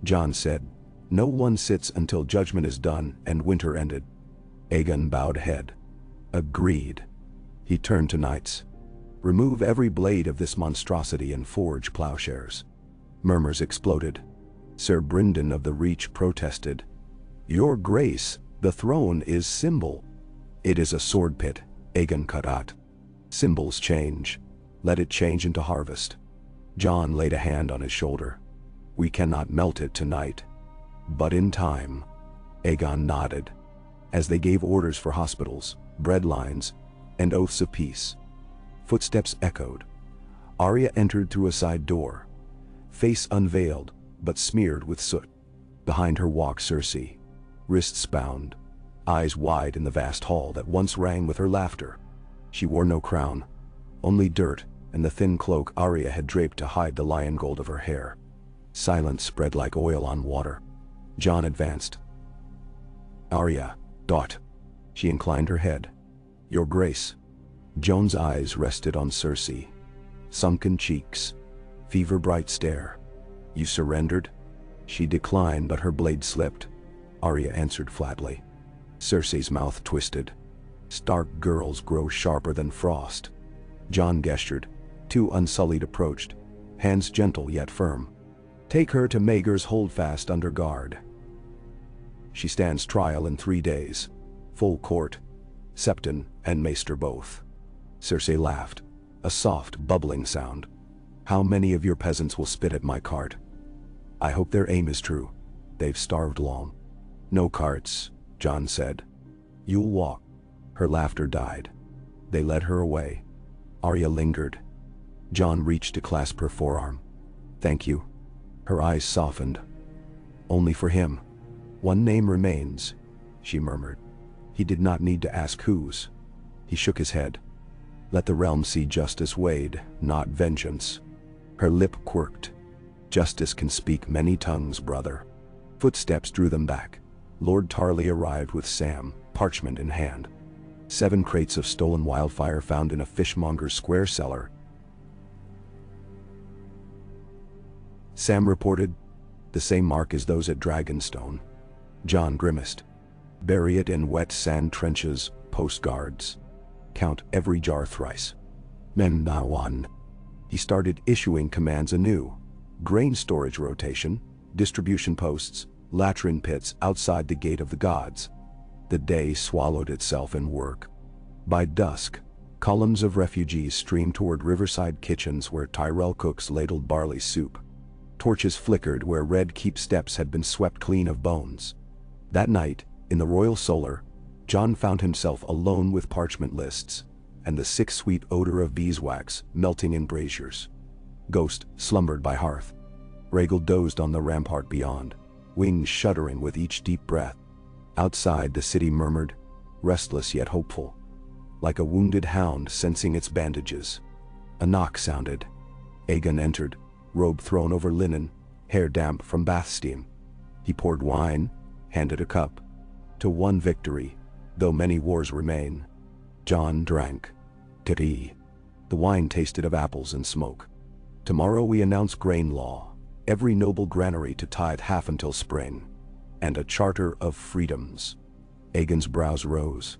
John said, "No one sits until judgment is done and winter ended." Aegon bowed head. "Agreed." He turned to knights. "Remove every blade of this monstrosity and forge plowshares." Murmurs exploded. Sir Brynden of the Reach protested. "Your Grace, the throne is symbol." "It is a sword pit," Aegon cut out. "Symbols change. Let it change into harvest." John laid a hand on his shoulder. "We cannot melt it tonight. But in time." Aegon nodded. As they gave orders for hospitals, bread lines, and oaths of peace. Footsteps echoed. Arya entered through a side door. face unveiled, but smeared with soot. Behind her walked Cersei, wrists bound, eyes wide in the vast hall that once rang with her laughter. She wore no crown, only dirt and the thin cloak Arya had draped to hide the lion gold of her hair. Silence spread like oil on water. Jon advanced. "Arya, Dot." She inclined her head. "Your Grace." Jon's eyes rested on Cersei. Sunken cheeks, fever-bright stare. "You surrendered?" She declined, but her blade slipped. Arya answered flatly. Cersei's mouth twisted. "Stark girls grow sharper than frost." Jon gestured. Two Unsullied approached, hands gentle yet firm. "Take her to Maegor's holdfast under guard. She stands trial in 3 days. Full court, Septon and Maester both." Cersei laughed, a soft, bubbling sound. "How many of your peasants will spit at my cart? I hope their aim is true. They've starved long." "No carts," Jon said. "You'll walk." Her laughter died. They led her away. Arya lingered. Jon reached to clasp her forearm. "Thank you." Her eyes softened. "Only for him. One name remains," she murmured. He did not need to ask whose. He shook his head. "Let the realm see justice weighed, not vengeance." Her lip quirked. "Justice can speak many tongues, brother." Footsteps drew them back. Lord Tarly arrived with Sam, parchment in hand. 7 crates of stolen wildfire found in a fishmonger's square cellar. Sam reported, "The same mark as those at Dragonstone." Jon grimaced. "Bury it in wet sand trenches, postguards. Count every jar thrice." Men now one. He started issuing commands anew. Grain storage rotation, distribution posts, latrine pits outside the gate of the gods. The day swallowed itself in work. By dusk, columns of refugees streamed toward riverside kitchens where Tyrell cooks ladled barley soup. Torches flickered where red keep steps had been swept clean of bones. That night, in the Royal Solar, Jon found himself alone with parchment lists, and the sick sweet odor of beeswax melting in braziers. Ghost slumbered by hearth. Rhaegal dozed on the rampart beyond, wings shuddering with each deep breath. Outside, the city murmured, restless yet hopeful, like a wounded hound sensing its bandages. A knock sounded. Aegon entered, robe thrown over linen, hair damp from bath steam. He poured wine, handed a cup. To one victory, though many wars remain. Jon drank. Tea. The wine tasted of apples and smoke. "Tomorrow we announce grain law, every noble granary to tithe half until spring, and a charter of freedoms." Aegon's brows rose.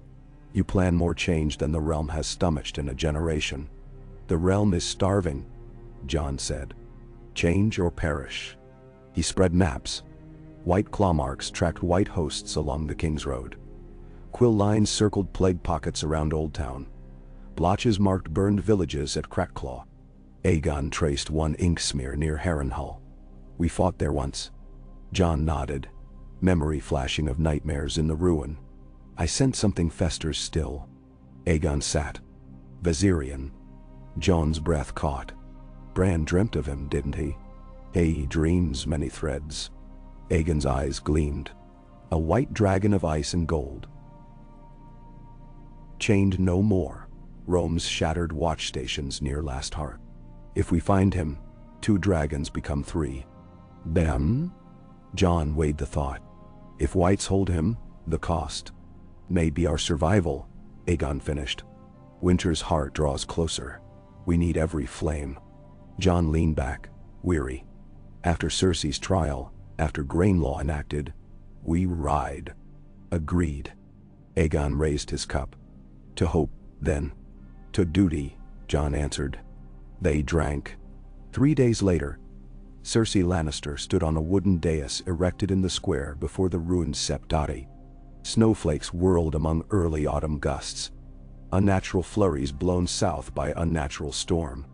"You plan more change than the realm has stomached in a generation." "The realm is starving," Jon said. "Change or perish." He spread maps. White claw marks tracked white hosts along the King's Road. Quill lines circled plague pockets around Old Town. Blotches marked burned villages at Crackclaw. Aegon traced one ink smear near Harrenhal. "We fought there once." Jon nodded, memory flashing of nightmares in the ruin. "I sense something festers still." Aegon sat. Viserion. Jon's breath caught. Bran dreamt of him, didn't he? He dreams many threads. Aegon's eyes gleamed. A white dragon of ice and gold. Chained no more, roams shattered watch stations near Last Hearth. If we find him, 2 dragons become 3. Them? Jon weighed the thought. If whites hold him, the cost may be our survival, Aegon finished. Winter's heart draws closer. We need every flame. Jon leaned back, weary. After Cersei's trial, after grain law enacted, we ride. Agreed. Aegon raised his cup. To hope, then. To duty, Jon answered. They drank. 3 days later, Cersei Lannister stood on a wooden dais erected in the square before the ruined Septati. Snowflakes whirled among early autumn gusts. Unnatural flurries blown south by unnatural storm.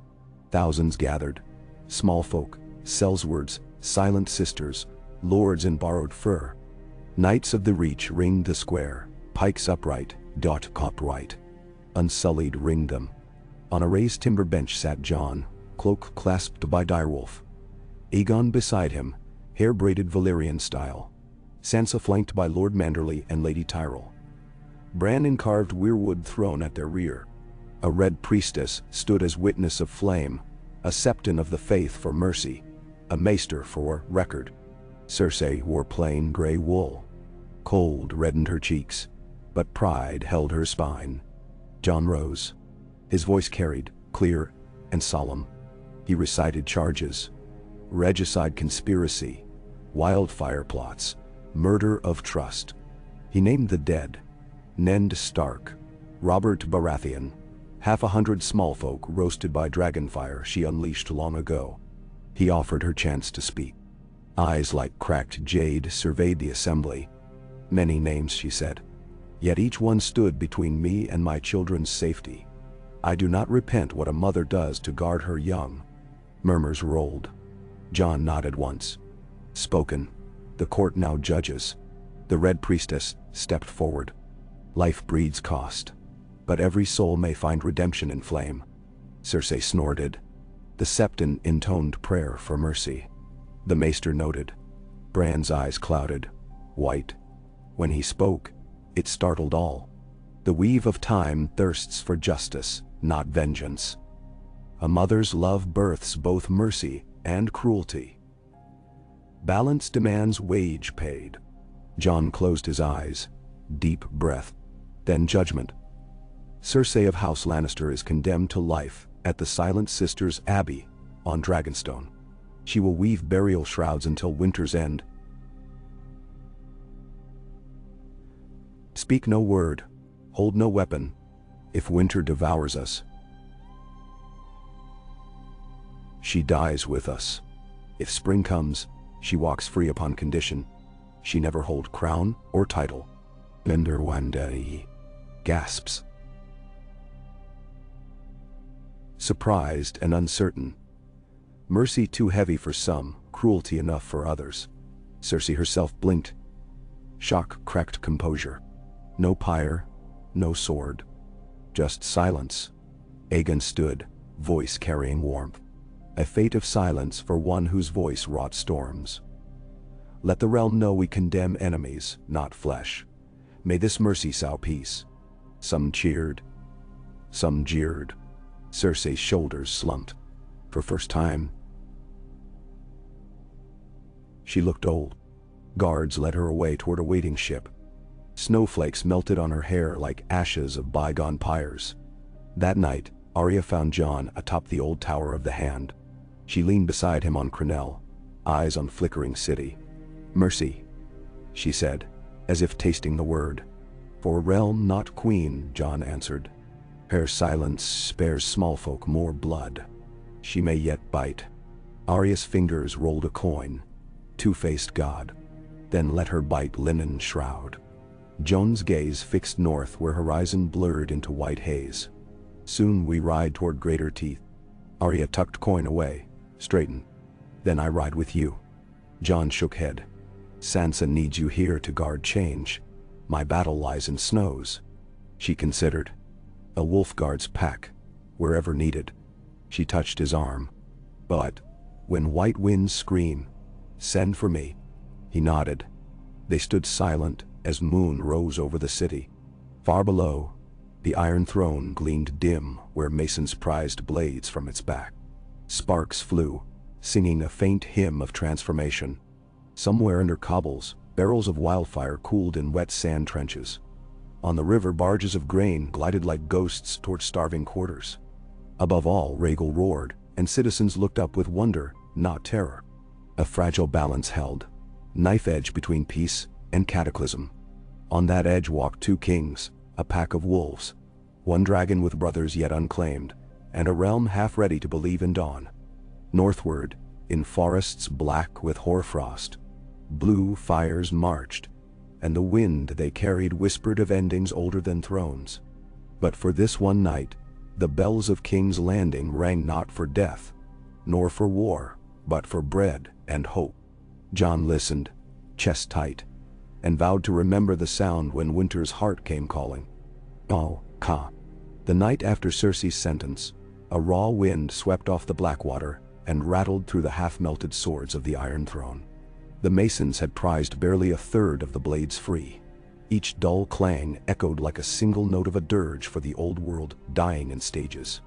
Thousands gathered. Small folk, sellswards, silent sisters, lords in borrowed fur. Knights of the Reach ringed the square, pikes upright, dot upright. Unsullied ringed them. On a raised timber bench sat Jon, cloak clasped by direwolf. Aegon beside him, hair braided Valyrian style. Sansa flanked by Lord Manderley and Lady Tyrell. Bran in carved weirwood throne at their rear. A red priestess stood as witness of flame, a septon of the faith for mercy, a maester for record. Cersei wore plain gray wool. Cold reddened her cheeks, but pride held her spine. Jon rose. His voice carried, clear and solemn. He recited charges: regicide conspiracy, wildfire plots, murder of trust. He named the dead: Ned Stark, Robert Baratheon, 100 small folk roasted by dragonfire she unleashed long ago. He offered her chance to speak. Eyes like cracked jade surveyed the assembly. Many names, she said, yet each one stood between me and my children's safety. I do not repent what a mother does to guard her young. Murmurs rolled. Jon nodded once. Spoken. The court now judges. The Red Priestess stepped forward. Life breeds cost, but every soul may find redemption in flame. Cersei snorted. The septon intoned prayer for mercy. The maester noted. Bran's eyes clouded, white. When he spoke, it startled all. The weave of time thirsts for justice, not vengeance. A mother's love births both mercy and cruelty. Balance demands wage paid. Jon closed his eyes. Deep breath. Then judgment. Cersei of House Lannister is condemned to life at the Silent Sisters' Abbey on Dragonstone. She will weave burial shrouds until winter's end. Speak no word. Hold no weapon. If winter devours us, she dies with us. If spring comes, she walks free upon condition. She never hold crown or title. Linder Wandai gasps. Surprised and uncertain. Mercy too heavy for some, cruelty enough for others. Cersei herself blinked. Shock cracked composure. No pyre, no sword. Just silence. Aegon stood, voice carrying warmth. A fate of silence for one whose voice wrought storms. Let the realm know we condemn enemies, not flesh. May this mercy sow peace. Some cheered. Some jeered. Cersei's shoulders slumped. For first time, she looked old. Guards led her away toward a waiting ship. Snowflakes melted on her hair like ashes of bygone pyres. That night, Arya found Jon atop the old Tower of the Hand. She leaned beside him on Crenel, eyes on flickering city. Mercy, she said, as if tasting the word. For realm, not queen, Jon answered. Her silence spares small folk more blood. She may yet bite. Arya's fingers rolled a coin. Two-faced god. Then let her bite linen shroud. Jon's gaze fixed north where horizon blurred into white haze. Soon we ride toward greater teeth. Arya tucked coin away, straightened. Then I ride with you. Jon shook head. Sansa needs you here to guard change. My battle lies in snows. She considered. A wolf guards pack, wherever needed. She touched his arm. But, when white winds scream, send for me. He nodded. They stood silent as moon rose over the city. Far below, the Iron Throne gleamed dim where masons prized blades from its back. Sparks flew, singing a faint hymn of transformation. Somewhere under cobbles, barrels of wildfire cooled in wet sand trenches. On the river, barges of grain glided like ghosts toward starving quarters. Above all, Rhaegal roared, and citizens looked up with wonder, not terror. A fragile balance held, knife edge between peace and cataclysm. On that edge walked two kings, a pack of wolves, one dragon with brothers yet unclaimed, and a realm half ready to believe in dawn. Northward, in forests black with hoarfrost, blue fires marched, and the wind they carried whispered of endings older than thrones. But for this one night, the bells of King's Landing rang not for death, nor for war, but for bread and hope. Jon listened, chest tight, and vowed to remember the sound when winter's heart came calling. Oh, Ka. The night after Cersei's sentence, a raw wind swept off the Blackwater, and rattled through the half-melted swords of the Iron Throne. The masons had prized barely a third of the blades free. Each dull clang echoed like a single note of a dirge for the old world dying in stages.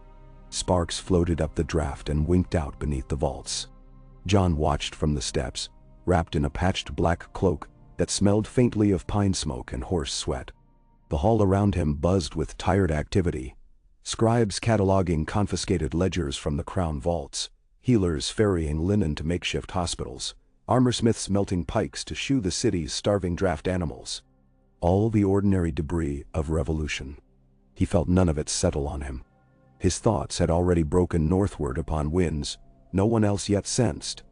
Sparks floated up the draft and winked out beneath the vaults. Jon watched from the steps, wrapped in a patched black cloak that smelled faintly of pine smoke and horse sweat. The hall around him buzzed with tired activity. Scribes cataloging confiscated ledgers from the crown vaults, healers ferrying linen to makeshift hospitals, armorsmiths melting pikes to shoe the city's starving draft animals. All the ordinary debris of revolution. He felt none of it settle on him. His thoughts had already broken northward upon winds no one else yet sensed.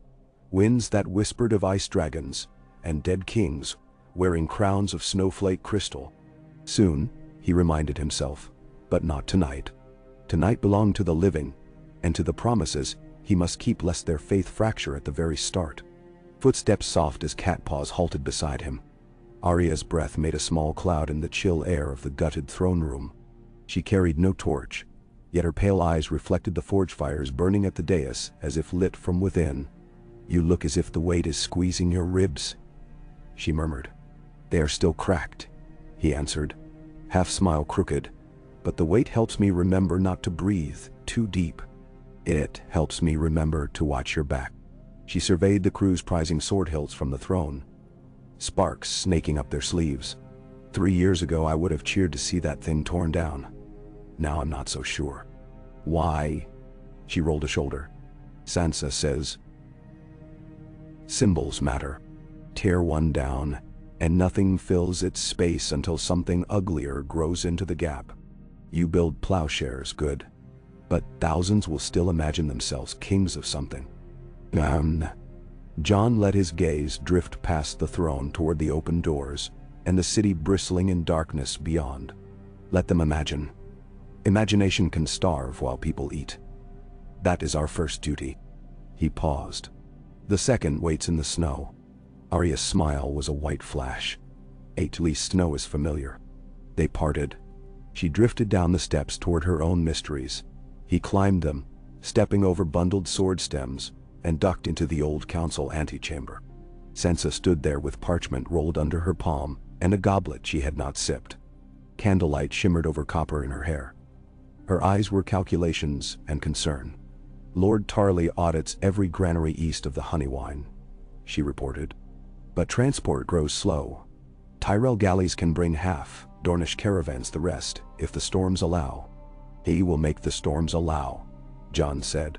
Winds that whispered of ice dragons and dead kings wearing crowns of snowflake crystal. Soon, he reminded himself, but not tonight. Tonight belonged to the living, and to the promises he must keep lest their faith fracture at the very start. Footsteps soft as cat paws halted beside him. Arya's breath made a small cloud in the chill air of the gutted throne room. She carried no torch, yet her pale eyes reflected the forge fires burning at the dais as if lit from within. "You look as if the weight is squeezing your ribs," she murmured. "They are still cracked," he answered, half-smile crooked. "But the weight helps me remember not to breathe too deep. It helps me remember to watch your back." She surveyed the crew's prizing sword hilts from the throne, sparks snaking up their sleeves. 3 years ago I would have cheered to see that thing torn down. Now I'm not so sure. "Why?" She rolled a shoulder. "Sansa says symbols matter. Tear one down, and nothing fills its space until something uglier grows into the gap. You build plowshares, good, but thousands will still imagine themselves kings of something." Jon let his gaze drift past the throne toward the open doors and the city bristling in darkness beyond. Let them imagine. Imagination can starve while people eat. That is our first duty. He paused. The second waits in the snow. Arya's smile was a white flash. At least snow is familiar. They parted. She drifted down the steps toward her own mysteries. He climbed them, stepping over bundled sword stems, and ducked into the old council antechamber. Sansa stood there with parchment rolled under her palm and a goblet she had not sipped. Candlelight shimmered over copper in her hair. Her eyes were calculations and concern. "Lord Tarly audits every granary east of the Honeywine," she reported. "But transport grows slow. Tyrell galleys can bring half, Dornish caravans the rest, if the storms allow." "He will make the storms allow," Jon said.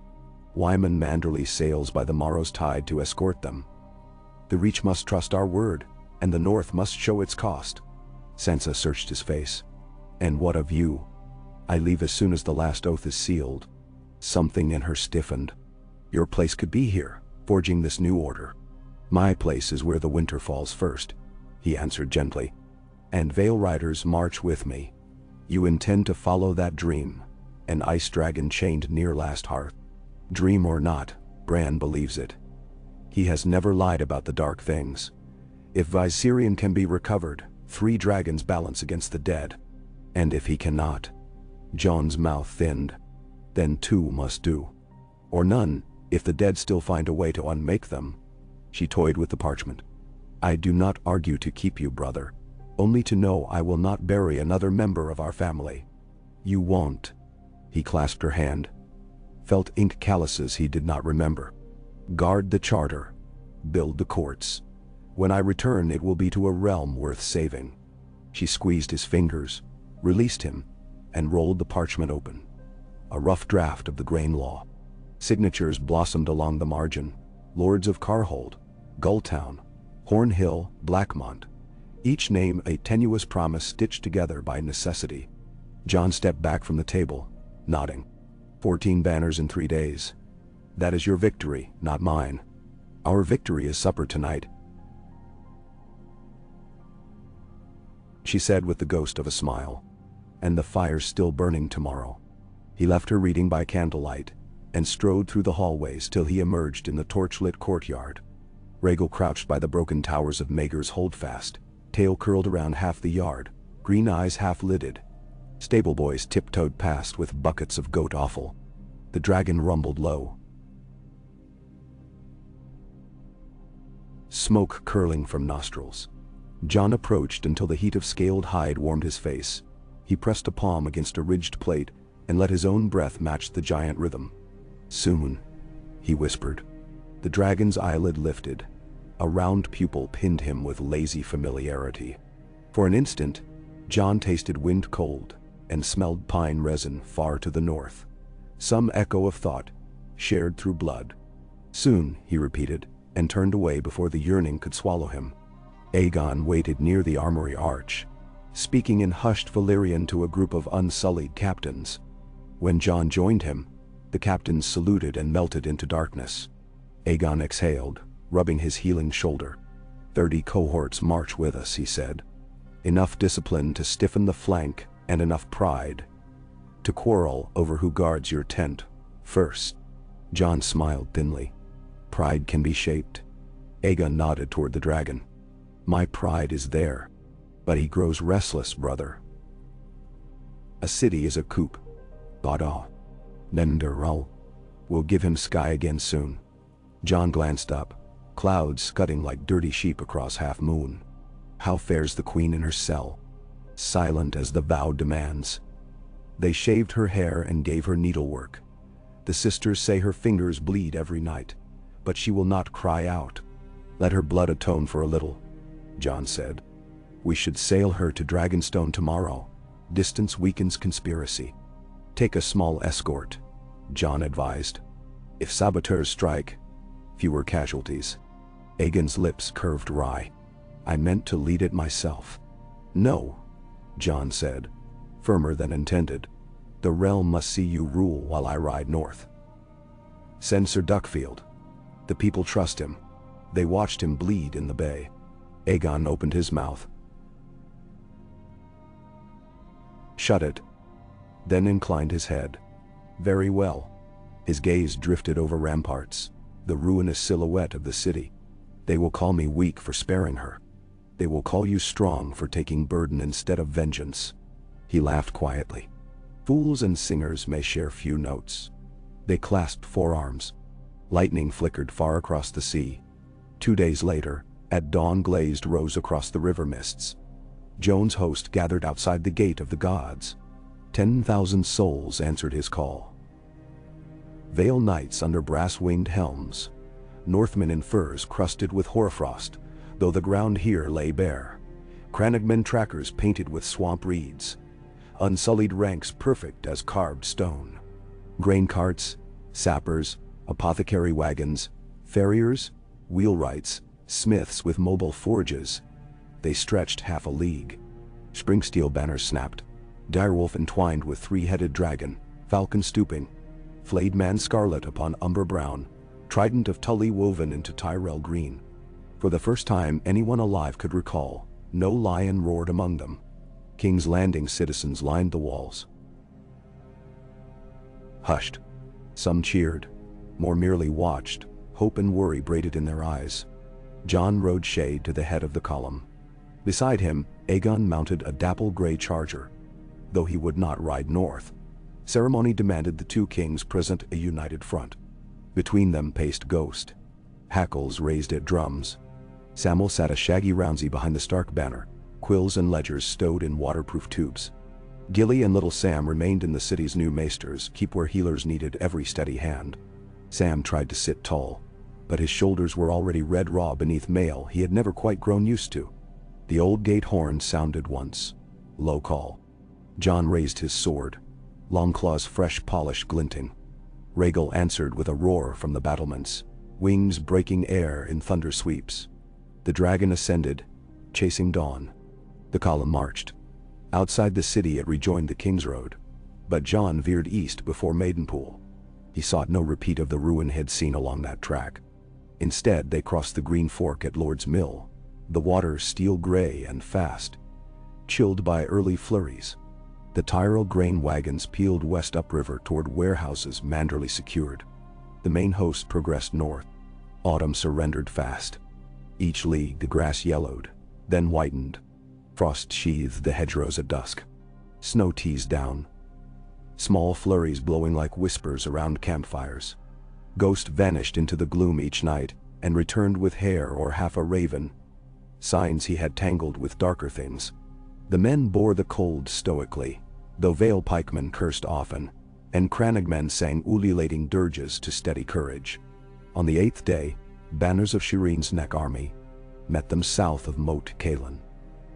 "Wyman Manderley sails by the morrow's tide to escort them. The Reach must trust our word, and the North must show its cost." Sansa searched his face. "And what of you?" "I leave as soon as the last oath is sealed." Something in her stiffened. "Your place could be here, forging this new order." "My place is where the winter falls first," he answered gently. "And Vale Riders march with me. You intend to follow that dream, an ice dragon chained near Last Hearth. Dream or not, Bran believes it. He has never lied about the dark things. If Viserion can be recovered, 3 dragons balance against the dead. And if he cannot," Jon's mouth thinned, "then 2 must do. Or none, if the dead still find a way to unmake them." She toyed with the parchment. "I do not argue to keep you, brother, only to know I will not bury another member of our family." "You won't." He clasped her hand, felt ink calluses he did not remember. "Guard the charter. Build the courts. When I return it will be to a realm worth saving." She squeezed his fingers, released him, and rolled the parchment open. A rough draft of the grain law. Signatures blossomed along the margin. Lords of Carhold, Gulltown, Hornhill, Blackmont. Each name a tenuous promise stitched together by necessity. Jon stepped back from the table, nodding. 14 banners in 3 days. That is your victory, not mine. Our victory is supper tonight," she said with the ghost of a smile. "And the fire's still burning tomorrow." He left her reading by candlelight, and strode through the hallways till he emerged in the torch-lit courtyard. Rhaegal crouched by the broken towers of Maegor's Holdfast, tail curled around half the yard, green eyes half-lidded. Stableboys tiptoed past with buckets of goat offal. The dragon rumbled low. smoke curling from nostrils. Jon approached until the heat of scaled hide warmed his face. He pressed a palm against a ridged plate and let his own breath match the giant rhythm. "Soon," he whispered. The dragon's eyelid lifted. A round pupil pinned him with lazy familiarity. For an instant, Jon tasted wind cold and smelled pine resin far to the north. Some echo of thought, shared through blood. "Soon," he repeated, and turned away before the yearning could swallow him. Aegon waited near the armory arch, speaking in hushed Valyrian to a group of unsullied captains. When Jon joined him, the captains saluted and melted into darkness. Aegon exhaled, rubbing his healing shoulder. 30 cohorts march with us," he said. "Enough discipline to stiffen the flank and enough pride to quarrel over who guards your tent first." Jon smiled thinly. "Pride can be shaped." Aegon nodded toward the dragon. "My pride is there, but he grows restless, brother. A city is a coop. Bada. Nenderal. We'll give him sky again soon." Jon glanced up, clouds scudding like dirty sheep across half moon. "How fares the queen in her cell?" "Silent as the vow demands. They shaved her hair and gave her needlework. The sisters say her fingers bleed every night, but she will not cry out. Let her blood atone for a little," Jon said. "We should sail her to Dragonstone tomorrow. Distance weakens conspiracy." "Take a small escort," Jon advised. "If saboteurs strike, fewer casualties." Aegon's lips curved wry. "I meant to lead it myself." "No," Jon said, firmer than intended. "The realm must see you rule while I ride north. Send Sir Duckfield. The people trust him. They watched him bleed in the bay." Aegon opened his mouth. "Shut it," then inclined his head. "Very well." His gaze drifted over ramparts, the ruinous silhouette of the city. "They will call me weak for sparing her. They will call you strong for taking burden instead of vengeance." He laughed quietly. "Fools and singers may share few notes." They clasped forearms. Lightning flickered far across the sea. 2 days later, at dawn glazed rose across the river mists. Jon's host gathered outside the gate of the gods. 10,000 souls answered his call. Vale knights under brass-winged helms. Northmen in furs crusted with hoarfrost, though the ground here lay bare. Crannogman trackers painted with swamp reeds. Unsullied ranks perfect as carved stone. Grain carts, sappers, apothecary wagons, farriers, wheelwrights, smiths with mobile forges. They stretched half a league. Springsteel banners snapped. Direwolf entwined with 3-headed dragon, falcon stooping, flayed man scarlet upon umber brown, trident of Tully woven into Tyrell green. For the first time anyone alive could recall, no lion roared among them. King's Landing citizens lined the walls. Hushed. Some cheered. More merely watched, hope and worry braided in their eyes. Jon rode shade to the head of the column. Beside him, Aegon mounted a dapple gray charger. Though he would not ride north, ceremony demanded the two kings present a united front. Between them paced Ghost. Hackles raised at drums. Samwell sat a shaggy Roundsey behind the Stark banner, quills and ledgers stowed in waterproof tubes. Gilly and Little Sam remained in the city's new maesters, keep where healers needed every steady hand. Sam tried to sit tall, but his shoulders were already red raw beneath mail he had never quite grown used to. The old gate horn sounded once. Low call. Jon raised his sword, Longclaw's fresh polish glinting. Rhaegal answered with a roar from the battlements, wings breaking air in thunder sweeps. The dragon ascended, chasing dawn. The column marched. Outside the city it rejoined the King's Road, but Jon veered east before Maidenpool. He sought no repeat of the ruin he'd seen along that track. Instead they crossed the Green Fork at Lord's Mill, the water steel-gray and fast, chilled by early flurries. The Tyrell grain wagons peeled west upriver toward warehouses Manderly secured. The main host progressed north. Autumn surrendered fast. Each league the grass yellowed, then whitened. Frost sheathed the hedgerows at dusk. Snow teased down. Small flurries blowing like whispers around campfires. Ghost vanished into the gloom each night, and returned with hair or half a raven, signs he had tangled with darker things. The men bore the cold stoically, though Vale pikemen cursed often, and Crannogmen sang ululating dirges to steady courage. On the 8th day, banners of Shireen's Neck army met them south of Moat Caelan.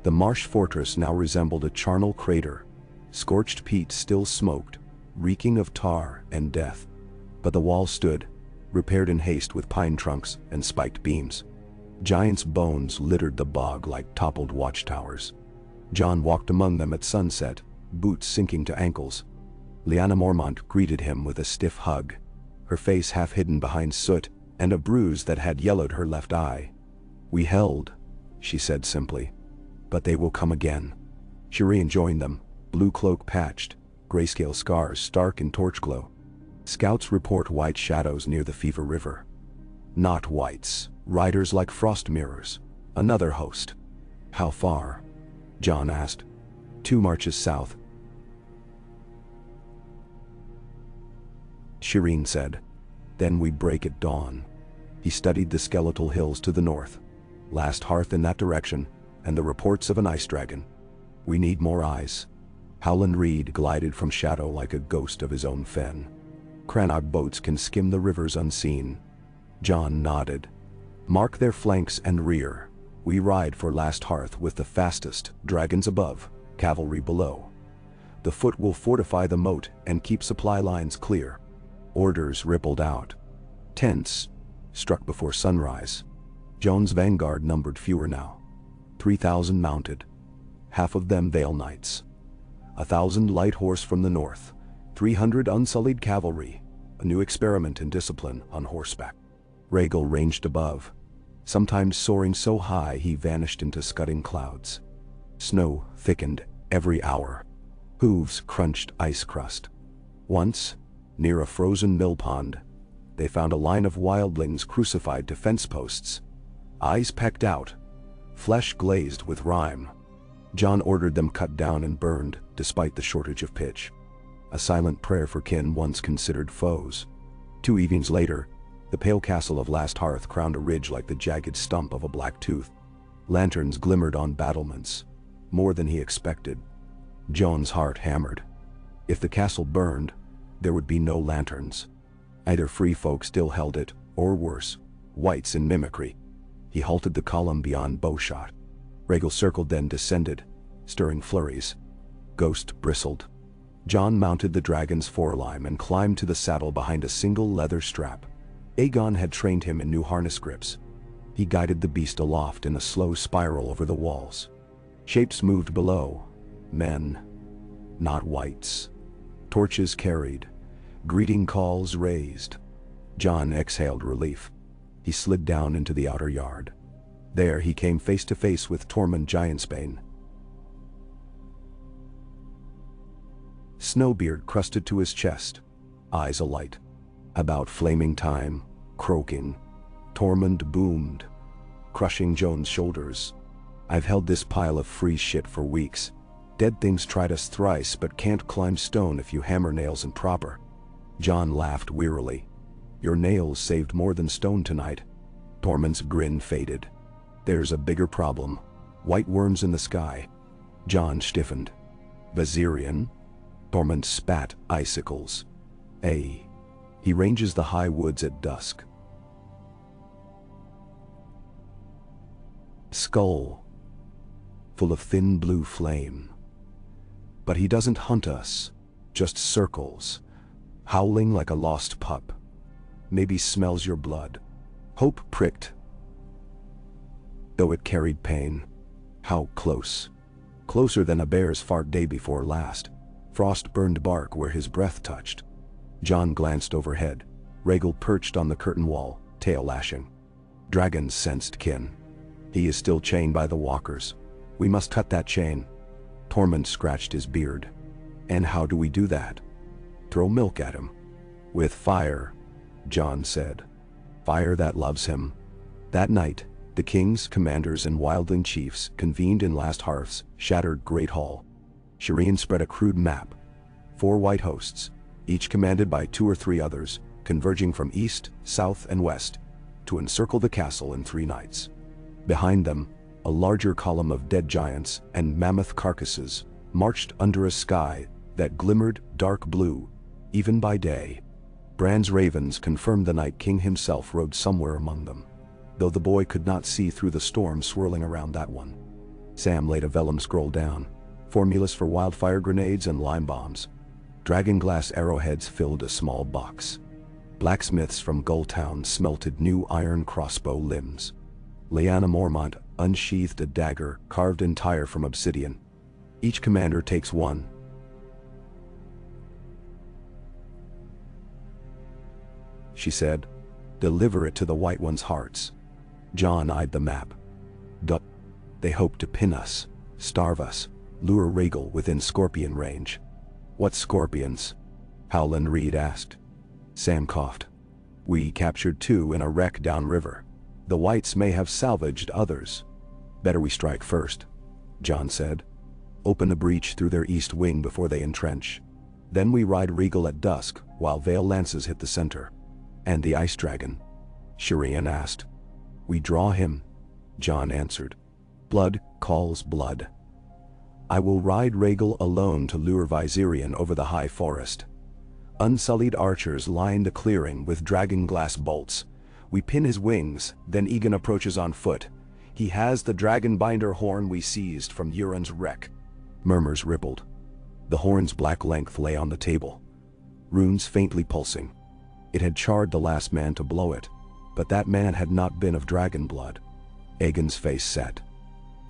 The marsh fortress now resembled a charnel crater. Scorched peat still smoked, reeking of tar and death. But the wall stood, repaired in haste with pine trunks and spiked beams. Giants' bones littered the bog like toppled watchtowers. Jon walked among them at sunset, boots sinking to ankles. Lyanna Mormont greeted him with a stiff hug, her face half hidden behind soot and a bruise that had yellowed her left eye. "We held," she said simply, "but they will come again." Shireen joined them, blue cloak patched, grayscale scars stark in torch glow. Scouts report white shadows near the Fever River. Not whites, riders like frost mirrors. Another host. "How far?" Jon asked. "2 marches south," Shireen said. "Then we break at dawn." He studied the skeletal hills to the north. Last Hearth in that direction, and the reports of an ice dragon. "We need more eyes." Howland Reed glided from shadow like a ghost of his own fen. "Crannog boats can skim the rivers unseen." Jon nodded. "Mark their flanks and rear. We ride for Last Hearth with the fastest, dragons above, cavalry below. The foot will fortify the moat and keep supply lines clear." Orders rippled out. Tents struck before sunrise. Jon's vanguard numbered fewer now. 3,000 mounted, half of them Vale Knights. 1,000 light horse from the north, 300 unsullied cavalry, a new experiment in discipline on horseback. Rhaegal ranged above, sometimes soaring so high he vanished into scudding clouds. Snow thickened every hour. Hooves crunched ice crust. Once, near a frozen mill pond, they found a line of wildlings crucified to fence posts, eyes pecked out, flesh glazed with rime. Jon ordered them cut down and burned, despite the shortage of pitch. A silent prayer for kin once considered foes. 2 evenings later, the pale castle of Last Hearth crowned a ridge like the jagged stump of a black tooth. Lanterns glimmered on battlements, more than he expected. Jon's heart hammered. If the castle burned, there would be no lanterns. Either free folk still held it, or worse, whites in mimicry. He halted the column beyond bowshot. Rhaegal circled, then descended, stirring flurries. Ghost bristled. Jon mounted the dragon's forelimb and climbed to the saddle behind a single leather strap. Aegon had trained him in new harness grips. He guided the beast aloft in a slow spiral over the walls. Shapes moved below. Men, not whites. Torches carried. Greeting calls raised. Jon exhaled relief. He slid down into the outer yard. There he came face to face with Tormund Giantsbane. Snowbeard crusted to his chest, eyes alight. About flaming time, croaking. Tormund boomed, crushing Jon's shoulders. "I've held this pile of free shit for weeks. Dead things tried us thrice but can't climb stone if you hammer nails in proper." Jon laughed wearily. "Your nails saved more than stone tonight." Tormund's grin faded. "There's a bigger problem. White worms in the sky." Jon stiffened. "Viserion?" Tormund spat icicles. He ranges the high woods at dusk." Skull, full of thin blue flame. "But he doesn't hunt us, just circles, howling like a lost pup. Maybe smells your blood." Hope pricked, though it carried pain. How close? Closer than a bear's fart day before last. Frost burned bark where his breath touched. Jon glanced overhead. Rhaegal perched on the curtain wall, tail lashing. Dragons sensed kin. "He is still chained by the walkers. We must cut that chain." Tormund scratched his beard. "And how do we do that?" "Throw milk at him." "With fire," Jon said. "Fire that loves him." That night, the kings, commanders, and wildling chiefs convened in Last Hearth's shattered great hall. Shireen spread a crude map. 4 white hosts, each commanded by 2 or 3 others, converging from east, south, and west, to encircle the castle in 3 nights. Behind them, a larger column of dead giants and mammoth carcasses marched under a sky that glimmered dark blue, even by day. Bran's ravens confirmed the Night King himself rode somewhere among them, though the boy could not see through the storm swirling around that one. Sam laid a vellum scroll down, formulas for wildfire grenades and lime bombs. Dragonglass arrowheads filled a small box. Blacksmiths from Gulltown smelted new iron crossbow limbs. Lyanna Mormont unsheathed a dagger carved entire from obsidian. Each commander takes one. She said, "Deliver it to the White One's hearts." Jon eyed the map. Duh. They hope to pin us, starve us, lure Rhaegal within scorpion range. What scorpions? Howland Reed asked. Sam coughed. We captured 2 in a wreck downriver. The Whites may have salvaged others. Better we strike first, Jon said. Open a breach through their east wing before they entrench. Then we ride Rhaegal at dusk while Vale lances hit the center. And the Ice Dragon? Shireen asked. We draw him, Jon answered. Blood calls blood. I will ride Rhaegal alone to lure Viserion over the high forest. Unsullied archers line the clearing with dragonglass bolts. We pin his wings, then Aegon approaches on foot. He has the dragonbinder horn we seized from Euron's wreck. Murmurs rippled. The horn's black length lay on the table, runes faintly pulsing. It had charred the last man to blow it, but that man had not been of dragon blood. Aegon's face set.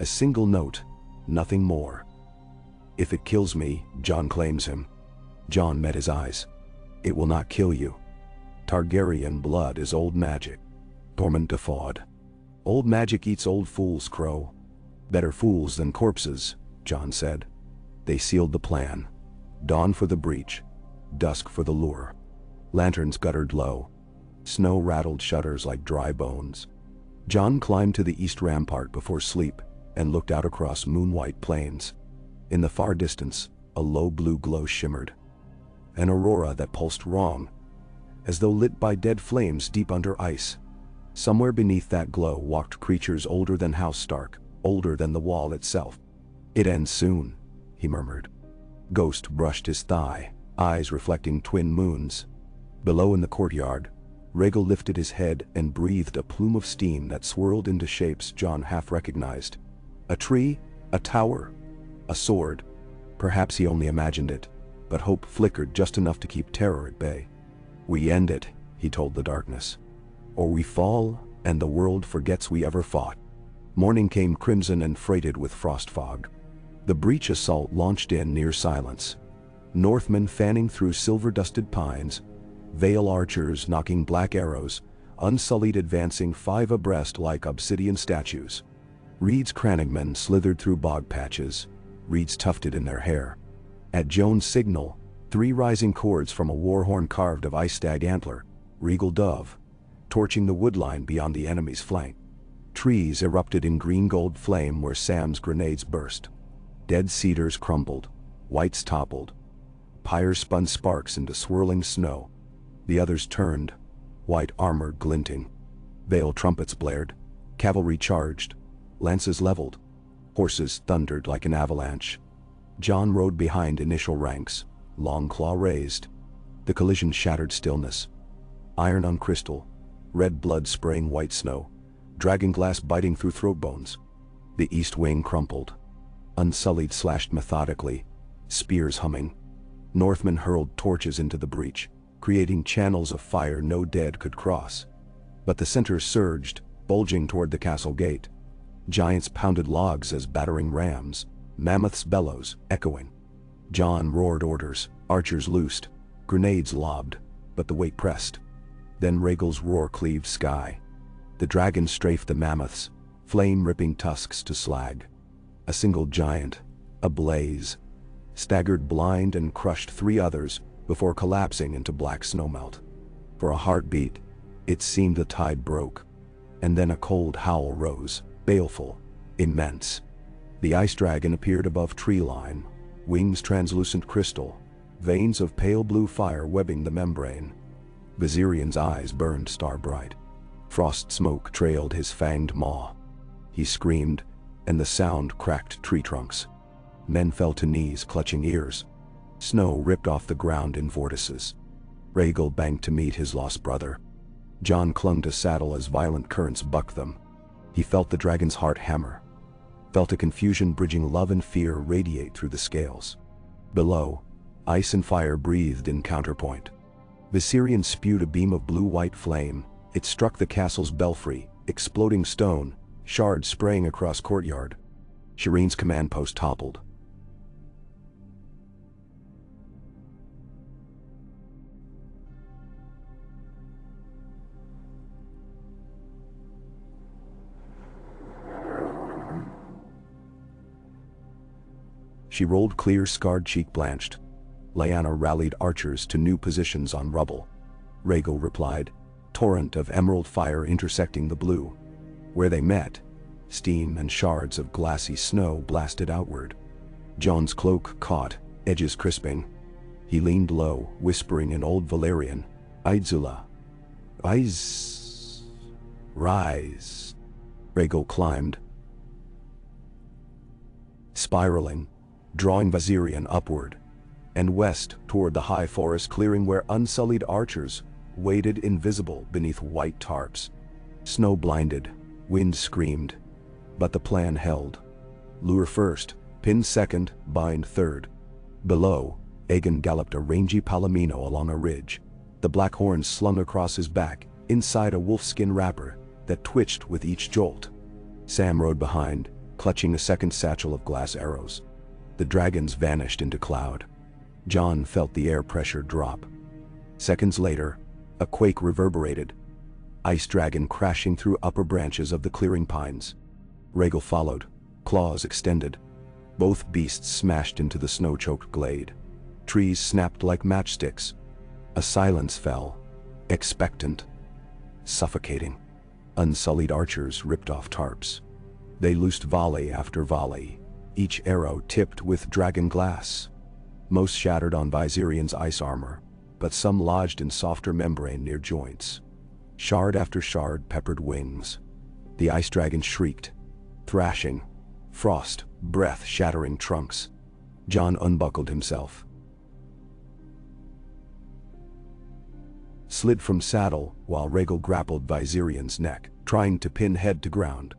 A single note, nothing more. If it kills me, Jon claims him. Jon met his eyes. It will not kill you. Targaryen blood is old magic. Tormund guffawed. Old magic eats old fools, Crow. Better fools than corpses, Jon said. They sealed the plan. Dawn for the breach, dusk for the lure. Lanterns guttered low. Snow rattled shutters like dry bones. Jon climbed to the east rampart before sleep and looked out across moon-white plains. In the far distance, a low blue glow shimmered. An aurora that pulsed wrong, as though lit by dead flames deep under ice. Somewhere beneath that glow walked creatures older than House Stark, older than the wall itself. It ends soon, he murmured. Ghost brushed his thigh, eyes reflecting twin moons. Below in the courtyard, Rhaegal lifted his head and breathed a plume of steam that swirled into shapes Jon half recognized. A tree, a tower, a sword. Perhaps he only imagined it, but hope flickered just enough to keep terror at bay. We end it, he told the darkness. Or we fall, and the world forgets we ever fought. Morning came crimson and freighted with frost fog. The breach assault launched in near silence. Northmen fanning through silver-dusted pines, Vale archers knocking black arrows, unsullied advancing 5 abreast like obsidian statues. Reed's crannogmen slithered through bog patches, reeds tufted in their hair. At Joan's signal, 3 rising cords from a warhorn carved of ice stag antler, regal dove, torching the woodline beyond the enemy's flank. Trees erupted in green-gold flame where Sam's grenades burst. Dead cedars crumbled, whites toppled. Pyres spun sparks into swirling snow. The others turned, white armor glinting. Vale trumpets blared, cavalry charged, lances leveled. Horses thundered like an avalanche. Jon rode behind initial ranks, long claw raised. The collision shattered stillness. Iron on crystal, red blood spraying white snow, dragonglass biting through throat bones. The east wing crumpled. Unsullied slashed methodically, spears humming. Northmen hurled torches into the breach, creating channels of fire no dead could cross. But the center surged, bulging toward the castle gate. Giants pounded logs as battering rams, mammoths bellows echoing. Jon roared orders, archers loosed, grenades lobbed, but the weight pressed. Then Rhaegal's roar cleaved sky. The dragons strafed the mammoths, flame-ripping tusks to slag. A single giant, ablaze, staggered blind and crushed 3 others before collapsing into black snowmelt. For a heartbeat, it seemed the tide broke, and then a cold howl rose, baleful, immense. The ice dragon appeared above tree line, wings translucent crystal, veins of pale blue fire webbing the membrane. Viserion's eyes burned star-bright. Frost smoke trailed his fanged maw. He screamed, and the sound cracked tree trunks. Men fell to knees, clutching ears. Snow ripped off the ground in vortices. Rhaegal banked to meet his lost brother. Jon clung to saddle as violent currents bucked them. He felt the dragon's heart hammer, felt a confusion bridging love and fear radiate through the scales. Below, ice and fire breathed in counterpoint. Viserion spewed a beam of blue-white flame. It struck the castle's belfry, exploding stone, shards spraying across courtyard. Shireen's command post toppled. She rolled clear, scarred cheek blanched. Lyanna rallied archers to new positions on rubble. Rhaegal replied, torrent of emerald fire intersecting the blue. Where they met, steam and shards of glassy snow blasted outward. Jon's cloak caught, edges crisping. He leaned low, whispering in Old Valyrian, Aidzula. Rise. Rhaegal climbed, spiraling, drawing Viserion upward, and west toward the high forest clearing where unsullied archers waited invisible beneath white tarps. Snow blinded, wind screamed, but the plan held. Lure first, pin second, bind third. Below, Aegon galloped a rangy palomino along a ridge, the black horns slung across his back, inside a wolfskin wrapper that twitched with each jolt. Sam rode behind, clutching a second satchel of glass arrows. The dragons vanished into cloud. Jon felt the air pressure drop. Seconds later, a quake reverberated, ice dragon crashing through upper branches of the clearing pines. Rhaegal followed, claws extended. Both beasts smashed into the snow-choked glade. Trees snapped like matchsticks. A silence fell, expectant, suffocating. Unsullied archers ripped off tarps. They loosed volley after volley, each arrow tipped with dragon glass. Most shattered on Viserion's ice armor, but some lodged in softer membrane near joints. Shard after shard peppered wings. The ice dragon shrieked, thrashing, frost, breath shattering trunks. Jon unbuckled himself, slid from saddle while Rhaegal grappled Viserion's neck, trying to pin head to ground.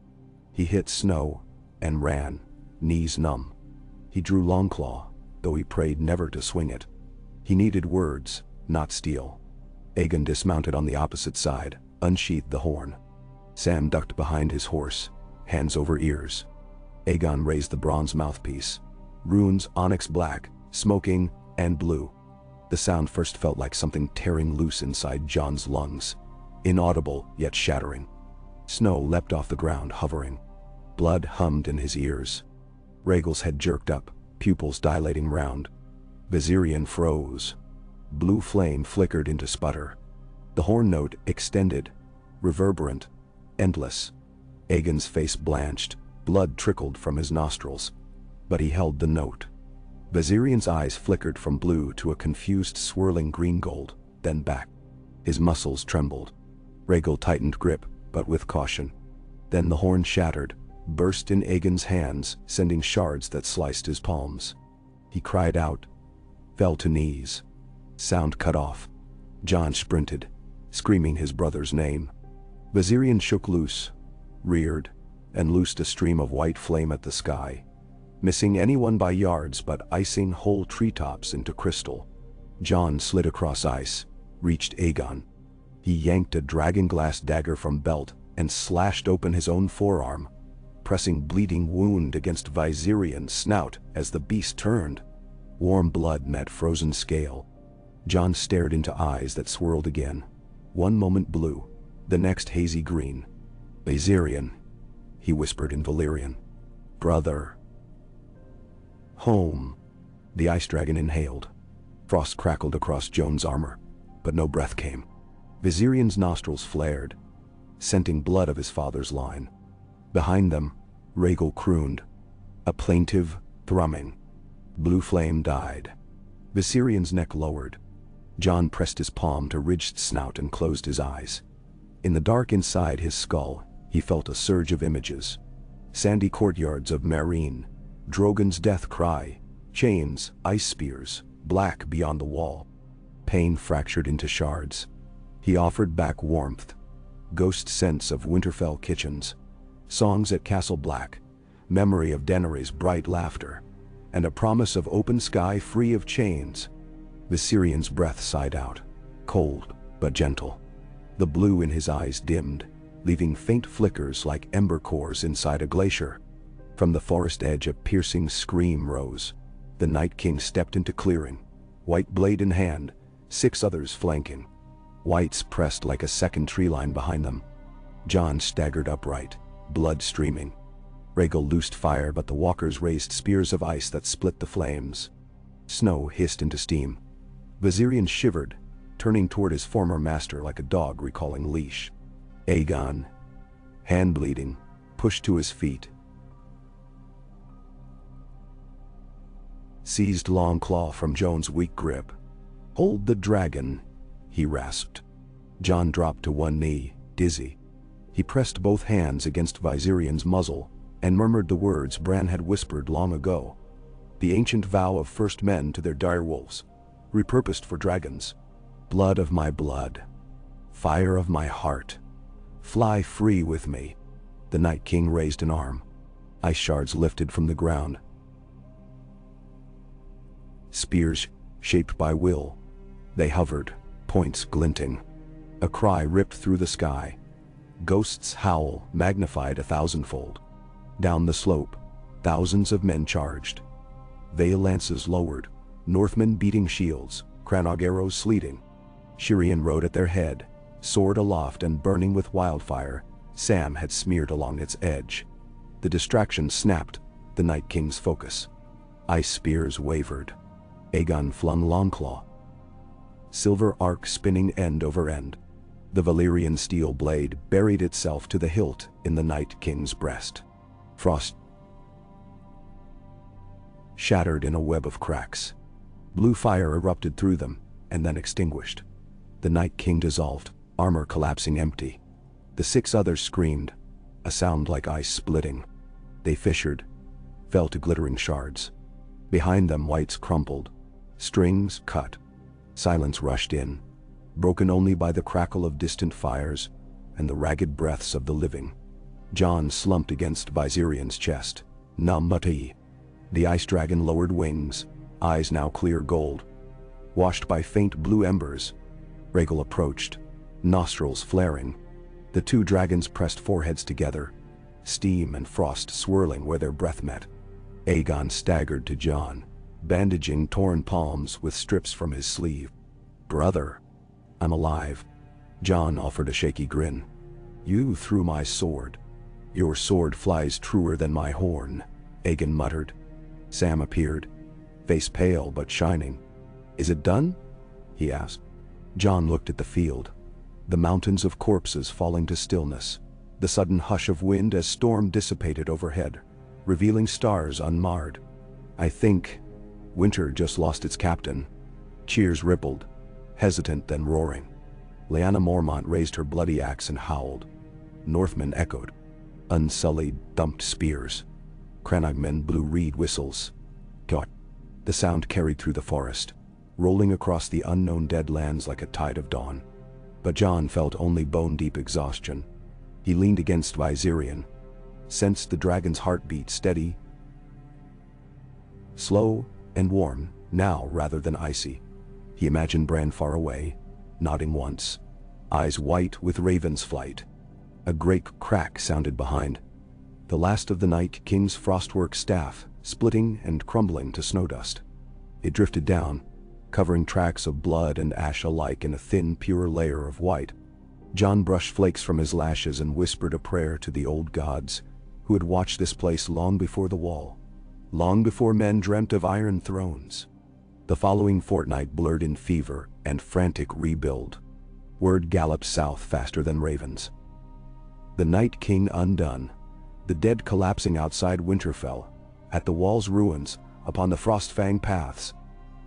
He hit snow and ran, knees numb. He drew Longclaw, though he prayed never to swing it. He needed words, not steel. Aegon dismounted on the opposite side, unsheathed the horn. Sam ducked behind his horse, hands over ears. Aegon raised the bronze mouthpiece. Runes onyx black, smoking, and blue. The sound first felt like something tearing loose inside Jon's lungs. Inaudible, yet shattering. Snow leapt off the ground, hovering. Blood hummed in his ears. Rhaegal's head jerked up, pupils dilating round. Viserion froze. Blue flame flickered into sputter. The horn note extended, reverberant, endless. Aegon's face blanched, blood trickled from his nostrils. But he held the note. Viserion's eyes flickered from blue to a confused swirling green-gold, then back. His muscles trembled. Rhaegal tightened grip, but with caution. Then the horn shattered, burst in Aegon's hands, sending shards that sliced his palms. He cried out, fell to knees. Sound cut off. Jon sprinted, screaming his brother's name. Viserion shook loose, reared, and loosed a stream of white flame at the sky, missing anyone by yards but icing whole treetops into crystal. Jon slid across ice, reached Aegon. He yanked a dragonglass dagger from belt and slashed open his own forearm, pressing bleeding wound against Viserion's snout as the beast turned. Warm blood met frozen scale. Jon stared into eyes that swirled again. One moment blue, the next hazy green. Viserion, he whispered in Valyrian. Brother. Home. The ice dragon inhaled. Frost crackled across Jon's armor, but no breath came. Viserion's nostrils flared, scenting blood of his father's line. Behind them, Rhaegal crooned, a plaintive thrumming. Blue flame died. Viserion's neck lowered. Jon pressed his palm to ridged snout and closed his eyes. In the dark inside his skull, he felt a surge of images. Sandy courtyards of Marine, Drogon's death cry, chains, ice spears, black beyond the wall. Pain fractured into shards. He offered back warmth. Ghost scents of Winterfell kitchens, songs at Castle Black, memory of Daenerys' bright laughter, and a promise of open sky free of chains. Viserion's breath sighed out, cold but gentle. The blue in his eyes dimmed, leaving faint flickers like ember cores inside a glacier. From the forest edge a piercing scream rose. The Night King stepped into clearing, white blade in hand, 6 others flanking. Whites pressed like a second tree line behind them. Jon staggered upright, blood streaming. Rhaegal loosed fire, but the walkers raised spears of ice that split the flames. Snow hissed into steam. Viserion shivered, turning toward his former master like a dog recalling leash. Aegon, hand bleeding, pushed to his feet. Seized Longclaw from Jon's weak grip. "Hold the dragon," he rasped. Jon dropped to one knee, dizzy. He pressed both hands against Viserion's muzzle and murmured the words Bran had whispered long ago. The ancient vow of first men to their direwolves, repurposed for dragons. "Blood of my blood, fire of my heart, fly free with me." The Night King raised an arm. Ice shards lifted from the ground. Spears, shaped by will. They hovered, points glinting. A cry ripped through the sky. Ghosts howl, magnified 1,000-fold. Down the slope, thousands of men charged. Vale lances lowered, Northmen beating shields, Crannog arrows sleeting. Shirian rode at their head, sword aloft and burning with wildfire. Sam had smeared along its edge. The distraction snapped the Night King's focus. Ice spears wavered. Aegon flung Longclaw. Silver arc spinning end over end. The Valyrian steel blade buried itself to the hilt in the Night King's breast. Frost shattered in a web of cracks. Blue fire erupted through them, and then extinguished. The Night King dissolved, armor collapsing empty. The 6 others screamed, a sound like ice splitting. They fissured, fell to glittering shards. Behind them whites crumpled, strings cut. Silence rushed in, broken only by the crackle of distant fires and the ragged breaths of the living. Jon slumped against Viserion's chest, numb but The ice dragon lowered wings, eyes now clear gold, washed by faint blue embers. Rhaegal approached, nostrils flaring. The 2 dragons pressed foreheads together, steam and frost swirling where their breath met. Aegon staggered to Jon, bandaging torn palms with strips from his sleeve. "Brother, I'm alive." Jon offered a shaky grin. "You threw my sword. Your sword flies truer than my horn," Aegon muttered. Sam appeared, face pale but shining. "Is it done?" he asked. Jon looked at the field. The mountains of corpses falling to stillness. The sudden hush of wind as storm dissipated overhead, revealing stars unmarred. "I think winter just lost its captain." Cheers rippled, hesitant then roaring. Lyanna Mormont raised her bloody axe and howled. Northmen echoed. Unsullied thumped spears. Crannog men blew reed whistles. God. The sound carried through the forest, rolling across the unknown dead lands like a tide of dawn. But Jon felt only bone-deep exhaustion. He leaned against Viserion, sensed the dragon's heartbeat steady, slow and warm, now rather than icy. He imagined Bran far away, nodding once, eyes white with raven's flight. A great crack sounded behind. The last of the Night King's frostwork staff, splitting and crumbling to snow dust. It drifted down, covering tracks of blood and ash alike in a thin, pure layer of white. Jon brushed flakes from his lashes and whispered a prayer to the old gods, who had watched this place long before the wall, long before men dreamt of iron thrones. The following fortnight blurred in fever and frantic rebuild. Word galloped south faster than ravens. The Night King undone, the dead collapsing outside Winterfell, at the wall's ruins, upon the Frostfang paths.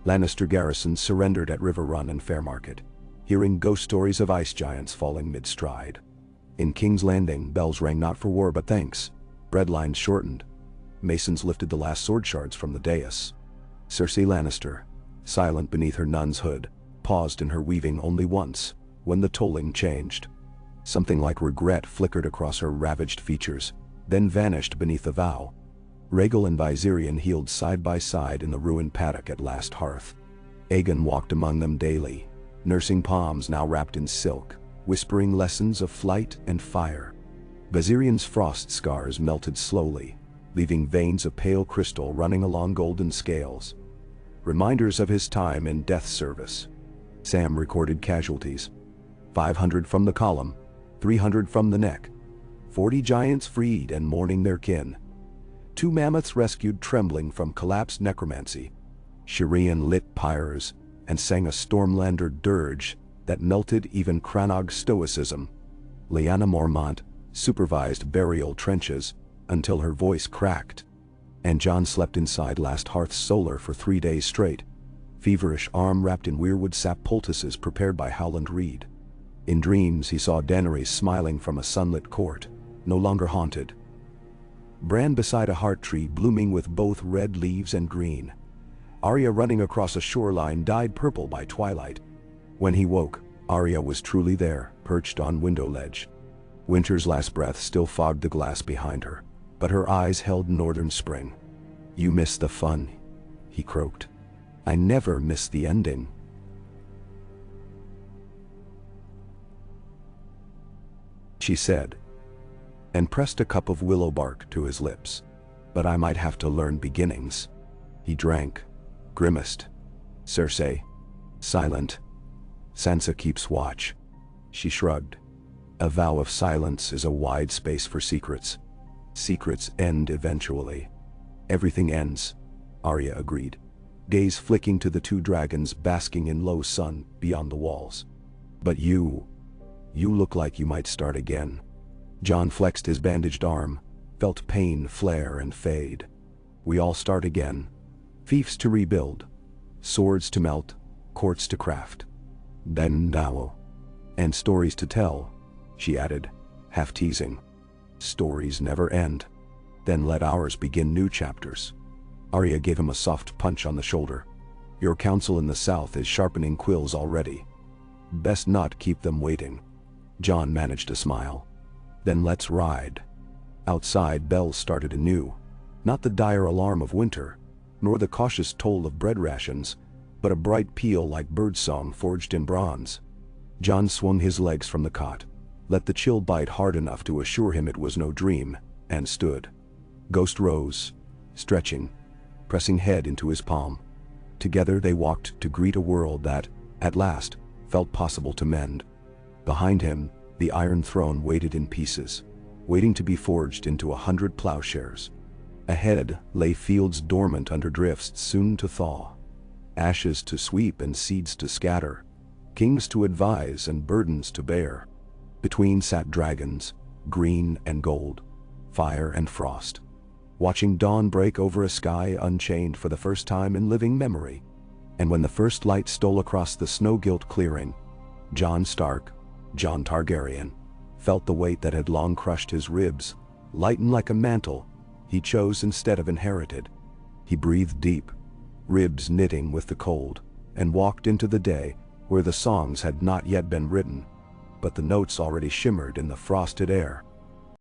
Lannister garrisons surrendered at River Run and Fairmarket. hearing ghost stories of ice giants falling mid-stride. In King's Landing, bells rang not for war but thanks. Bread lines shortened. Masons lifted the last sword shards from the dais. Cersei Lannister, silent beneath her nun's hood, paused in her weaving only once, when the tolling changed. Something like regret flickered across her ravaged features, then vanished beneath the vow. Rhaegal and Viserion healed side by side in the ruined paddock at last hearth. Aegon walked among them daily, nursing palms now wrapped in silk, whispering lessons of flight and fire. Viserion's frost scars melted slowly, leaving veins of pale crystal running along golden scales. Reminders of his time in death service. Sam recorded casualties. 500 from the column, 300 from the neck. 40 giants freed and mourning their kin. 2 mammoths rescued trembling from collapsed necromancy. Shireen lit pyres and sang a Stormlander dirge that melted even Cranog's stoicism. Lyanna Mormont supervised burial trenches until her voice cracked. And Jon slept inside last hearth's solar for 3 days straight, feverish arm wrapped in weirwood sap poultices prepared by Howland Reed. In dreams he saw Daenerys smiling from a sunlit court, no longer haunted. Bran beside a heart tree blooming with both red leaves and green. Arya running across a shoreline dyed purple by twilight. When he woke, Arya was truly there, perched on window ledge. Winter's last breath still fogged the glass behind her, but her eyes held northern spring. "You miss the fun," he croaked. "I never miss the ending." She said, and pressed a cup of willow bark to his lips. "But I might have to learn beginnings." He drank, grimaced. "Cersei, silent. Sansa keeps watch." She shrugged. "A vow of silence is a wide space for secrets. Secrets end eventually." "Everything ends," Arya agreed, gaze flicking to the 2 dragons basking in low sun beyond the walls. "But you look like you might start again." Jon flexed his bandaged arm, felt pain flare and fade. "We all start again. Fiefs to rebuild, swords to melt, courts to craft. Then now. And stories to tell," she added, half teasing. "Stories never end. Then let ours begin new chapters." Arya gave him a soft punch on the shoulder. "Your council in the south is sharpening quills already. Best not keep them waiting." Jon managed a smile. "Then let's ride." Outside, bells started anew. Not the dire alarm of winter, nor the cautious toll of bread rations, but a bright peal like birdsong forged in bronze. Jon swung his legs from the cot, let the chill bite hard enough to assure him it was no dream, and stood. Ghost rose, stretching, pressing head into his palm. Together they walked to greet a world that, at last, felt possible to mend. Behind him, the Iron Throne waited in pieces, waiting to be forged into 100 plowshares. Ahead lay fields dormant under drifts soon to thaw. Ashes to sweep and seeds to scatter, kings to advise and burdens to bear. Between sat dragons, green and gold, fire and frost, watching dawn break over a sky unchained for the first time in living memory. And when the first light stole across the snow-gilt clearing, Jon Stark, Jon Targaryen, felt the weight that had long crushed his ribs lighten like a mantle he chose instead of inherited. He breathed deep, ribs knitting with the cold, and walked into the day where the songs had not yet been written, but the notes already shimmered in the frosted air.